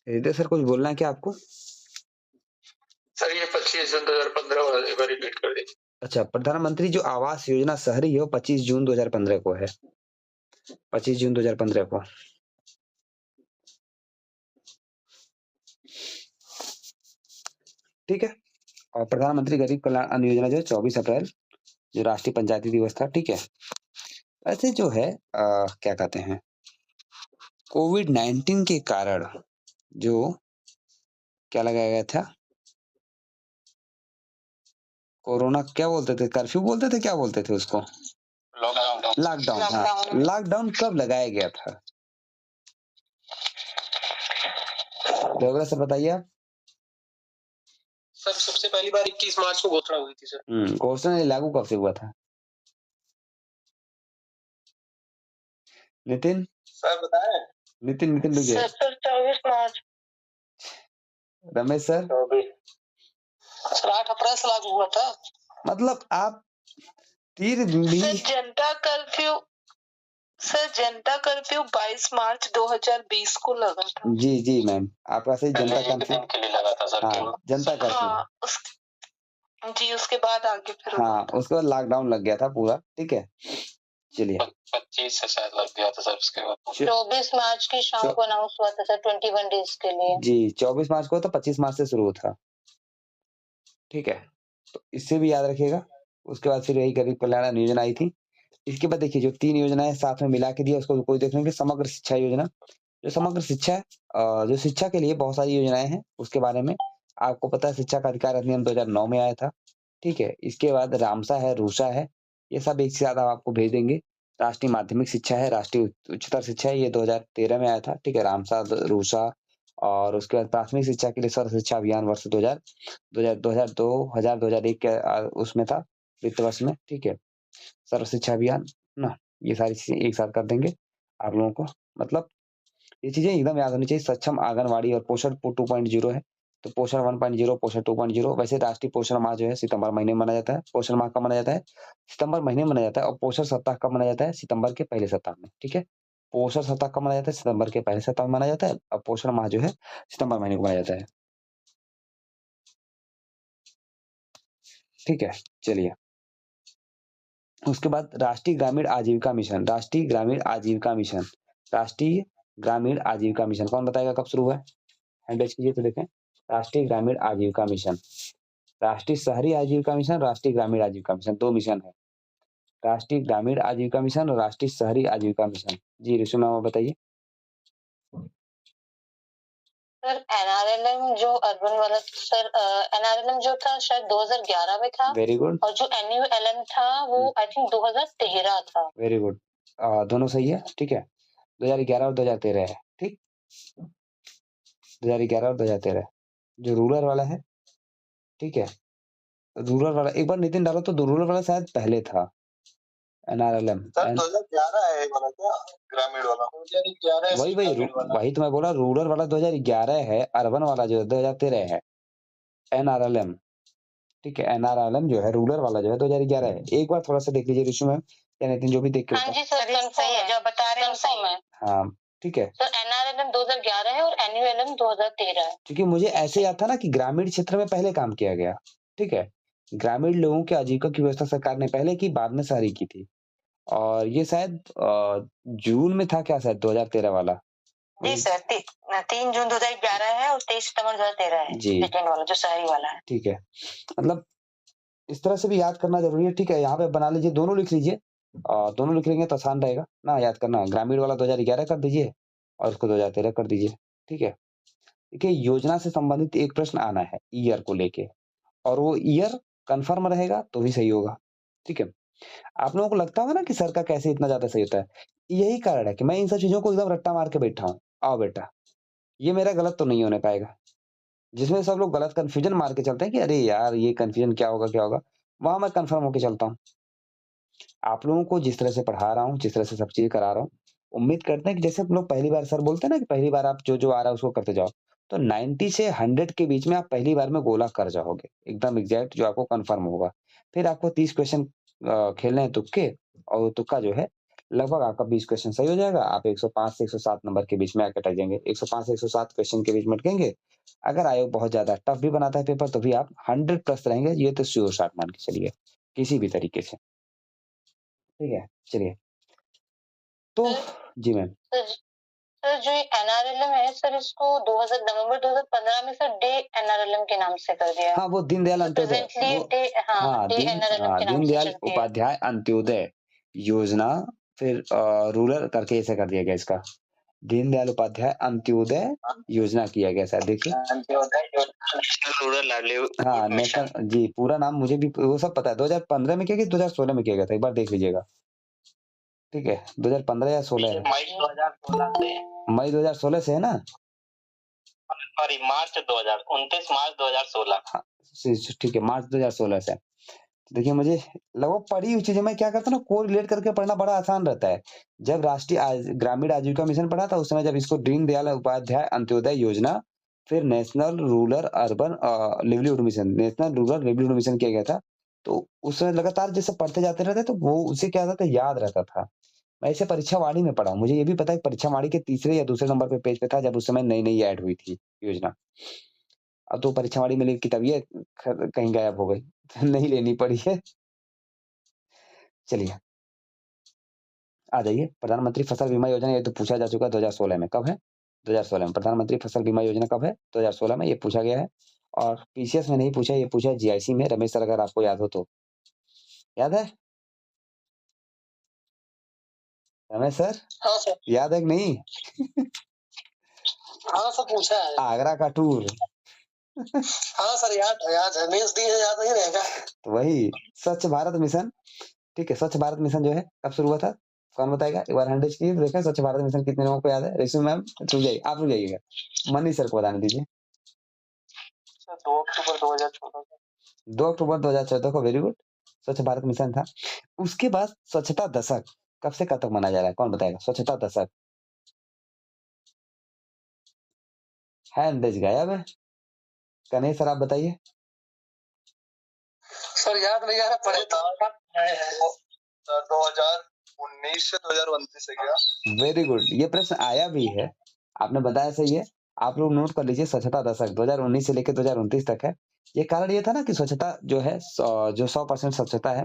हृदय सर कुछ बोलना है क्या आपको? सर ये 25 जून 2015 वाला एक बार रिपीट कर दीजिए। अच्छा, प्रधानमंत्री जो आवास योजना शहरी है वो 25 जून 2015 को है। 25 जून 2015 को। ठीक है, और प्रधानमंत्री गरीब कल्याण अन्न योजना जो है 24 अप्रैल, जो राष्ट्रीय पंचायती दिवस था। ठीक है, ऐसे जो है क्या कहते हैं, कोविड-19 के कारण जो क्या लगाया गया था, कोरोना क्या बोलते थे, कर्फ्यू बोलते थे, क्या बोलते थे उसको? लॉकडाउन। हाँ, लॉकडाउन कब लगाया गया था? सर बताइए आप। सर सबसे पहली बार 21 मार्च को घोषणा हुई थी सर। घोषणा लागू कब से हुआ था? नितिन सर बताएं? नितिन रुकिए। सर 24 मार्च। रमेश सर? 8 अप्रैल से लागू हुआ था। मतलब आप तीर भी सर जनता कर्फ्यू 22 मार्च 2020 को लगा था। जी मैम, आपका सही, जनता कर्फ्यू के लिए लगा था सर। हाँ, जनता कर्फ्यू। हाँ, उसके बाद आगे फिर हाँ, उसके बाद लॉकडाउन लग गया था पूरा, ठीक है। चलिए 25 से शायद लग गया था सर उसके बाद। 24 मार्च की शाम को अनाउंस हुआ था सर 21 डेज के लिए। जी 24 मार्च को, तो 25 मार्च से शुरू था, ठीक है। तो इससे भी याद रखिएगा। उसके बाद फिर यही गरीब कल्याण योजना आई थी। इसके बाद देखिए जो 3 योजनाएं साथ में मिला के दिया उसको कोई देख लेंगे। समग्र शिक्षा योजना, जो समग्र शिक्षा है, जो शिक्षा के लिए बहुत सारी योजनाएं हैं, उसके बारे में आपको पता है। शिक्षा का अधिकार अधिनियम 2009 में आया था, ठीक है। इसके बाद रामसा है, रूसा है, ये सब एक से ज्यादा आपको भेज देंगे। राष्ट्रीय माध्यमिक शिक्षा है, राष्ट्रीय उच्चतर शिक्षा है, ये 2013 में आया था, ठीक है। रामसा, रूसा, और उसके बाद प्राथमिक शिक्षा के लिए सर्व शिक्षा अभियान वर्ष 2001 के उसमें था, वित्त वर्ष में, ठीक है। सर्व शिक्षा अभियान ना, ये सारी चीजें एक साथ कर देंगे आप लोगों को। मतलब ये चीजें एकदम याद होनी चाहिए। सक्षम आंगनवाड़ी और पोषण 2.0 है, तो पोषण 1.0, पोषण 2.0। वैसे राष्ट्रीय पोषण माह जो है सितंबर महीने में मनाया जाता है। पोषण माह कब मनाया जाता है? सितंबर महीने में मनाया जाता है। और पोषण सप्ताह कब मनाया जाता है? सितंबर के पहले सप्ताह में, ठीक है। पोषण सप्ताह कब मनाया जाता है? सितंबर के पहले सप्ताह में मनाया जाता है। और पोषण माह जो है सितंबर महीने को मनाया जाता है, ठीक है। चलिए उसके बाद राष्ट्रीय ग्रामीण आजीविका मिशन, राष्ट्रीय ग्रामीण आजीविका मिशन, राष्ट्रीय ग्रामीण आजीविका मिशन कौन बताएगा कब शुरू हुआ है? हैंड रेज कीजिए तो देखें। राष्ट्रीय ग्रामीण आजीविका मिशन, राष्ट्रीय शहरी आजीविका मिशन, राष्ट्रीय ग्रामीण आजीविका मिशन, 2 मिशन है। राष्ट्रीय ग्रामीण आजीविका मिशन और राष्ट्रीय शहरी आजीविका मिशन। जी ऋषि मैम बताइए। सर एनआरएलएम जो अर्बन वाला सर, एनआरएलएम जो था शायद 2011 में था। Very good. और जो एनयूएलएम था वो आई थिंक 2013 था। वेरी गुड, दोनों सही है, ठीक है। 2011 और 2013 है, ठीक। 2011 और 2013 जो रूरल वाला है, ठीक है। रूरल वाला एक बार नितिन डालो तो रूरल वाला शायद पहले था एनआरएलएम। सर 2011 है वाला क्या? ग्रामीण वाला 2011 वही तो मैं बोला, रूरल वाला 2011 है, अर्बन वाला जो 2013 है एनआरएलएम, ठीक है। एनआरएलएम जो है रूरल वाला जो है 2011 है। एक बार थोड़ा सा देख लीजिए रिशु मैम या नितिन, जो भी देख के हाँ जी सर, सही है जो बता रहे हैं सही है। हाँ ठीक है सर, एनआरएलएम 2011 है और एनयूएलएम 2013 है। क्योंकि मुझे ऐसे याद था ना कि ग्रामीण क्षेत्र में पहले काम किया गया, ठीक है। ग्रामीण लोगों के आजीविका की व्यवस्था सरकार ने पहले की, बाद में शहरी की थी। और ये शायद जून में था क्या, शायद 2013 वाला। जी सर, 3 जून 2011 है और 23 सितंबर 2013 है जी, सेकंड वाला जो शहरी वाला है। ठीक है। मतलब इस तरह से भी याद करना जरूरी है, ठीक है। यहाँ पे बना लीजिए, दोनों लिख लीजिए, दोनों लिख लेंगे तो आसान रहेगा ना याद करना। ग्रामीण वाला 2011 कर दीजिए और उसको 2013 कर दीजिए, ठीक है। देखिए योजना से संबंधित एक प्रश्न आना है ईयर को लेके, और वो ईयर कंफर्म रहेगा तो भी सही होगा, ठीक है। आप लोगों को लगता होगा ना कि सर का कैसे इतना ज्यादा सही होता है, यही कारण है कि मैं इन सब चीजों को एकदम रट्टा मार के बैठा हूँ। आओ बेटा, ये मेरा गलत तो नहीं होने पाएगा। जिसमें सब लोग गलत कंफ्यूजन मार के चलते हैं कि अरे यार ये कंफ्यूजन क्या होगा, वहां मैं कंफर्म होके चलता हूँ। आप लोगों को जिस तरह से पढ़ा रहा हूँ, जिस तरह से सब चीज करा रहा हूँ, उम्मीद करते हैं कि जैसे हम लोग पहली बार, सर बोलते हैं ना कि पहली बार आप जो आ रहा है उसको करते जाओ, तो 90 से 100 के बीच में आप पहली बार में गोला कर जाओगे, एकदम एग्जैक्ट जो आपको कंफर्म होगा। फिर आपको 30 क्वेश्चन खेलने हैं तुक्के, और तुक्का जो है लगभग आपका 20 क्वेश्चन सही हो जाएगा। आप 105 से 107 नंबर के बीच में आके अटक जाएंगे। 105 से 107 क्वेश्चन के बीच में अटकेंगे। अगर आयोग बहुत ज्यादा टफ भी बनाता है पेपर, तो भी आप 100+ रहेंगे, ये तो श्योर शॉट मान के चलिए किसी भी तरीके से, ठीक है। चलिए तो जी मैम। सर जो एनआरएलएम है सर, इसको नवंबर 2015 में सर डे एनआरएलएम के नाम से कर दिया। हाँ वो दीनदयाल अंत्योदय, दीनदयाल उपाध्याय अंत्योदय योजना, फिर रूरल करके ऐसे कर दिया गया इसका, दीनदयाल उपाध्याय अंत्योदय योजना किया गया शायद। देखिए हाँ नेशनल, जी पूरा नाम मुझे भी वो सब पता है। 2015 में किया गया, 2016 में किया गया था, एक बार देख लीजिएगा, ठीक है। 2015 या 16 है, मई 2016 से है ना, सॉरी मार्च 29 मार्च 2016। हाँ ठीक है, मार्च 2016 से। देखिए मुझे लगभग पढ़ी हुई चीजें मैं क्या करता हूँ ना, को रिलेट करके पढ़ना बड़ा आसान रहता है। जब राष्ट्रीय ग्रामीण आजीविका मिशन पढ़ा था उस समय, जब इसको दीनदयाल उपाध्याय अंत्योदय योजना फिर national rural urban livelihood mission, national rural livelihood mission किया गया था। तो उसमें लगातार जैसे पढ़ते जाते रहते तो वो उसे क्या होता था, याद रहता था। मैं इसे परीक्षावाणी में पढ़ा हूँ, मुझे ये भी पता है कि परीक्षावाणी के तीसरे या दूसरे नंबर पे पेज पे था जब उस समय नई-नई ऐड हुई थी योजना। अब तो परीक्षावाणी में की तबीयत कहीं गायब हो गई, नहीं लेनी पड़ी है। चलिए आ जाइए, प्रधानमंत्री फसल बीमा योजना ये तो पूछा जा चुका है 2016 में, कब है? 2016 में। प्रधानमंत्री फसल बीमा योजना कब है? 2016 में, ये पूछा गया है। और पीसीएस में नहीं पूछा, ये पूछा है जीआईसी में। रमेश सर अगर आपको याद हो तो, याद है रमेश सर? हाँ सर। याद है कि नहीं? हाँ सर, पूछा है। आगरा का टूर। हाँ सर, याद है, मेंस दी है, याद नहीं रहेगा। तो वही स्वच्छ भारत मिशन, ठीक है। स्वच्छ भारत मिशन जो है कब शुरू हुआ था, कौन बताएगा? एक बार हैंड रेज कीजिए, देखें स्वच्छ भारत मिशन कितने लोगों को याद है। रेशमी मैम रुक जाइए, आप रुक जाइएगा, मनीष सर को बताने दीजिए। 2 अक्टूबर 2014 2 अक्टूबर 2014 को, वेरी गुड, स्वच्छ भारत मिशन था। उसके बाद स्वच्छता दशक कब से कब तक मनाया जा रहा है, कौन बताएगा? स्वच्छता दशक, हैंड रेज गायब है। कन्हैया सर आप बताइए। सर याद नहीं आ रहा, पढ़े तो 2019 से 2029 से गया। वेरी गुड, ये प्रश्न आया भी है, आपने बताया सही है। आप लोग नोट कर लीजिए, स्वच्छता दशक 2019 से लेकर 2029 तक है। ये कारण ये था ना कि स्वच्छता जो है जो 100% स्वच्छता है,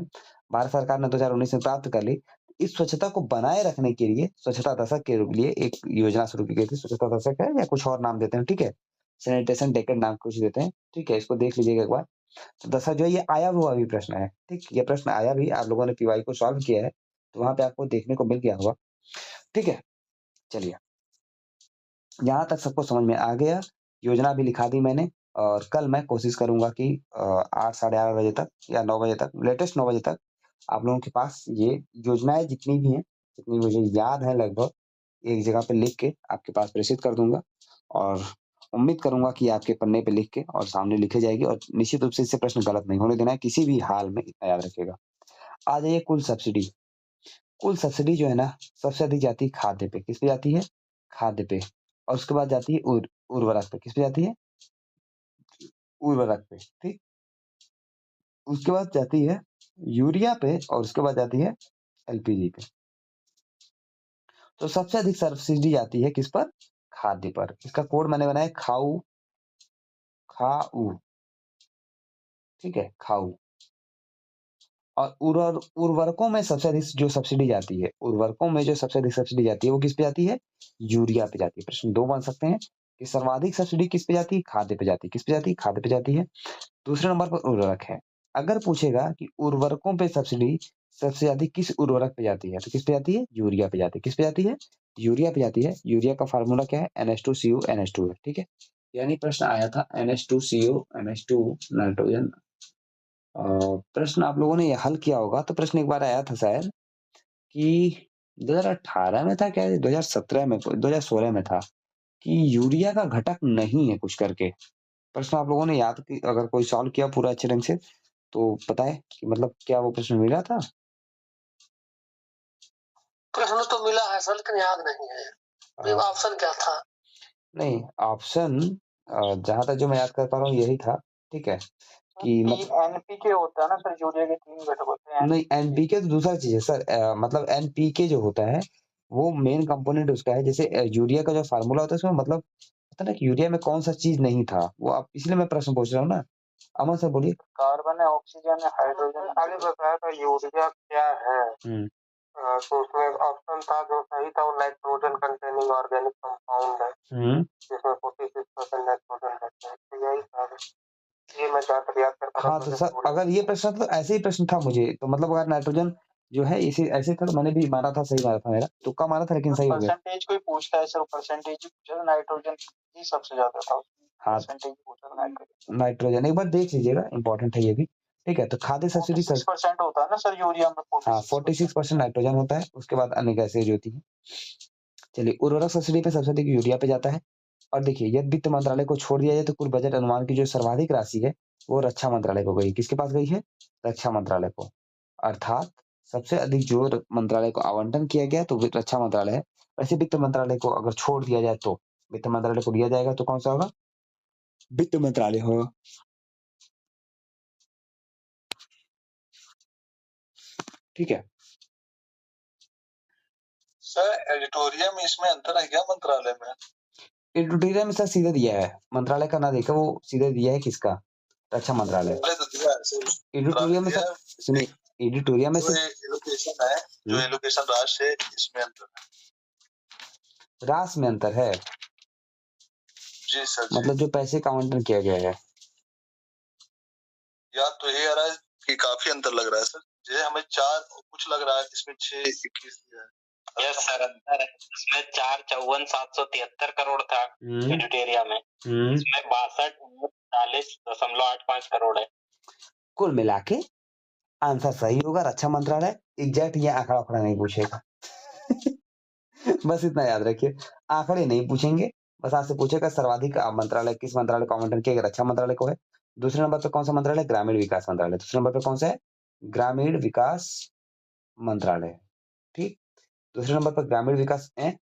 भारत सरकार ने 2019 में प्राप्त कर ली। इस स्वच्छता को बनाए रखने के लिए स्वच्छता दशक के लिए एक योजना शुरू की गई थी। स्वच्छता दशक है या कुछ और नाम देते हैं, ठीक है, सैनिटेशन डेकेड नाम कुछ देते हैं, ठीक है, इसको देख लीजिएगा एक बार। तो दशक जो है ये आया हुआ भी प्रश्न है, ठीक, ये प्रश्न आया भी, आप लोगों ने पीवाई को सॉल्व किया है तो वहां पे आपको देखने को मिल गया होगा, ठीक है। चलिए, यहाँ तक सबको समझ में आ गया, योजना भी लिखा दी मैंने। और कल मैं कोशिश करूंगा कि 8 साढ़े 8 बजे तक या 9 बजे तक, लेटेस्ट 9 बजे तक आप लोगों के पास ये योजनाएं जितनी भी हैं, जितनी मुझे याद है लगभग, एक जगह पे लिख के आपके पास प्रेषित कर दूंगा। और उम्मीद करूंगा कि आपके पन्ने पे लिख के और सामने लिखे जाएगी। और निश्चित रूप से इससे प्रश्न गलत नहीं होने देना है किसी भी हाल में, इतना याद रखिएगा। आ जाइए कुल सब्सिडी। कुल सब्सिडी जो है ना, सबसे अधिक जाती है खाद्य पे। किस पे जाती है? खाद्य पे। और उसके बाद जाती है उर्वरक पे। किस पे जाती है? उर्वरक पे, ठीक। उसके बाद जाती है यूरिया पे और उसके बाद जाती है एलपीजी पे। तो सबसे अधिक सब्सिडी जाती है किस पर? खाद्य पर। इसका कोड मैंने बनाया खाऊ, ठीक है, खाऊ। और उर्वरकों में सबसे अधिक जो सब्सिडी जाती है, उर्वरकों में जो सबसे अधिक सब्सिडी जाती है वो किस पे जाती है? यूरिया पे जाती है। प्रश्न 2 बन सकते हैं कि सर्वाधिक सब्सिडी किस पे जाती है? खाद्य पे जाती है। किस पे जाती है? खाद्य पे जाती है। दूसरे नंबर पर उर्वरक है। अगर पूछेगा कि उर्वरकों पे सब्सिडी सबसे अधिक किस उर्वरक पे जाती है, तो किस पे जाती है? यूरिया पे जाती है। किस पे जाती है? यूरिया पे जाती है। यूरिया का फार्मूला क्या है? NH2CO NH2 है, ठीक है। यानी प्रश्न आया था NH2CO NH2 नाइट्रोजन। प्रश्न आप लोगों ने ये हल किया होगा, तो प्रश्न एक बार आया था शायद कि 2018 में था क्या, 2017 में, 2016 में था कि यूरिया का घटक नहीं है कुछ करके। प्रश्न आप लोगों ने याद की, अगर कोई सॉल्व किया पूरा अच्छे ढंग से तो बताए कि मतलब क्या वो प्रश्न मिला था? प्रश्न तो मिला है सर, लेकिन याद नहीं है ऑप्शन क्या था। नहीं, ऑप्शन जहां तक जो मैं याद कर पा रहा हूँ यही था, ठीक है, कि मतलब एनपीके होता है ना सर, यूरिया के 3 घटक होते हैं। नहीं, एनपीके तो दूसरा चीज है सर। मतलब एनपीके जो होता है वो मेन कंपोनेंट उसका है। जैसे यूरिया का जो फार्मूला होता है उसमें मतलब होता है ना कि यूरिया में कौन सा चीज नहीं था, वो आप इसलिए मैं प्रश्न पूछ रहा हूँ ना। अमन सर बोलिए। कार्बन है, ऑक्सीजन है, हाइड्रोजन। आगे बताया था यूरिया क्या है, तो उसमें ऑप्शन था जो सही था वो नाइट्रोजन कंटेनिंग ऑर्गेनिक कंपाउंड है, जिसमें 46% नाइट्रोजन रहता है। तो यही था, ये मैं जहाँ तक याद कर पा रहा हूँ। हाँ तो सर अगर ये प्रश्न तो ऐसे ही प्रश्न था मुझे, तो मतलब अगर नाइट्रोजन जो है इसे ऐसे था तो मैंने भी माना था, सही माना था, मेरा तुक्का माना था लेकिन सही हो गया। परसेंटेज कोई पूछता है सर, परसेंटेज पूछा, नाइट्रोजन ही सबसे ज्यादा था। हाँ, परसेंटेज पूछा नाइट्रोजन एक बार देख लीजिएगा, इंपॉर्टेंट है ये भी, ठीक है। तो खाद्य सब्सिडी 46% होता है ना सर यूरिया में। हाँ 46% नाइट्रोजन होता है, उसके बाद अन्य गैसेज होती है। चलिए, उर्वरक सब्सिडी पे सबसे अधिक यूरिया पे जाता है। और देखिए, यदि वित्त मंत्रालय को छोड़ दिया जाए तो कुल बजट अनुमान की जो सर्वाधिक राशि है वो रक्षा मंत्रालय को गई। किसके पास गई है? रक्षा मंत्रालय को। अर्थात सबसे अधिक जो मंत्रालय को आवंटन किया गया तो रक्षा मंत्रालय है। वैसे वित्त मंत्रालय को अगर छोड़ दिया जाए तो वित्त मंत्रालय को दिया जाएगा तो कौन सा होगा? वित्त मंत्रालय हो। ठीक है सर एडिटोरियम में इसमें अंतर है क्या मंत्रालय में? एडिटोरियल में सर सीधे दिया है, मंत्रालय का ना देखा, वो सीधे दिया है किसका, रक्षा मंत्रालय। एडिटोरियल में सर सुनिए, एडिटोरियल में जो एलोकेशन है, जो एलोकेशन राशि है, इसमें अंतर है। राशि में अंतर है जी सर। मतलब जो पैसे का आवंटन किया गया है। या तो ये आ रहा है कि काफी अंतर लग रहा है सर, जैसे हमें 4 कुछ लग रहा है, इसमें 6 21 है। यस सर अंतर है, इसमें 4,54,773 करोड़ था एडिटोरिया में, इसमें 62,40.85 करोड़ है। कुल मिला के आंसर सही होगा, रक्षा मंत्रालय। एग्जैक्ट ये आंकड़ा आंकड़ा नहीं पूछेगा बस इतना याद रखिए, आंकड़े नहीं पूछेंगे, बस आपसे पूछेगा सर्वाधिक मंत्रालय किस मंत्रालय को आवंटन किया गया, रक्षा मंत्रालय को है। दूसरे नंबर पर कौन सा मंत्रालय, ग्रामीण विकास मंत्रालय। दूसरे नंबर पर कौन सा है, ग्रामीण विकास मंत्रालय। ठीक, दूसरे नंबर पर ग्रामीण विकास है,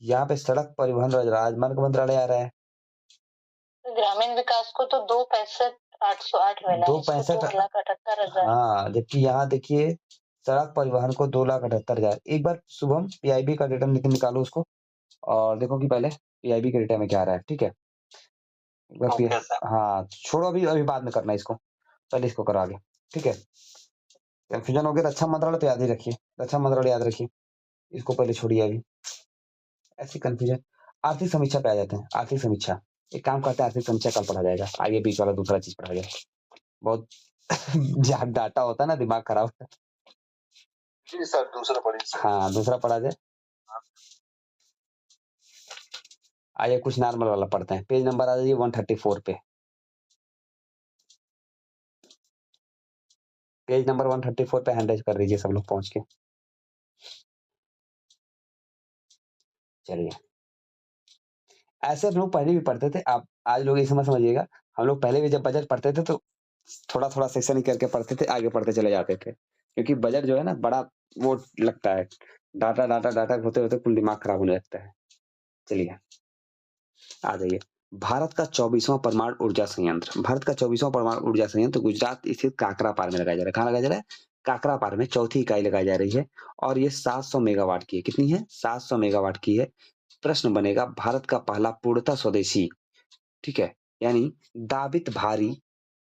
यहाँ पे सड़क परिवहन राजमार्ग मंत्रालय आ रहा है। ग्रामीण विकास को तो 2,65,808 मिला, 2,65,78,000। हाँ, जबकि यहाँ देखिए सड़क परिवहन को 2,78,000। एक बार शुभम पीआईबी का डेटा निकालो उसको और देखो कि पहले पीआईबी के डेटा में क्या आ रहा है। ठीक है, एक बार हाँ छोड़ो, अभी बाद में करना इसको, पहले इसको करो आगे। ठीक है, कंफ्यूजन हो गया। रक्षा मंत्रालय तो याद ही रखिए, रक्षा मंत्रालय याद रखिए, इसको पहले छोड़िए अभी, ऐसी कंफ्यूजन। आर्थिक समीक्षा पे आ जाते हैं। आर्थिक समीक्षा, एक काम करते हैं, आर्थिक समीक्षा कल पढ़ा जाएगा, आगे बीच वाला दूसरा चीज पढ़ा जाएगा। बहुत जहाँ डाटा होता है ना, दिमाग खराब होता है। जी सर, दूसरा पढ़िए। हाँ दूसरा पढ़ा जाए। आइए कुछ नॉर्मल वाला पढ़ते हैं, पेज नंबर आ जाइए 134 पे। पेज नंबर 134 पे हैंड रेज कर दीजिए सब लोग पहुंच के। चलिए, ऐसे हम लोग पहले भी पढ़ते थे, आप आज लोग इस समय समझिएगा, हम लोग पहले भी जब बजट पढ़ते थे तो थोड़ा थोड़ा सेक्शन ही करके पढ़ते थे, आगे पढ़ते चले जाते थे, क्योंकि बजट जो है ना बड़ा वो लगता है, डाटा डाटा डाटा होते होते कुल दिमाग खराब होने लगता है। चलिए आ जाइए, भारत का 24वां परमाणु ऊर्जा संयंत्र, भारत का 24वां परमाणु ऊर्जा संयंत्र गुजरात स्थित काकरापार में लगाया जा रहा है। कहाँ लगाया जा रहा है, काकरापार में चौथी इकाई लगाई जा रही है और ये 700 मेगावाट की है। कितनी है, 700 मेगावाट की है। प्रश्न बनेगा, भारत का पहला पूर्णतः स्वदेशी, ठीक है, यानी दाबित भारी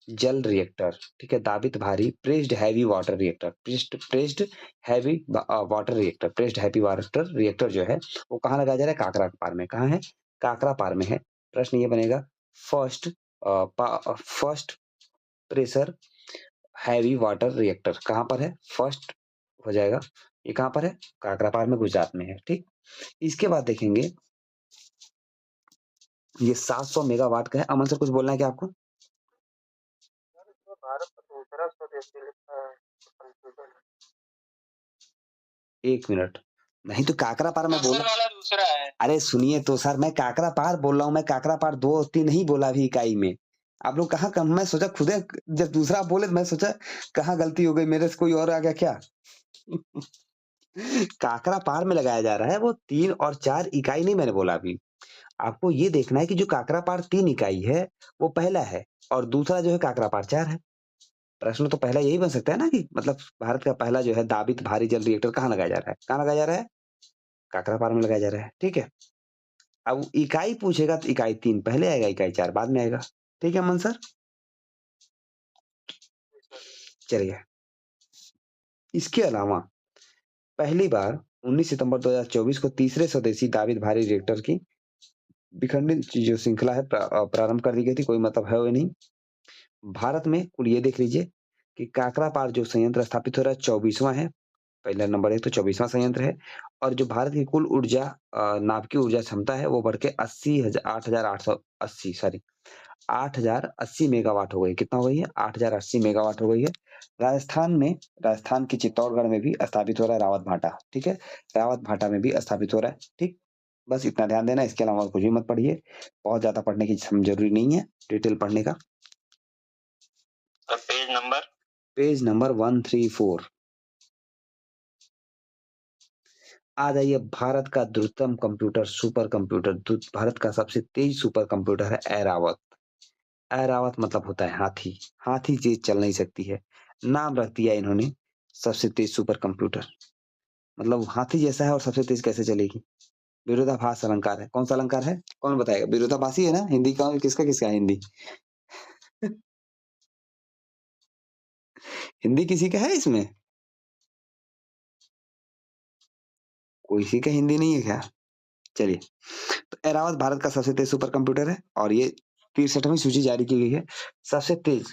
जल रिएक्टर, ठीक है, दाबित भारी pressed heavy water reactor, pressed heavy water reactor, pressed heavy water reactor जो है वो कहाँ लगाया जा रहा है, काकरापार में। कहाँ है, काकरापार में है। प्रश्न ये बनेगा, first pressure heavy water reactor कहाँ पर है, फर्स्ट हो जाएगा, ये कहाँ पर है, काकरापार में, गुजरात में है। ठीक, इसके बाद देखेंगे ये 700 मेगावाट का है। अमन सर कुछ बोलना है क्या आपको? एक मिनट, नहीं तो काकरापार में बोला वाला दूसरा है। अरे सुनिए तो सर, मैं काकरापार बोल रहा हूँ, मैं काकरापार 2-3 नहीं बोला अभी इकाई में। आप लोग कहाँ कम, मैं सोचा खुद जब दूसरा बोले मैं सोचा कहाँ गलती हो गई, मेरे से कोई और आ गया क्या काकरापार में लगाया जा रहा है, वो 3 और 4 इकाई नहीं मैंने बोला अभी। आपको ये देखना है कि जो काकरापार 3 इकाई है वो पहला है और दूसरा जो है काकरापार 4 है। प्रश्न तो पहला यही बन सकता है ना कि मतलब भारत का पहला जो है दाबित भारी जल रिएक्टर कहाँ लगाया जा रहा है, कहाँ लगाया जा रहा है, काकरापार में लगाया जा रहा है। ठीक है, अब इकाई पूछेगा तो इकाई 3 पहले आएगा, इकाई 4 बाद में आएगा। ठीक है अमन सर, चलिए। इसके अलावा पहली बार 19 सितंबर 2024 को तीसरे स्वदेशी दाबित भारी रिएक्टर की विखंडित जो श्रृंखला है प्रारंभ कर दी गई थी, कोई मतलब है वो नहीं। भारत में कुल ये देख लीजिए कि काकरापार जो संयंत्र स्थापित हो रहा है 24वां है, पहला नंबर है तो 24वां संयंत्र है और जो भारत की कुल ऊर्जा नाभिकीय ऊर्जा क्षमता है वो बढ़ के 8,080 मेगावाट हो गई। कितना हो गई है, 8,080 मेगावाट हो गई है। राजस्थान के चित्तौड़गढ़ में भी स्थापित हो रहा है रावत भाटा। ठीक है, रावत भाटा में भी स्थापित हो रहा है। ठीक, बस इतना ध्यान देना, इसके अलावा कुछ भी मत पढ़िए, बहुत ज्यादा पढ़ने की जरूरी नहीं है डिटेल पढ़ने का। Page number 134। आ जाइए, भारत का द्रुतम कंप्यूटर, सुपर कंप्यूटर, भारत का सबसे तेज सुपर कंप्यूटर है ऐरावत। ऐरावत मतलब होता है हाथी, हाथी चीज चल नहीं सकती है, नाम रख दिया इन्होंने सबसे तेज सुपर कंप्यूटर। मतलब हाथी जैसा है और सबसे तेज कैसे चलेगी? विरोधाभास अलंकार है। कौन सा अलंकार है? कौन बताएगा? विरोधाभासी है ना हिंदी का, किसका किसका है हिंदी? हिंदी किसी का है इसमें? कोई का हिंदी नहीं है क्या? चलिए, तो ऐरावत भारत का सबसे तेज सुपर कंप्यूटर है और ये 63वीं सूची जारी की गई है। सबसे तेज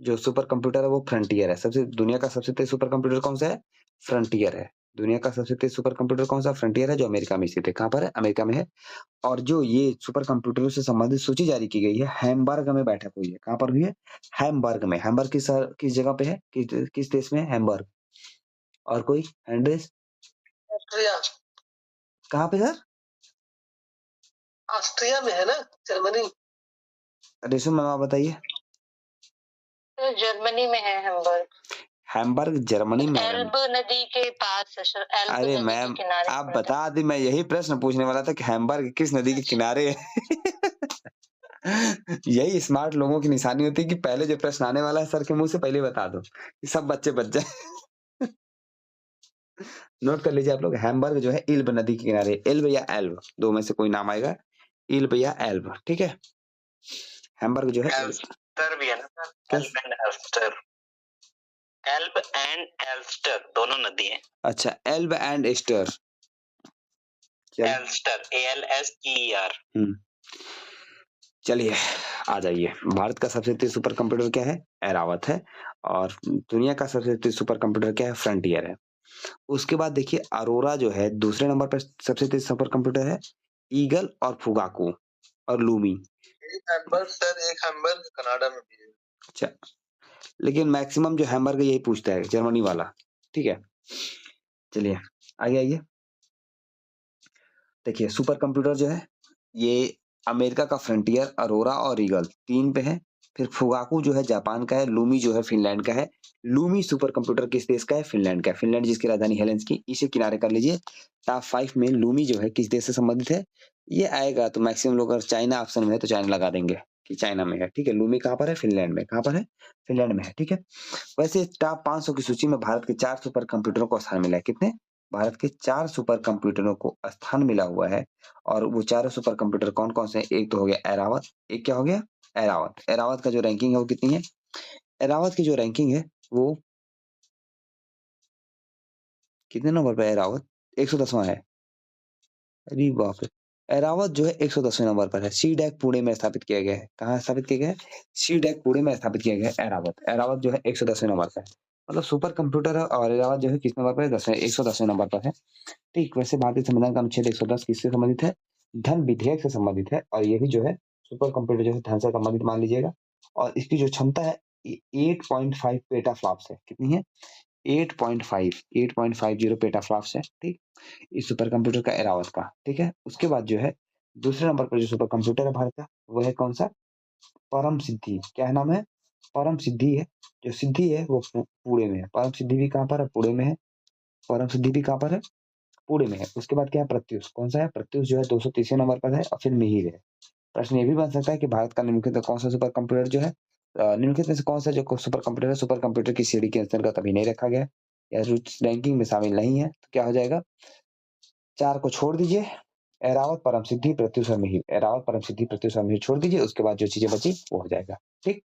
जो सुपर कंप्यूटर है वो फ्रंटियर है। सबसे दुनिया का सबसे तेज सुपर कंप्यूटर कौन सा है? फ्रंटियर है। दुनिया का सबसे तेज सुपर कंप्यूटर कौन सा? फ्रंटियर है, जो अमेरिका में स्थित है। कहाँ पर है? अमेरिका में है। और जो ये सुपर कंप्यूटरों से संबंधित सूची जारी की गई है, हैम्बर्ग में बैठक हुई है। कहाँ पर हुई है? हैम्बर्ग में। हैम्बर्ग किस जगह पे है? किस देश में है हैम्बर्ग? और कोई एड्रेस? ऑस्ट्रिया। कहाँ पे सर? ऑस्ट्रिया में है ना, जर्मनी। रेशम मैम आप बताइए। तो जर्मनी में है हैम्बर्ग। हैम्बर्ग जर्मनी में है। एल्ब नदी के पास है सर, एल्ब अरे नदी मैम के किनारे आप पड़ता है। बता दी, मैं यही प्रश्न पूछने वाला था कि हैम्बर्ग किस नदी के किनारे है। यही स्मार्ट लोगों की निशानी होती है कि पहले जो प्रश्न आने वाला है सर के मुंह से पहले बता दो, कि सब बच्चे बच जाए। नोट कर लीजिए आप लोग, हैम्बर्ग जो है इल्ब नदी के किनारे, इल्ब या एल्ब दो में से कोई नाम आएगा, इल्ब या एल्ब, ठीक है। हैम्बर्ग जो है एल्स्टर भी है ना sir, Elbe and Elster. Elbe and Elster दोनों नदी हैं। अच्छा, Elbe and Ester. Elster, ALSTER। चलिए आ जाइए, भारत का सबसे तेज सुपर कंप्यूटर क्या है? ऐरावत है। और दुनिया का सबसे तेज सुपर कंप्यूटर क्या है? फ्रंटियर है। उसके बाद देखिए, अरोरा जो है दूसरे नंबर पर सबसे तेज सुपर कंप्यूटर है, ईगल और फुगाकू और लूमी। एक हैम्बर्ग कनाडा में भी है। अच्छा, लेकिन मैक्सिमम जो हैम्बर्ग यही पूछता है, जर्मनी वाला, ठीक है। चलिए आगे आइए, देखिए सुपर कंप्यूटर जो है ये अमेरिका का फ्रंटियर, अरोरा और ईगल 3 पे है। फिर फुगाकू जो है जापान का है, लूमी जो है फिनलैंड का है। लूमी सुपर कंप्यूटर किस देश का है? फिनलैंड का है। फिनलैंड जिसकी राजधानी हेलेंसिकी, इसे किनारे कर लीजिए। टॉप 5 में लूमी जो है किस देश से संबंधित है? ये आएगा तो मैक्सिमम लोग अगर चाइना ऑप्शन में है तो चाइना लगा देंगे कि चाइना में है, ठीक है। लूमी कहाँ पर है? फिनलैंड में। कहाँ पर है? फिनलैंड में है, ठीक है। वैसे टॉप 500 की सूची में भारत के 4 सुपर कंप्यूटरों को स्थान मिला है। कितने? भारत के 4 सुपर कंप्यूटरों को स्थान मिला हुआ है। और वो चारों सुपर कंप्यूटर कौन कौन से हैं? एक तो हो गया ऐरावत, एक क्या हो गया? ऐरावत। ऐरावत का जो रैंकिंग है वो कितनी है? ऐरावत की जो रैंकिंग है वो कितने नंबर पे? ऐरावत 110वां है। अरे बाप रे! ऐरावत जो है 110वें नंबर पर है। सीडैक पुणे में स्थापित किया गया है। कहाँ स्थापित किया गया है? सीडैक पुणे में स्थापित किया गया है ऐरावत। ऐरावत जो है 110वें नंबर पर है। मतलब सुपर कंप्यूटर है और ऐरावत जो है किस नंबर पर है? 110वें नंबर पर है। ठीक, वैसे भारतीय संविधान का अनुच्छेद 110 किससे संबंधित है? धन विधेयक से संबंधित है। और ये भी जो है सुपर कंप्यूटर जो है धन से संबंधित मान लीजिएगा। और इसकी जो क्षमता है 8.5 पेटाफ्लॉप्स है। कितनी है? 8.50 पेटाफ्लॉप्स है, ठीक। इस सुपर कंप्यूटर का ऐरावत का, ठीक है। उसके बाद जो है दूसरे नंबर पर जो सुपर कंप्यूटर है भारत का, वो है कौन सा? परम सिद्धि। क्या नाम है? परम सिद्धि है। जो सिद्धि है वो पुणे में है। परम सिद्धि भी कहाँ पर है? पुणे में है। परम सिद्धि भी कहाँ पर है? पुणे में है। उसके बाद क्या है? प्रत्यूष। कौन सा है? प्रत्यूष जो है 230 नंबर पर है। और फिर मिहिर है। प्रश्न ये भी बन सकता है कि भारत का निम्नलिखित कौन सा सुपर कंप्यूटर जो है निम्नलिखित में से कौन सा जो सुपर कंप्यूटर है सुपर कंप्यूटर की श्रेणी के अंतर्गत अभी नहीं रखा गया या रैंकिंग में शामिल नहीं है? तो क्या हो जाएगा? 4 को छोड़ दीजिए, ऐरावत, परम सिद्धि, प्रत्यूष और मिहिर। ऐरावत, परम सिद्धि, प्रत्यूष और मिहिर छोड़ दीजिए। उसके बाद जो चीजें बची वो हो जाएगा, ठीक।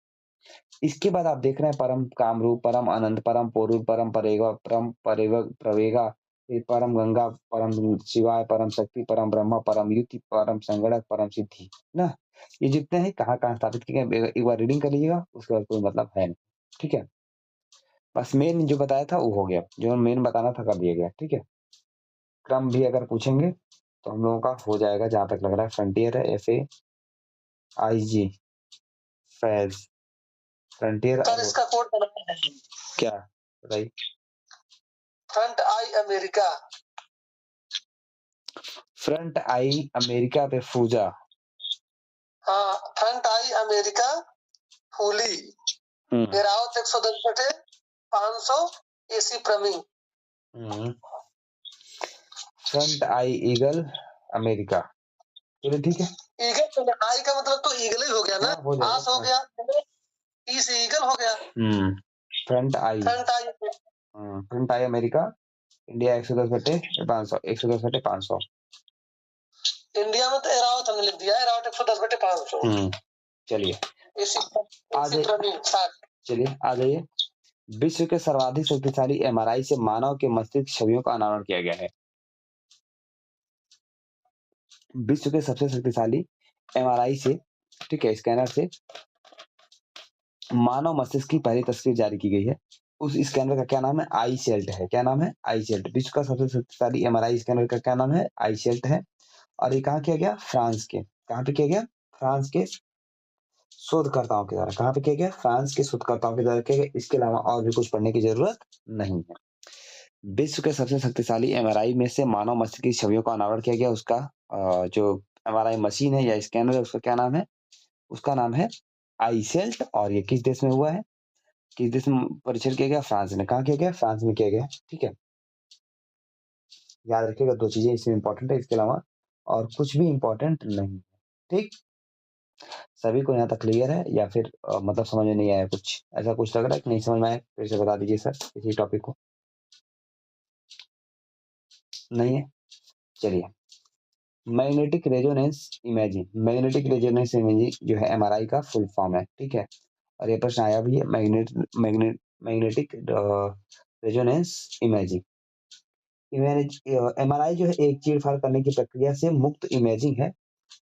इसके बाद आप देख रहे हैं परम कामरूप, परम अनंत, परम पोरुल, परम परेगा, परम प्रवेगा, परम गंगा, परम शिवाय, परम शक्ति, परम ब्रह्मा, परम युति, परम संगणक, परम सिद्धि ना। ये जितने हैं कहाँ कहाँ स्थापित किए गए एक बार रीडिंग कर लीजिएगा, उसके बाद कोई मतलब है नहीं, ठीक है। बस मेन जो बताया था वो हो गया, जो मेन बताना था कर दिया गया, ठीक है। क्रम भी अगर पूछेंगे तो हम लोगों का हो जाएगा, जहां तक लग रहा है फ्रंटियर है, FAIG फैज फ्रंटियर। सर इसका कोड बनाना है। क्या बताइए? Frontier America. Frontier America पे फूजा। हाँ, फ्रंट आई अमेरिका फूली। ऐरावत 110 500 AC प्रमी। फ्रंट आई ईगल अमेरिका, चलिए ठीक है। ईगल आई का मतलब तो ईगल ही हो गया ना, हो जाएगा, आस हो गया, ई से ईगल हो गया। Front I, front I America, India 110/500, 110/500। India में तो एरावत हमने लिख दिया है, एरावत 110/500। चलिए चलिए आ जाइए। विश्व के सर्वाधिक शक्तिशाली एमआरआई से मानव के मस्तिष्क छवियों का अनावरण किया गया है। विश्व के सबसे शक्तिशाली एमआरआई से, ठीक है, स्कैनर से मानव मस्तिष्क की पहली तस्वीर जारी की गई है। उस स्कैनर का क्या नाम है? आईसेल्ट है। क्या नाम है? आईसेल्ट। विश्व का सबसे शक्तिशाली एमआरआई स्कैनर का क्या नाम है? आईसेल्ट है। और ये कहाँ किया गया? फ्रांस के। कहाँ पे किया गया? फ्रांस के शोधकर्ताओं के द्वारा। कहाँ पे किया गया? फ्रांस के शोधकर्ताओं के द्वारा किया गया। इसके अलावा और भी कुछ पढ़ने की जरूरत नहीं है। विश्व के सबसे शक्तिशाली एमआरआई में से मानव मस्तिष्क की छवियों का अनावरण किया गया। उसका जो एमआरआई मशीन है या स्कैनर है, उसका क्या नाम है? उसका नाम है आईसेल्ट। और ये किस देश में हुआ है? किस देश में परीक्षण किया गया? फ्रांस में। कहाँ किया गया? फ्रांस में किया गया। ठीक है, याद रखिएगा, दो चीजें इसमें इंपॉर्टेंट है, इसके अलावा और कुछ भी इंपॉर्टेंट नहीं है। ठीक, सभी को यहाँ तक क्लियर है या फिर मतलब समझ में नहीं आया? कुछ ऐसा कुछ लग रहा है कि नहीं समझ में आया? फिर से बता दीजिए सर इसी टॉपिक को। नहीं है? चलिए, magnetic resonance imaging. Magnetic resonance imaging जो है एमआरआई का फुल फॉर्म है। ठीक है, और ये प्रश्न आया भी है, मैग्नेटिक रेजोनेंस इमेजिंग। एमआरआई जो है एक चीरफाड़ करने की प्रक्रिया से मुक्त इमेजिंग है।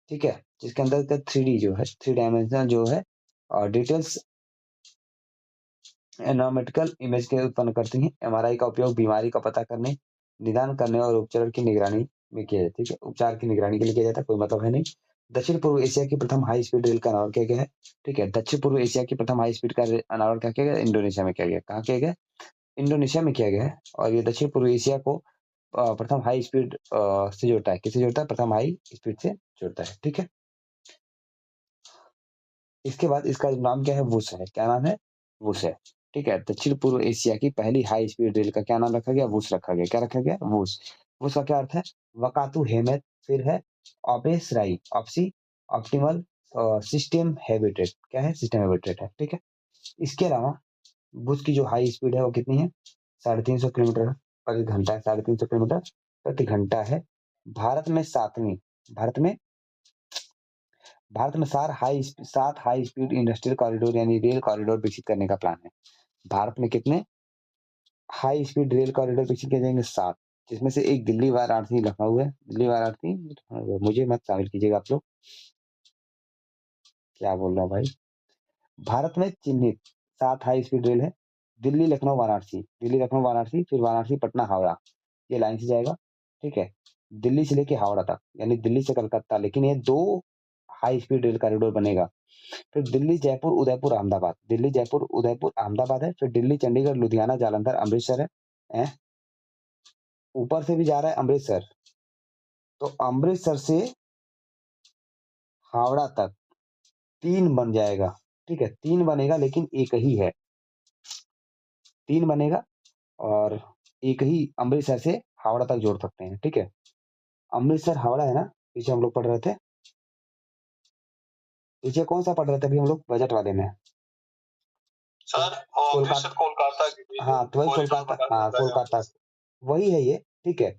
ठीक है, जिसके अंदर का 3D जो है, 3 डायमेंशनल जो है और डिटेल्स एनाटॉमिकल इमेज के उत्पन्न करती हैं। एमआरआई का उपयोग बीमारी का पता करने, निदान करने और उपचार की निगरानी में किया जाता है। ठीक है, उपचार की निगरानी के लिए किया जाता है, कोई मतलब है नहीं। दक्षिण पूर्व एशिया की प्रथम हाई स्पीड रेल का अनावरण किया गया है। ठीक है, दक्षिण पूर्व एशिया की प्रथम हाई स्पीड का अनावरण क्या किया गया? इंडोनेशिया में किया गया। कहाँ किया गया? इंडोनेशिया में किया गया है। और ये दक्षिण पूर्व एशिया को प्रथम हाई स्पीड से जोड़ता है। किससे जोड़ता है? प्रथम हाई स्पीड से जोड़ता है। ठीक है, इसके बाद इसका नाम क्या है? वुश है। क्या नाम है? वुश है। ठीक है, दक्षिण पूर्व एशिया की पहली हाई स्पीड रेल का क्या नाम रखा गया? वुश रखा गया। क्या रखा गया? वुश। वुश का क्या अर्थ है? वकातु हेमेत, फिर है ऑपेस राई, ऑप्सी, ऑप्टिमल सिस्टम हैबिटेट। क्या है? सिस्टम हैबिटेट है। ठीक है, इसके अलावा वुश की जो हाई स्पीड है वो कितनी है? 350 किलोमीटर प्रति घंटा। 350 किलोमीटर प्रति घंटा है। भारत में सात हाई स्पीड इंडस्ट्रियल कॉरिडोर यानी रेल कॉरिडोर विकसित करने का प्लान है। भारत में कितने हाई स्पीड रेल कॉरिडोर विकसित किए जाएंगे? 7, जिसमें से एक दिल्ली वाराणसी लखनऊ है। दिल्ली वाराणसी, मुझे मत शामिल कीजिएगा आप लोग, क्या बोल रहा हूँ भाई। भारत में चिन्हित 7 हाई स्पीड रेल है। दिल्ली लखनऊ वाराणसी, दिल्ली लखनऊ वाराणसी, फिर वाराणसी पटना हावड़ा, ये लाइन से जाएगा। ठीक है, दिल्ली से लेके हावड़ा तक, यानी दिल्ली से कलकत्ता, लेकिन ये 2 हाई स्पीड रेल कॉरिडोर बनेगा। फिर दिल्ली जयपुर उदयपुर अहमदाबाद, दिल्ली जयपुर उदयपुर अहमदाबाद है। फिर दिल्ली चंडीगढ़ लुधियाना जालंधर अमृतसर है। ऊपर से भी जा रहा है अमृतसर, तो अमृतसर से हावड़ा तक 3 बन जाएगा। ठीक है, 3 बनेगा, लेकिन एक ही है। 3 बनेगा और एक ही अमृतसर से हावड़ा तक जोड़ सकते हैं। ठीक है, अमृतसर हावड़ा है ना, पीछे हम लोग पढ़ रहे थे। पीछे कौन सा पढ़ रहे थे अभी हम लोग? बजट वाले में सर कोलकाता की। हाँ, तो वही कोलकाता, हाँ कोलकाता, वही है ये। ठीक है,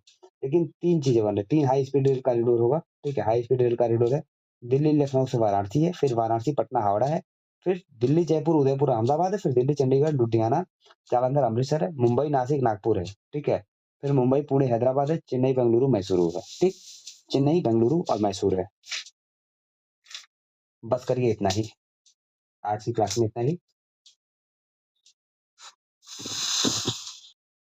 लेकिन 3 चीजें बन रही, 3 हाई स्पीड रेल कॉरिडोर होगा। ठीक है, हाई स्पीड रेल कॉरिडोर है। दिल्ली लखनऊ से वाराणसी है, फिर वाराणसी पटना हावड़ा है, फिर दिल्ली जयपुर उदयपुर अहमदाबाद है, फिर दिल्ली चंडीगढ़ लुधियाना जालंधर अमृतसर है, मुंबई नासिक नागपुर है। ठीक है, फिर मुंबई पुणे हैदराबाद है, चेन्नई बेंगलुरु मैसूरू है। ठीक, चेन्नई बेंगलुरु और मैसूर है। बस करिए इतना ही, आज की क्लास में इतना ही।